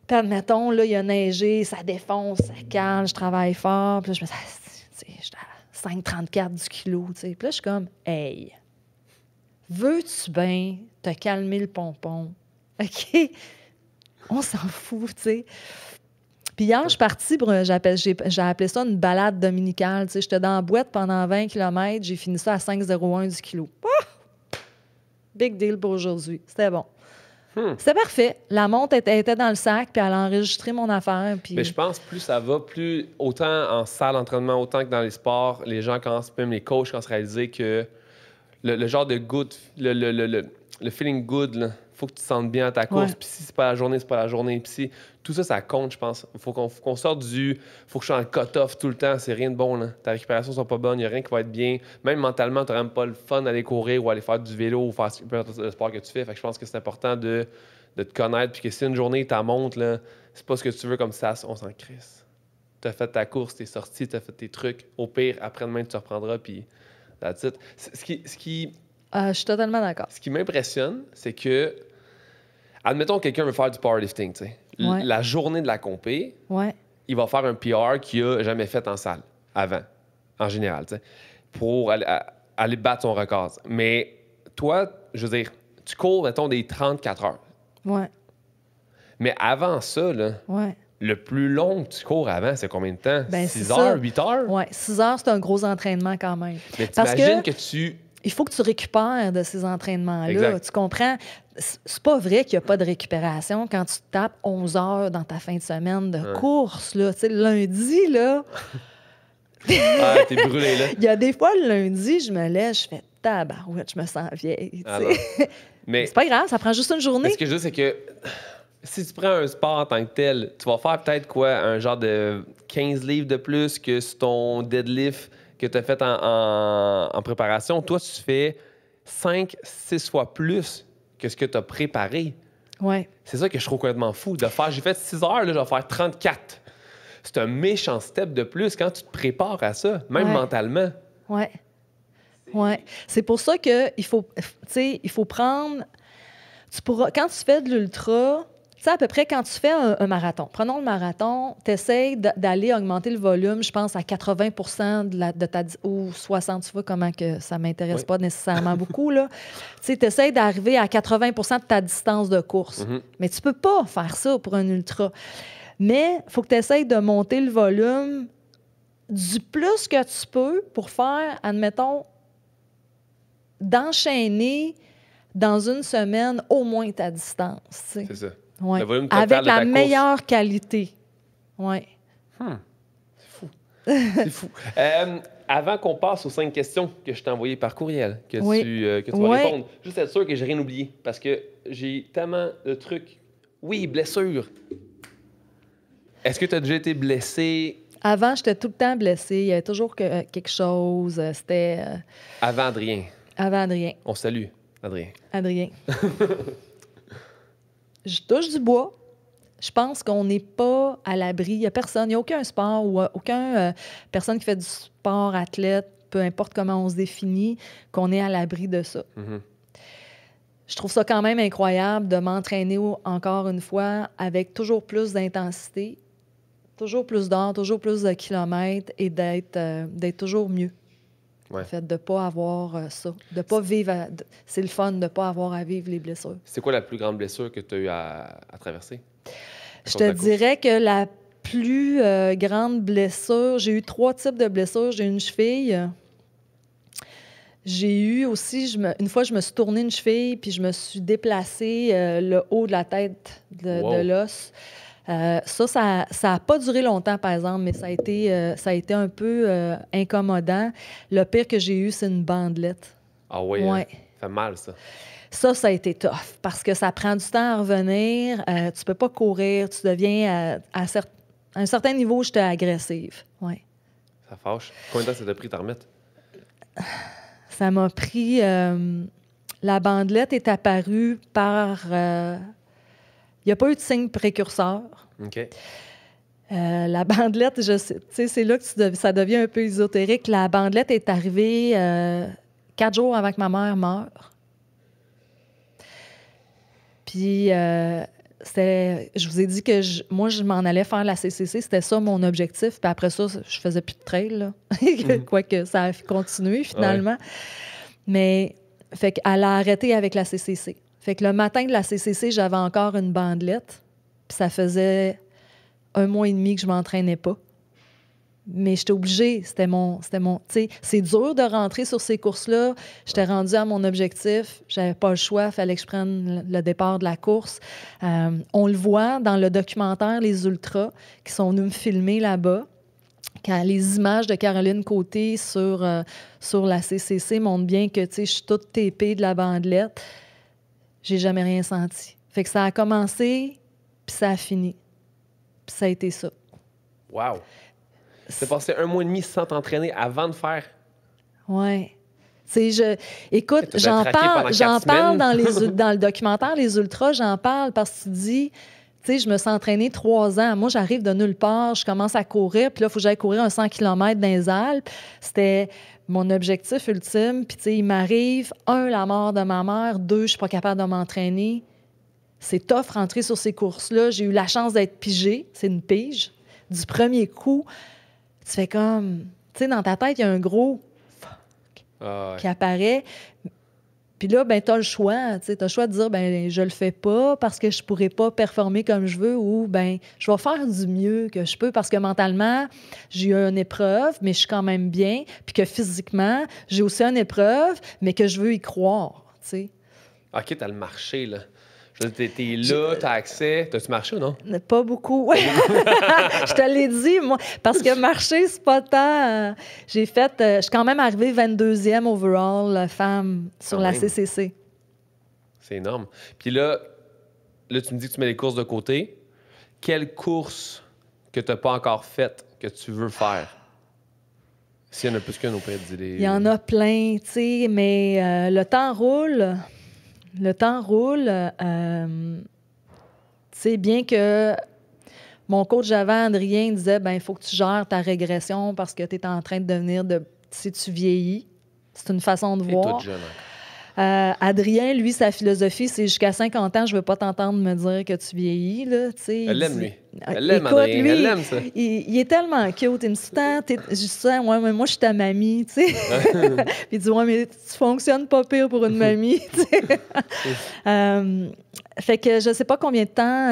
Speaker 2: Puis, admettons, là, il a neigé, ça défonce, ça cale, je travaille fort. Puis là, je me dis, je suis à 5,34 du kilo, tu sais. Puis là, je suis comme, hey, veux-tu bien te calmer le pompon? OK? On s'en fout, tu sais. Puis hier, je suis partie pour, j'ai appelé ça une balade dominicale. Tu sais, j'étais dans la boîte pendant 20 km, j'ai fini ça à 5,01 du kilo. Ah! Big deal pour aujourd'hui. C'était bon. C'était parfait. La montre était dans le sac, puis elle a enregistré mon affaire. Puis...
Speaker 1: Mais je pense plus ça va, plus autant en salle d'entraînement, autant que dans les sports, les gens commencent, même les coachs commencent à réaliser que le genre de good, le feeling good, là, faut que tu te sentes bien à ta course.
Speaker 2: Ouais.
Speaker 1: Puis si c'est pas la journée, c'est pas la journée. Puis si tout ça, ça compte, je pense. Faut qu'on sorte du faut que je sois en cut-off tout le temps. C'est rien de bon, là. Ta récupération sont pas bonnes, il n'y a rien qui va être bien. Même mentalement, tu n'auras même pas le fun d'aller courir ou aller faire du vélo ou faire peu importe le sport que tu fais. Fait que je pense que c'est important de te connaître. Puis que si une journée, ta montre, là, c'est pas ce que tu veux comme ça, on s'en crisse. Tu as fait ta course, tu es sorti, tu as fait tes trucs. Au pire, après-demain, tu te reprendras. Puis that's it.
Speaker 2: je suis totalement d'accord.
Speaker 1: Ce qui m'impressionne, c'est que, admettons que quelqu'un veut faire du powerlifting, tu sais.
Speaker 2: Ouais.
Speaker 1: La journée de la compé,
Speaker 2: Ouais.
Speaker 1: il va faire un PR qu'il n'a jamais fait en salle, avant, en général, tu sais, pour aller battre son record. Mais toi, je veux dire, tu cours, mettons, des 34 heures.
Speaker 2: Ouais.
Speaker 1: Mais avant ça, là,
Speaker 2: Ouais.
Speaker 1: le plus long que tu cours avant, c'est combien de temps?
Speaker 2: Ben,
Speaker 1: 6
Speaker 2: c'est
Speaker 1: heures,
Speaker 2: ça.
Speaker 1: 8 heures?
Speaker 2: Ouais. 6 heures, c'est un gros entraînement quand même.
Speaker 1: Mais
Speaker 2: Parce
Speaker 1: t'imagines que tu...
Speaker 2: il faut que tu récupères de ces entraînements-là.
Speaker 1: Exact.
Speaker 2: Tu comprends? C'est pas vrai qu'il n'y a pas de récupération quand tu tapes 11 heures dans ta fin de semaine de course. Là. Tu sais, le lundi, là...
Speaker 1: Ah, t'es brûlé, là.
Speaker 2: Il y a des fois, le lundi, je me lève, je fais tabarouette, je me sens vieille.
Speaker 1: Ah, mais
Speaker 2: c'est pas grave, ça prend juste une journée.
Speaker 1: ce que je veux, c'est que si tu prends un sport en tant que tel, tu vas faire peut-être quoi? Un genre de 15 livres de plus que sur ton deadlift que tu as fait en préparation. Toi, tu fais 5-6 fois plus que ce que tu as préparé.
Speaker 2: Ouais.
Speaker 1: C'est ça que je trouve complètement fou. De faire, j'ai fait 6 heures, là, je vais faire 34. C'est un méchant step de plus quand tu te prépares à ça, même mentalement.
Speaker 2: Ouais. Ouais. C'est pour ça qu'il faut, tu sais, il faut prendre... quand tu fais de l'ultra, tu sais, à peu près quand tu fais un marathon, prenons le marathon, tu essaies d'aller augmenter le volume, je pense, à 80 de ta... ou 60, tu vois comment que ça ne m'intéresse pas nécessairement beaucoup, là. Tu sais, tu essaies d'arriver à 80 de ta distance de course. Mais tu peux pas faire ça pour un ultra. Mais il faut que tu essaies de monter le volume du plus que tu peux pour faire, admettons, d'enchaîner dans une semaine au moins ta distance. Tu sais.
Speaker 1: C'est ça.
Speaker 2: Ouais.
Speaker 1: Le volume total
Speaker 2: avec
Speaker 1: de ta
Speaker 2: la
Speaker 1: course.
Speaker 2: meilleure qualité. Oui.
Speaker 1: C'est fou. C'est fou. Avant qu'on passe aux 5 questions que je t'ai envoyées par courriel, que tu vas répondre, juste être sûr que j'ai rien oublié, parce que j'ai tellement de trucs. Oui, blessure. Est-ce que tu as déjà été blessé?
Speaker 2: Avant, j'étais tout le temps blessée. Il y avait toujours quelque chose. C'était...
Speaker 1: Avant Adrien.
Speaker 2: Avant Adrien.
Speaker 1: On salue Adrien.
Speaker 2: Adrien. Je touche du bois. Je pense qu'on n'est pas à l'abri. Il n'y a personne, il n'y a aucun sport ou aucune personne qui fait du sport, athlète, peu importe comment on se définit, qu'on est à l'abri de ça. Je trouve ça quand même incroyable de m'entraîner encore une fois avec toujours plus d'intensité, toujours plus d'heures, toujours plus de kilomètres et d'être toujours mieux.
Speaker 1: Ouais.
Speaker 2: En fait, de ne pas avoir ça. De ne pas vivre... c'est le fun de ne pas avoir à vivre les blessures.
Speaker 1: C'est quoi la plus grande blessure que tu as eu à traverser?
Speaker 2: Je te dirais que la plus grande blessure... J'ai eu 3 types de blessures. J'ai eu une cheville. J'ai eu aussi... une fois, je me suis tournée une cheville puis je me suis déplacée le haut de la tête de l'os. Ça n'a pas duré longtemps, par exemple, mais ça a été un peu incommodant. Le pire que j'ai eu, c'est une bandelette.
Speaker 1: Ah oui,
Speaker 2: ouais.
Speaker 1: Ça fait mal, ça.
Speaker 2: Ça a été tough parce que ça prend du temps à revenir. Tu peux pas courir. Tu deviens À un certain niveau, j'étais agressive. Ouais.
Speaker 1: Ça fâche. Combien de temps ça t'a pris de t'en remettre?
Speaker 2: Ça m'a pris... la bandelette est apparue par... Il n'y a pas eu de signe précurseur.
Speaker 1: OK.
Speaker 2: La bandelette, je sais, tu sais, c'est là que ça devient un peu ésotérique. La bandelette est arrivée 4 jours avant que ma mère meure. Puis, je vous ai dit que moi, je m'en allais faire la CCC. C'était ça, mon objectif. Puis après ça, je faisais plus de trail, là. Quoique ça a continué, finalement. Ouais. Mais, fait qu'elle a arrêté avec la CCC. Fait que le matin de la CCC, j'avais encore une bandelette. Puis ça faisait 1 mois et demi que je m'entraînais pas. Mais j'étais obligée. C'était mon tu sais, c'est dur de rentrer sur ces courses-là. J'étais rendue à mon objectif. J'avais pas le choix. Il fallait que je prenne le départ de la course. On le voit dans le documentaire Les Ultras qui sont venus me filmer là-bas. Quand les images de Caroline Côté sur la CCC montrent bien que, tu sais, je suis toute tépée de la bandelette. J'ai jamais rien senti. Fait que ça a commencé, puis ça a fini. Puis ça a été ça.
Speaker 1: Wow! T'as passé 1 mois et demi sans t'entraîner avant de faire?
Speaker 2: Ouais. Tu sais, écoute, j'en parle dans le documentaire Les Ultras, j'en parle parce que tu dis, tu sais, je me suis entraînée 3 ans. Moi, j'arrive de nulle part, je commence à courir, puis là, il faut que j'aille courir un 100 km dans les Alpes. C'était mon objectif ultime. Puis, tu sais, il m'arrive, 1, la mort de ma mère, 2, je suis pas capable de m'entraîner. C'est tough rentrer sur ces courses-là. J'ai eu la chance d'être pigée, c'est une pige. Du premier coup, tu fais comme... Tu sais, dans ta tête, il y a un gros fuck qui apparaît. Puis là, ben tu as le choix. Tu as le choix de dire, ben je le fais pas parce que je pourrais pas performer comme je veux ou ben je vais faire du mieux que je peux parce que mentalement, j'ai eu une épreuve, mais je suis quand même bien. Puis que physiquement, j'ai aussi une épreuve, mais que je veux y croire, tu sais.
Speaker 1: OK, t'as le marché, là. T'es là, t'as accès. T'as-tu marché ou non?
Speaker 2: Pas beaucoup. Je te l'ai dit, moi. Parce que marcher, c'est pas tant... j'ai fait... je suis quand même arrivée 22e overall femme sur la CCC.
Speaker 1: C'est énorme. Puis là, tu me dis que tu mets les courses de côté. Quelle course que t'as pas encore faite que tu veux faire? S'il y en a plus qu'une, on peut dire...
Speaker 2: Il y en a plein, tu sais, mais le temps roule... Le temps roule. Tu sais, bien que mon coach avant, Adrien, disait ben il faut que tu gères ta régression parce que tu es en train de devenir si tu vieillis. C'est une façon de voir.
Speaker 1: Toute jeune.
Speaker 2: Adrien, lui, sa philosophie, c'est jusqu'à 50 ans, je veux pas t'entendre me dire que tu vieillis. Là,
Speaker 1: elle l'aime, lui. Elle l'aime, Adrien. Elle l'aime, ça.
Speaker 2: Il est tellement cute. Il me dit, je dis, ouais, mais moi, je suis ta mamie, tu sais. Puis il dit, ouais, mais tu fonctionnes pas pire pour une mamie, tu sais. Fait que je sais pas combien de temps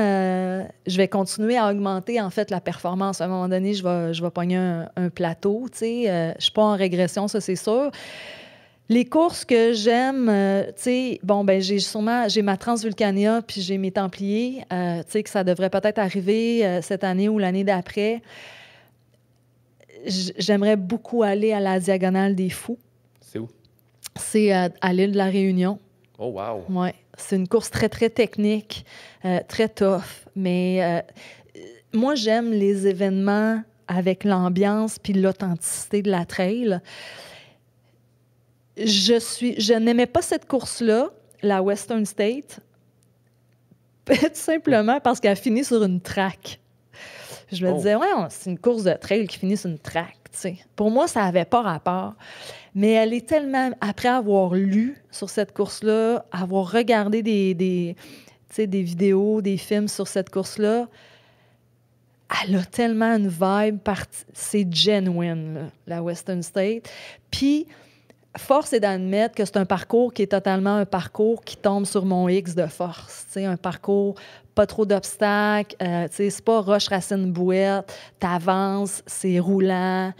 Speaker 2: je vais continuer à augmenter, en fait, la performance. À un moment donné, je vais pogner un plateau, tu sais. Je suis pas en régression, ça, c'est sûr. Les courses que j'aime, tu sais, bon, ben j'ai ma Transvulcania puis j'ai mes Templiers, tu sais, que ça devrait peut-être arriver cette année ou l'année d'après. J'aimerais beaucoup aller à la Diagonale des Fous.
Speaker 1: C'est où?
Speaker 2: C'est à l'île de la Réunion.
Speaker 1: Oh, wow!
Speaker 2: Oui, c'est une course très, très technique, très tough, mais moi, j'aime les événements avec l'ambiance puis l'authenticité de la trail. Je n'aimais pas cette course-là, la Western State, tout simplement parce qu'elle finit sur une track. Je me disais, ouais, c'est une course de trail qui finit sur une track, tu sais. Pour moi, ça n'avait pas rapport. Mais elle est tellement... Après avoir lu sur cette course-là, avoir regardé des vidéos, des films sur cette course-là, elle a tellement une vibe. C'est genuine, là, la Western State. Puis... Force est d'admettre que c'est un parcours qui est totalement un parcours qui tombe sur mon X de force. T'sais, un parcours, pas trop d'obstacles. C'est pas roche-racine-bouette. T'avances, c'est roulant.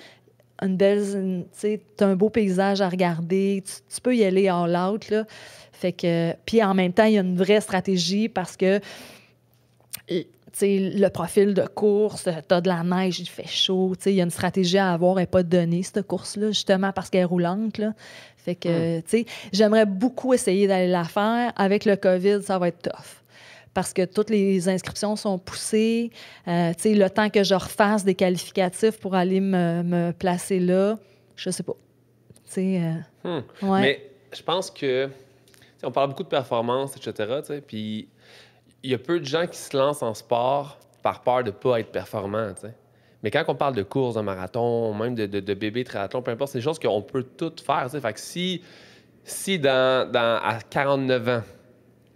Speaker 2: T'as un beau paysage à regarder. Tu peux y aller all out, là. Fait que, puis en même temps, il y a une vraie stratégie parce que le profil de course, tu as de la neige, il fait chaud. Il y a une stratégie à avoir et pas donnée, cette course-là, justement parce qu'elle est roulante. Là. Fait que, j'aimerais beaucoup essayer d'aller la faire. Avec le COVID, ça va être tough. parce que toutes les inscriptions sont poussées. Tu sais, le temps que je refasse des qualificatifs pour aller me placer là, je sais pas. Tu sais, ouais.
Speaker 1: Mais je pense que, tu sais, on parle beaucoup de performance, etc., tu sais, puis il y a peu de gens qui se lancent en sport par peur de ne pas être performant, tu sais. Mais quand on parle de course, de marathon, même de bébé triathlon, peu importe, c'est des choses qu'on peut toutes faire, tu sais. Fait que si à 49 ans,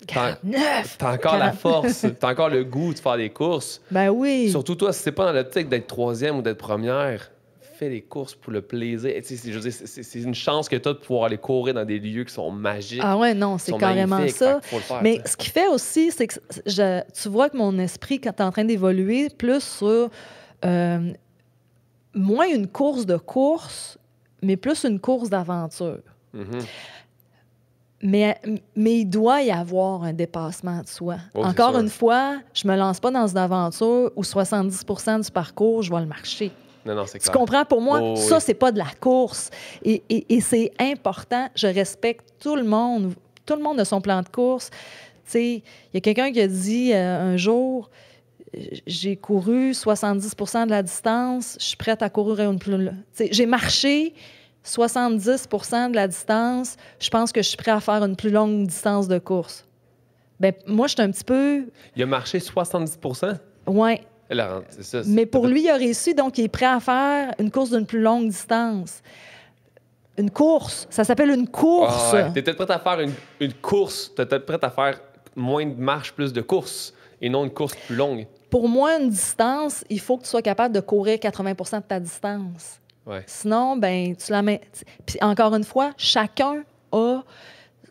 Speaker 2: 49!
Speaker 1: t'as encore la force, t'as encore le goût de faire des courses,
Speaker 2: Ben oui.
Speaker 1: surtout toi, si c'est pas dans l'optique d'être troisième ou d'être première, fais les courses pour le plaisir. Et tu sais, je veux dire, c'est une chance que tu as de pouvoir aller courir dans des lieux qui sont magiques.
Speaker 2: Ah ouais, non,
Speaker 1: qui
Speaker 2: c'est
Speaker 1: sont
Speaker 2: carrément
Speaker 1: magnifiques.
Speaker 2: ça.
Speaker 1: Fait qu'il faut le faire,
Speaker 2: Mais
Speaker 1: tu sais.
Speaker 2: ce qui fait aussi, c'est que tu vois que mon esprit, quand tu es en train d'évoluer, plus sur moins une course de course, mais plus une course d'aventure.
Speaker 1: Mhm.
Speaker 2: Mais il doit y avoir un dépassement de soi.
Speaker 1: Oh, c'est
Speaker 2: Encore
Speaker 1: sûr.
Speaker 2: une fois, je me lance pas dans une aventure où 70% du parcours, je vais le marcher.
Speaker 1: Non, c'est
Speaker 2: Tu
Speaker 1: clair.
Speaker 2: comprends? Pour moi,
Speaker 1: Oh,
Speaker 2: ça,
Speaker 1: oui.
Speaker 2: c'est pas de la course. Et c'est important. Je respecte tout le monde. Tout le monde a son plan de course. Tu sais, il y a quelqu'un qui a dit un jour, j'ai couru 70% de la distance, je suis prête à courir une plus... Tu sais, j'ai marché 70% de la distance, je pense que je suis prête à faire une plus longue distance de course. Ben moi, je suis un petit peu...
Speaker 1: Il a marché 70
Speaker 2: Ouais.
Speaker 1: c'est ça.
Speaker 2: Mais pour lui, il a réussi, donc il est prêt à faire une course d'une plus longue distance. Une course, ça s'appelle une course.
Speaker 1: Ah, ouais. T'es peut-être prête à faire une course. T'es peut-être prête à faire moins de marches, plus de courses, et non une course plus longue.
Speaker 2: Pour moi, une distance, il faut que tu sois capable de courir 80% de ta distance.
Speaker 1: Ouais.
Speaker 2: Sinon, ben tu la mets... Puis encore une fois, chacun a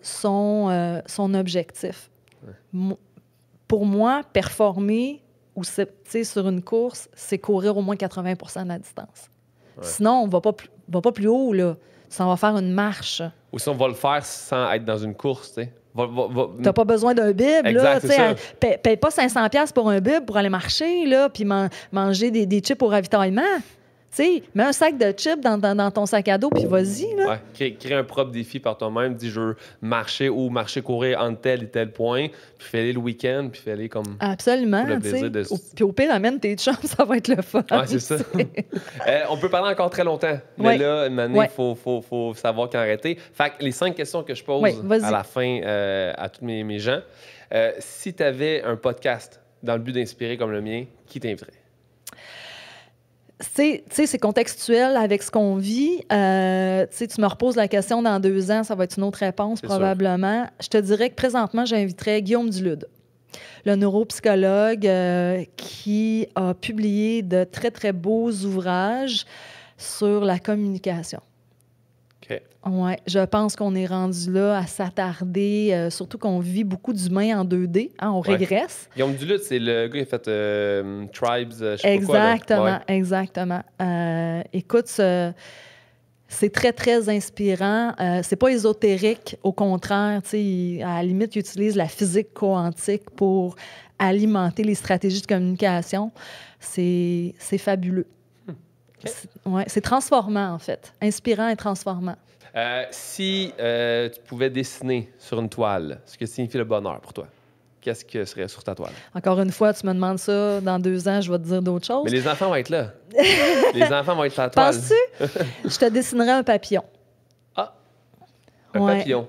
Speaker 2: son objectif.
Speaker 1: Ouais.
Speaker 2: Pour moi, performer ou sur une course, c'est courir au moins 80% de la distance.
Speaker 1: Ouais.
Speaker 2: Sinon, on va pas plus haut, là. Ça va faire une marche.
Speaker 1: Ou si on va le faire sans être dans une course, tu sais.
Speaker 2: T'as pas besoin d'un bib,
Speaker 1: Exact,
Speaker 2: là.
Speaker 1: c'est
Speaker 2: Tu sais,
Speaker 1: ça.
Speaker 2: paye pas 500$ pour un bib pour aller marcher, là, puis manger des chips au ravitaillement. Tu sais, mets un sac de chips dans ton sac à dos, puis vas-y, là.
Speaker 1: Ouais. Crée un propre défi par toi-même. Dis, je veux marcher ou courir entre tel et tel point, puis fais-les le week-end, puis fais-les comme...
Speaker 2: Absolument,
Speaker 1: Pour le
Speaker 2: tu
Speaker 1: plaisir
Speaker 2: sais.
Speaker 1: de-
Speaker 2: Puis au pire, amène tes chums, ça va être le fun.
Speaker 1: Ouais, c'est ça. On peut parler encore très longtemps, mais
Speaker 2: Ouais.
Speaker 1: là, une année,
Speaker 2: Ouais.
Speaker 1: faut savoir quand arrêter. Fait que les 5 questions que je pose
Speaker 2: Ouais, vas-y.
Speaker 1: à la fin à tous mes gens, si tu avais un podcast dans le but d'inspirer comme le mien, qui t'inviterait?
Speaker 2: Tu sais, c'est contextuel avec ce qu'on vit. Tu sais, tu me reposes la question dans 2 ans, ça va être une autre réponse
Speaker 1: C'est
Speaker 2: probablement. Je te dirais que présentement, j'inviterais Guillaume Dulude, le neuropsychologue qui a publié de très, très beaux ouvrages sur la communication.
Speaker 1: OK.
Speaker 2: Ouais, je pense qu'on est rendu là à s'attarder, surtout qu'on vit beaucoup d'humains en 2D, hein, on
Speaker 1: Ouais.
Speaker 2: régresse.
Speaker 1: Guillaume Duluth, c'est le gars qui a fait Tribes, je sais
Speaker 2: Exactement,
Speaker 1: pas quoi. Là. Ouais.
Speaker 2: exactement. Écoute, c'est très, très inspirant. C'est pas ésotérique, au contraire. Tu sais, à la limite, il utilise la physique quantique pour alimenter les stratégies de communication. C'est fabuleux. Ouais, c'est transformant, en fait. Inspirant et transformant.
Speaker 1: Si tu pouvais dessiner sur une toile ce que signifie le bonheur pour toi, qu'est-ce que serait sur ta toile?
Speaker 2: Encore une fois, tu me demandes ça, dans 2 ans, je vais te dire d'autres choses.
Speaker 1: Mais les enfants vont être là. Les enfants vont être sur la toile.
Speaker 2: Penses-tu? Je te dessinerais un papillon.
Speaker 1: Ah! Un
Speaker 2: Ouais,
Speaker 1: papillon.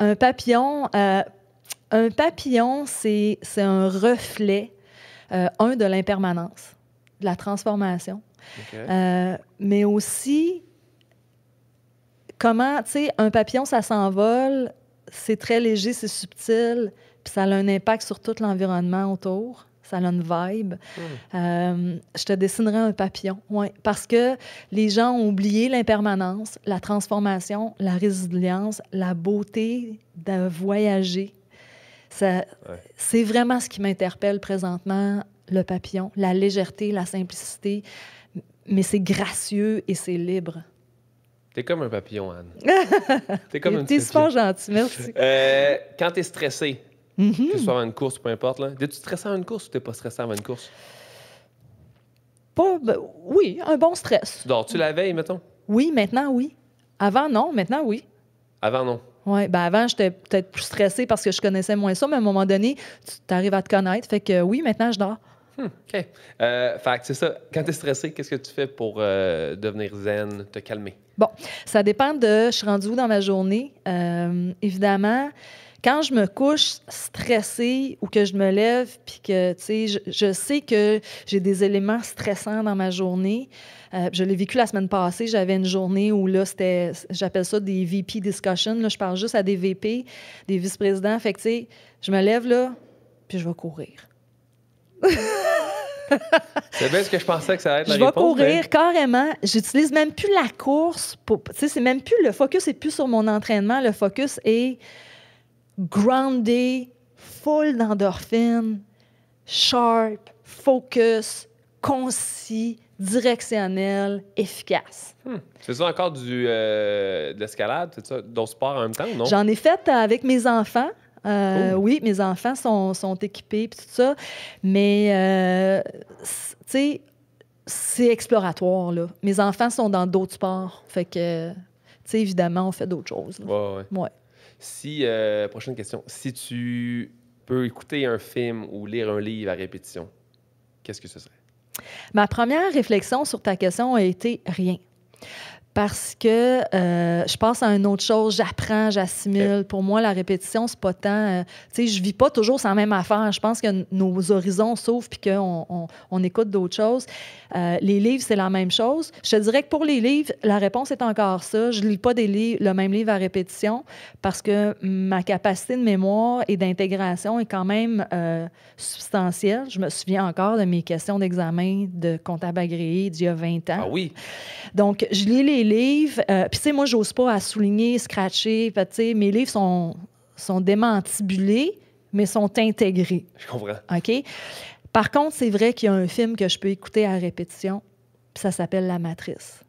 Speaker 2: Un papillon, c'est un reflet, de l'impermanence, de la transformation.
Speaker 1: OK.
Speaker 2: Mais aussi, comment, tu sais, un papillon, ça s'envole, c'est très léger, c'est subtil, puis ça a un impact sur tout l'environnement autour. Ça a une vibe. Je te dessinerais un papillon, oui. Parce que les gens ont oublié l'impermanence, la transformation, la résilience, la beauté de voyager. C'est vraiment ce qui m'interpelle présentement, le papillon. La légèreté, la simplicité, mais c'est gracieux et c'est libre.
Speaker 1: T'es comme un papillon, Anne. T'es comme un
Speaker 2: T'es
Speaker 1: petit
Speaker 2: super
Speaker 1: papillon.
Speaker 2: gentil, merci.
Speaker 1: Quand t'es stressé, que ce soit avant une course, peu importe, là, es-tu stressé avant une course ou t'es pas stressé avant une course?
Speaker 2: Oui, un bon stress.
Speaker 1: Dors-tu la veille, mettons?
Speaker 2: Oui, maintenant, oui. Avant, non. Maintenant, oui.
Speaker 1: Avant, non.
Speaker 2: Oui, ben avant, j'étais peut-être plus stressée parce que je connaissais moins ça, mais à un moment donné, tu arrives à te connaître. Fait que oui, maintenant, je dors.
Speaker 1: OK. Fait que c'est ça. Quand tu es stressé, qu'est-ce que tu fais pour devenir zen, te calmer?
Speaker 2: Bon, ça dépend de je suis rendue où dans ma journée. Évidemment, quand je me couche stressée ou que je me lève puis que, tu sais, je sais que j'ai des éléments stressants dans ma journée. Je l'ai vécu la semaine passée. J'avais une journée où, là, j'appelle ça des VP discussions. Là, je parle juste à des VP, des vice-présidents. Fait que, tu sais, je me lève, là, puis je vais courir.
Speaker 1: C'est bien ce que je pensais que ça allait être la
Speaker 2: Je vais
Speaker 1: réponse.
Speaker 2: courir carrément. J'utilise même plus la course. Tu sais, c'est même plus... Le focus n'est plus sur mon entraînement. Le focus est groundé, full d'endorphines, sharp, focus, concis, directionnel, efficace.
Speaker 1: Tu fais ça encore de l'escalade, c'est ça, d'autres sports en même temps ou non?
Speaker 2: J'en ai fait avec mes enfants.
Speaker 1: Cool.
Speaker 2: Oui, mes enfants sont équipés puis tout ça. Mais, tu sais, c'est exploratoire, là. Mes enfants sont dans d'autres sports. Fait que, tu sais, évidemment, on fait d'autres choses. Là.
Speaker 1: Ouais.
Speaker 2: Ouais.
Speaker 1: Si, prochaine question. Si tu peux écouter un film ou lire un livre à répétition, qu'est-ce que ce serait?
Speaker 2: Ma première réflexion sur ta question a été rien. Parce que je passe à une autre chose, j'apprends, j'assimile.
Speaker 1: Okay.
Speaker 2: Pour moi, la répétition, c'est pas tant... tu sais, je vis pas toujours sur la même affaire. Je pense que nos horizons s'ouvrent puis qu'on écoute d'autres choses. Les livres, c'est la même chose. Je te dirais que pour les livres, la réponse est encore ça. Je lis pas le même livre à répétition parce que ma capacité de mémoire et d'intégration est quand même substantielle. Je me souviens encore de mes questions d'examen de comptable agréé d'il y a 20 ans.
Speaker 1: Ah oui?
Speaker 2: Donc, je lis les livres. Puis, tu sais, moi, j'ose pas à souligner, scratcher. Tu sais, mes livres sont démantibulés, mais sont intégrés.
Speaker 1: Je comprends.
Speaker 2: OK? Par contre, c'est vrai qu'il y a un film que je peux écouter à répétition, puis ça s'appelle La Matrice.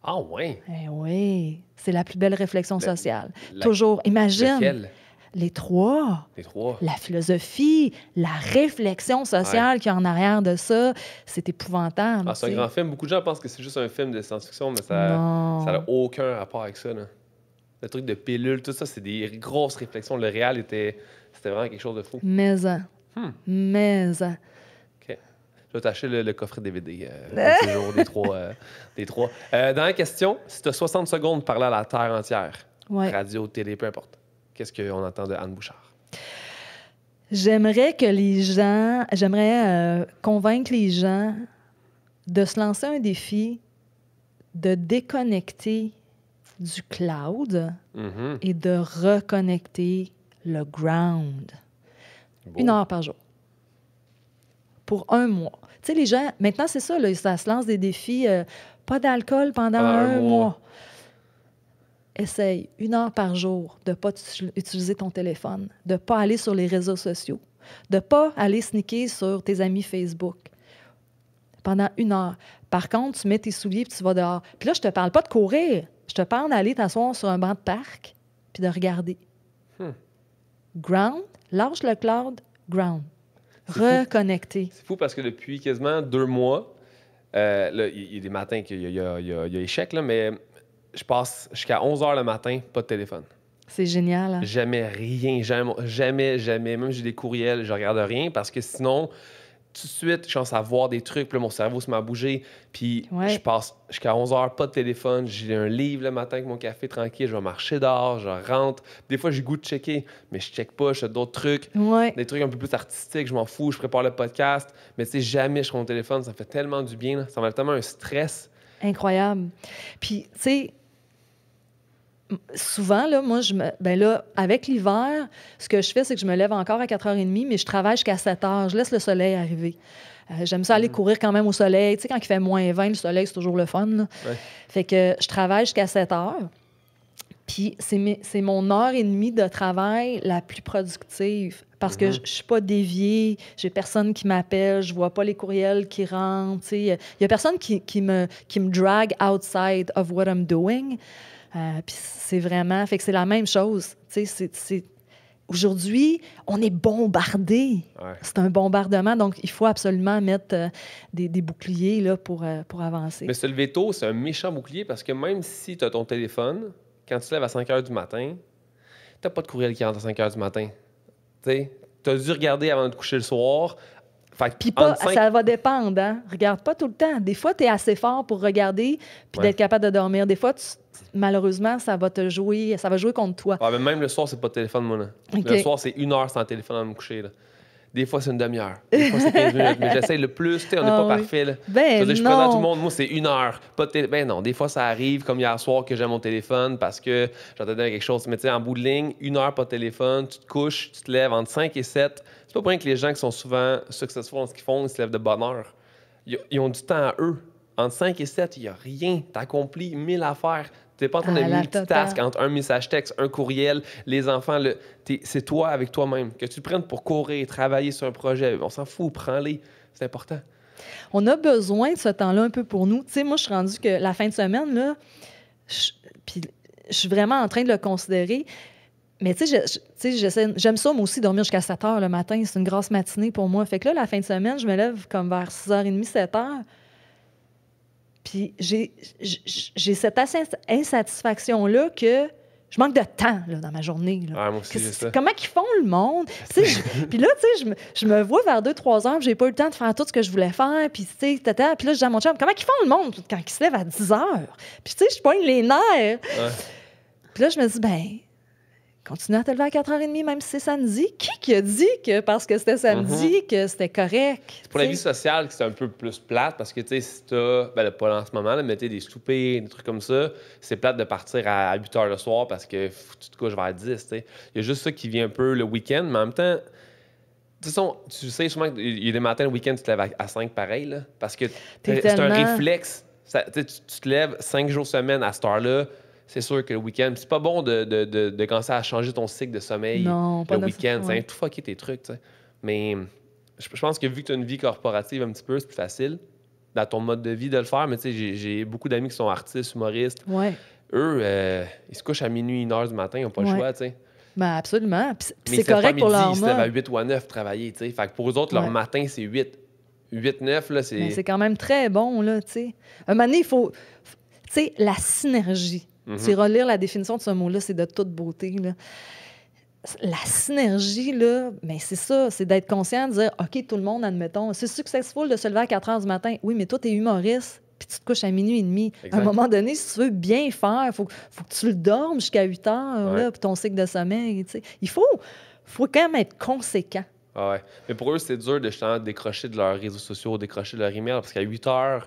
Speaker 1: Ah ouais?
Speaker 2: Eh oui, c'est la plus belle réflexion sociale.
Speaker 1: la-
Speaker 2: Toujours, imagine.
Speaker 1: Lequel?
Speaker 2: Les trois.
Speaker 1: Les trois.
Speaker 2: La philosophie, la réflexion sociale qu'il y a en arrière de ça, c'est épouvantable.
Speaker 1: Ah, c'est un
Speaker 2: tu sais.
Speaker 1: grand film. Beaucoup de gens pensent que c'est juste un film de science-fiction, mais ça
Speaker 2: Non.
Speaker 1: n'a aucun rapport avec ça. Là. Le truc de pilule, tout ça, c'est des grosses réflexions. Le réel c'était vraiment quelque chose de fou.
Speaker 2: Mais-en. Mais-en.
Speaker 1: OK. Je vais t'acheter le coffret DVD de ces jours des trois. Dernière question. Si tu as 60 secondes pour parler à la Terre entière,
Speaker 2: Ouais.
Speaker 1: radio, télé, peu importe, qu'est-ce qu'on entend de Anne Bouchard?
Speaker 2: J'aimerais convaincre les gens de se lancer un défi, de déconnecter du cloud
Speaker 1: Mhm.
Speaker 2: et de reconnecter le ground.
Speaker 1: Beau.
Speaker 2: 1 heure par jour. Pour 1 mois. Tu sais, les gens, maintenant, c'est ça, là, ça se lance des défis. Pas d'alcool pendant
Speaker 1: Pendant un
Speaker 2: 1
Speaker 1: mois.
Speaker 2: mois. Essaye 1 heure par jour de ne pas utiliser ton téléphone, de ne pas aller sur les réseaux sociaux, de ne pas aller sneaker sur tes amis Facebook pendant 1 heure. Par contre, tu mets tes souliers et tu vas dehors. Puis là, je te parle pas de courir. Je te parle d'aller t'asseoir sur un banc de parc puis de regarder. Ground, lâche le cloud, ground.
Speaker 1: C'est
Speaker 2: Reconnecter.
Speaker 1: C'est fou parce que depuis quasiment 2 mois, là, il y a des matins qu'il y a échec, là, mais je passe jusqu'à 11 h le matin, pas de téléphone.
Speaker 2: C'est génial. Hein?
Speaker 1: Jamais rien, jamais. Même j'ai des courriels, je regarde rien parce que sinon, tout de suite, je commence à voir des trucs, puis là, mon cerveau se met à bouger. Puis
Speaker 2: Ouais.
Speaker 1: je passe jusqu'à 11 h, pas de téléphone. J'ai un livre le matin avec mon café tranquille, je vais marcher dehors, je rentre. Des fois, j'ai le goût de checker, mais je check pas, je fais d'autres trucs.
Speaker 2: Ouais.
Speaker 1: Des trucs un peu plus artistiques, je m'en fous, je prépare le podcast. Mais tu sais, jamais je prends mon téléphone, ça me fait tellement du bien. Là. Ça m'enlève tellement un stress.
Speaker 2: Incroyable. Puis, tu sais, souvent, là, moi, ben là, avec l'hiver, ce que je fais, c'est que je me lève encore à 4h30, mais je travaille jusqu'à 7h. Je laisse le soleil arriver. J'aime ça aller courir quand même au soleil. Tu sais, quand il fait -20, le soleil, c'est toujours le fun. Là.
Speaker 1: Ouais.
Speaker 2: Fait que je travaille jusqu'à 7h. Puis c'est mon heure et demie de travail la plus productive. Parce que je suis pas déviée, j'ai personne qui m'appelle, je vois pas les courriels qui rentrent. Il y a personne qui me drag outside of what I'm doing. Puis c'est vraiment... Fait que c'est la même chose. Aujourd'hui, on est bombardé.
Speaker 1: Ouais.
Speaker 2: C'est un bombardement, donc il faut absolument mettre des boucliers là, pour avancer.
Speaker 1: Mais se lever tôt, c'est un méchant bouclier parce que même si tu as ton téléphone, quand tu te lèves à 5 h du matin, t'as pas de courriel qui rentre à 5 h du matin. Tu as dû regarder avant de te coucher le soir.
Speaker 2: Puis ça va dépendre, hein? Regarde pas tout le temps. Des fois, tu es assez fort pour regarder puis d'être capable de dormir. Des fois, malheureusement, ça va jouer contre toi.
Speaker 1: Ouais, mais même le soir, c'est pas de téléphone, moi. Là.
Speaker 2: Okay.
Speaker 1: Le soir, c'est 1 heure sans téléphone avant de me coucher. Là. Des fois, c'est une demi-heure. Des fois, c'est 15 minutes. Mais j'essaie le plus. On n'est pas parfait. Là. Je présente tout le monde. Moi, c'est 1 heure. Pas de ben non, des fois, ça arrive, comme hier soir, que j'ai mon téléphone parce que j'entendais quelque chose. Mais tu sais, en bout de ligne, 1 heure, pas de téléphone. Tu te couches, tu te lèves entre 5 et 7. C'est pas pour rien que les gens qui sont souvent successful dans ce qu'ils font, ils se lèvent de bonne heure. Ils ont du temps à eux. Entre 5 et 7, il n'y a rien. Tu accomplis 1000 affaires. Tu n'es pas en train de multitask entre un message texte, un courriel, les enfants. C'est toi avec toi-même. Que tu te prennes pour courir, travailler sur un projet, on s'en fout, prends-les. C'est important.
Speaker 2: On a besoin de ce temps-là un peu pour nous. Tu sais, moi, je suis rendue que la fin de semaine, là, puis je suis vraiment en train de le considérer. Mais tu sais, j'aime ça, moi aussi, dormir jusqu'à 7 h le matin. C'est une grosse matinée pour moi. Fait que là, la fin de semaine, je me lève comme vers 6h30, 7 h. Puis j'ai cette insatisfaction-là que je manque de temps là, dans ma journée. Là.
Speaker 1: Ah, moi aussi, j'ai ça.
Speaker 2: Comment ils font le monde? Puis là, tu sais, je me vois vers 2-3 heures, j'ai pas eu le temps de faire tout ce que je voulais faire. Puis tu sais, puis là, je dis à mon chum, comment ils font le monde quand ils se lèvent à 10 heures? Puis tu sais, je pogne les nerfs. Ouais. Puis là, je me dis, ben, continue à te lever à 4h30, même si c'est samedi. Qui a dit que parce que c'était samedi, que c'était correct?
Speaker 1: C'est pour la vie sociale que c'est un peu plus plate parce que, tu sais, si t'as, ben, pas en ce moment, là, mais des soupers, des trucs comme ça, c'est plate de partir à 8 h le soir parce que tu te couches vers 10, tu sais. Il y a juste ça qui vient un peu le week-end, mais en même temps, tu sais sûrement qu'il y a des matins, le week-end, tu te lèves à 5 pareil, là, parce que c'est un réflexe. Tu te lèves 5 jours semaine à cette heure-là. C'est sûr que le week-end, c'est pas bon de commencer à changer ton cycle de sommeil le week-end. Ça vient tout fucker tes trucs, tu sais. Mais je pense que vu que tu as une vie corporative un petit peu, c'est plus facile dans ton mode de vie de le faire. Mais tu sais, j'ai beaucoup d'amis qui sont artistes, humoristes.
Speaker 2: Ouais.
Speaker 1: Eux, ils se couchent à minuit, 1 h du matin, ils n'ont pas le choix, tu sais.
Speaker 2: Ben absolument. Puis
Speaker 1: mais
Speaker 2: c'est correct pour leur
Speaker 1: mode. Ils se lèvent à 8 ou à 9 travailler, tu sais. Fait que pour eux autres, leur matin, c'est 8. 8-9, là, c'est...
Speaker 2: Mais c'est quand même très bon, là, tu sais. Un moment donné, il faut... Tu sais, la synergie. Tu relire la définition de ce mot-là, c'est de toute beauté. Là. La synergie, là, mais c'est ça, c'est d'être conscient de dire, OK, tout le monde, admettons, c'est successful de se lever à 4 h du matin. Oui, mais toi, tu es humoriste, puis tu te couches à minuit et demi. Exact. À un moment donné, si tu veux bien faire, il faut que tu le dormes jusqu'à 8 h, là, puis ton cycle de sommeil. Tu sais. Il faut quand même être conséquent.
Speaker 1: Ah ouais. Mais pour eux, c'est dur de justement décrocher de leurs réseaux sociaux, décrocher de leur email, parce qu'à 8 h,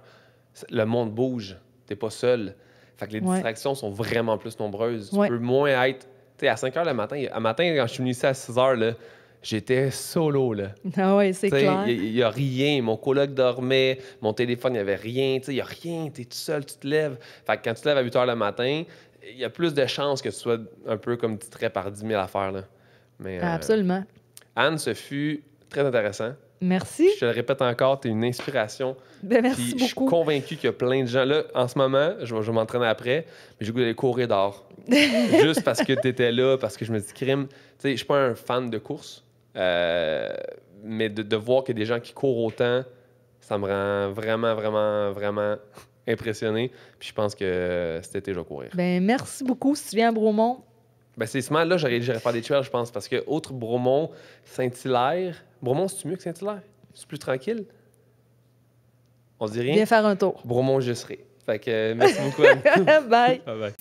Speaker 1: le monde bouge. T'es pas seul. Fait que les distractions sont vraiment plus nombreuses. Tu peux moins être... Tu sais, à 5 h le matin, quand je suis venu ici à 6 h, là, j'étais solo, là.
Speaker 2: Ah oui, c'est clair.
Speaker 1: Il n'y a rien. Mon coloc dormait, mon téléphone, il n'y avait rien. Tu sais, il n'y a rien. Tu es tout seul, tu te lèves. Fait que quand tu te lèves à 8 h le matin, il y a plus de chances que tu sois un peu comme distrait par 10 000 affaires, là. Mais,
Speaker 2: absolument.
Speaker 1: Anne, ce fut très intéressant.
Speaker 2: Merci.
Speaker 1: Je te le répète encore, tu es une inspiration.
Speaker 2: Ben, merci beaucoup.
Speaker 1: Je suis convaincu qu'il y a plein de gens. Là, en ce moment, je vais m'entraîner après, mais j'ai le goût d'aller courir dehors. Juste parce que tu étais là, parce que je me dis, crime. Tu sais, je suis pas un fan de course, mais de voir qu'il y a des gens qui courent autant, ça me rend vraiment, vraiment, vraiment impressionné. Puis je pense que cet été, je vais courir.
Speaker 2: Ben, merci beaucoup. Si tu viens à Bromont.
Speaker 1: Ben, c'est ce là j'irais faire des trails, je pense, parce que autre Bromont, Saint-Hilaire. Bromont, c'est-tu mieux que Saint-Hilaire? C'est plus tranquille? On se dit rien?
Speaker 2: Viens faire un tour.
Speaker 1: Bromont, je serai. Fait que merci beaucoup, Anne.
Speaker 2: Bye.
Speaker 1: Bye bye.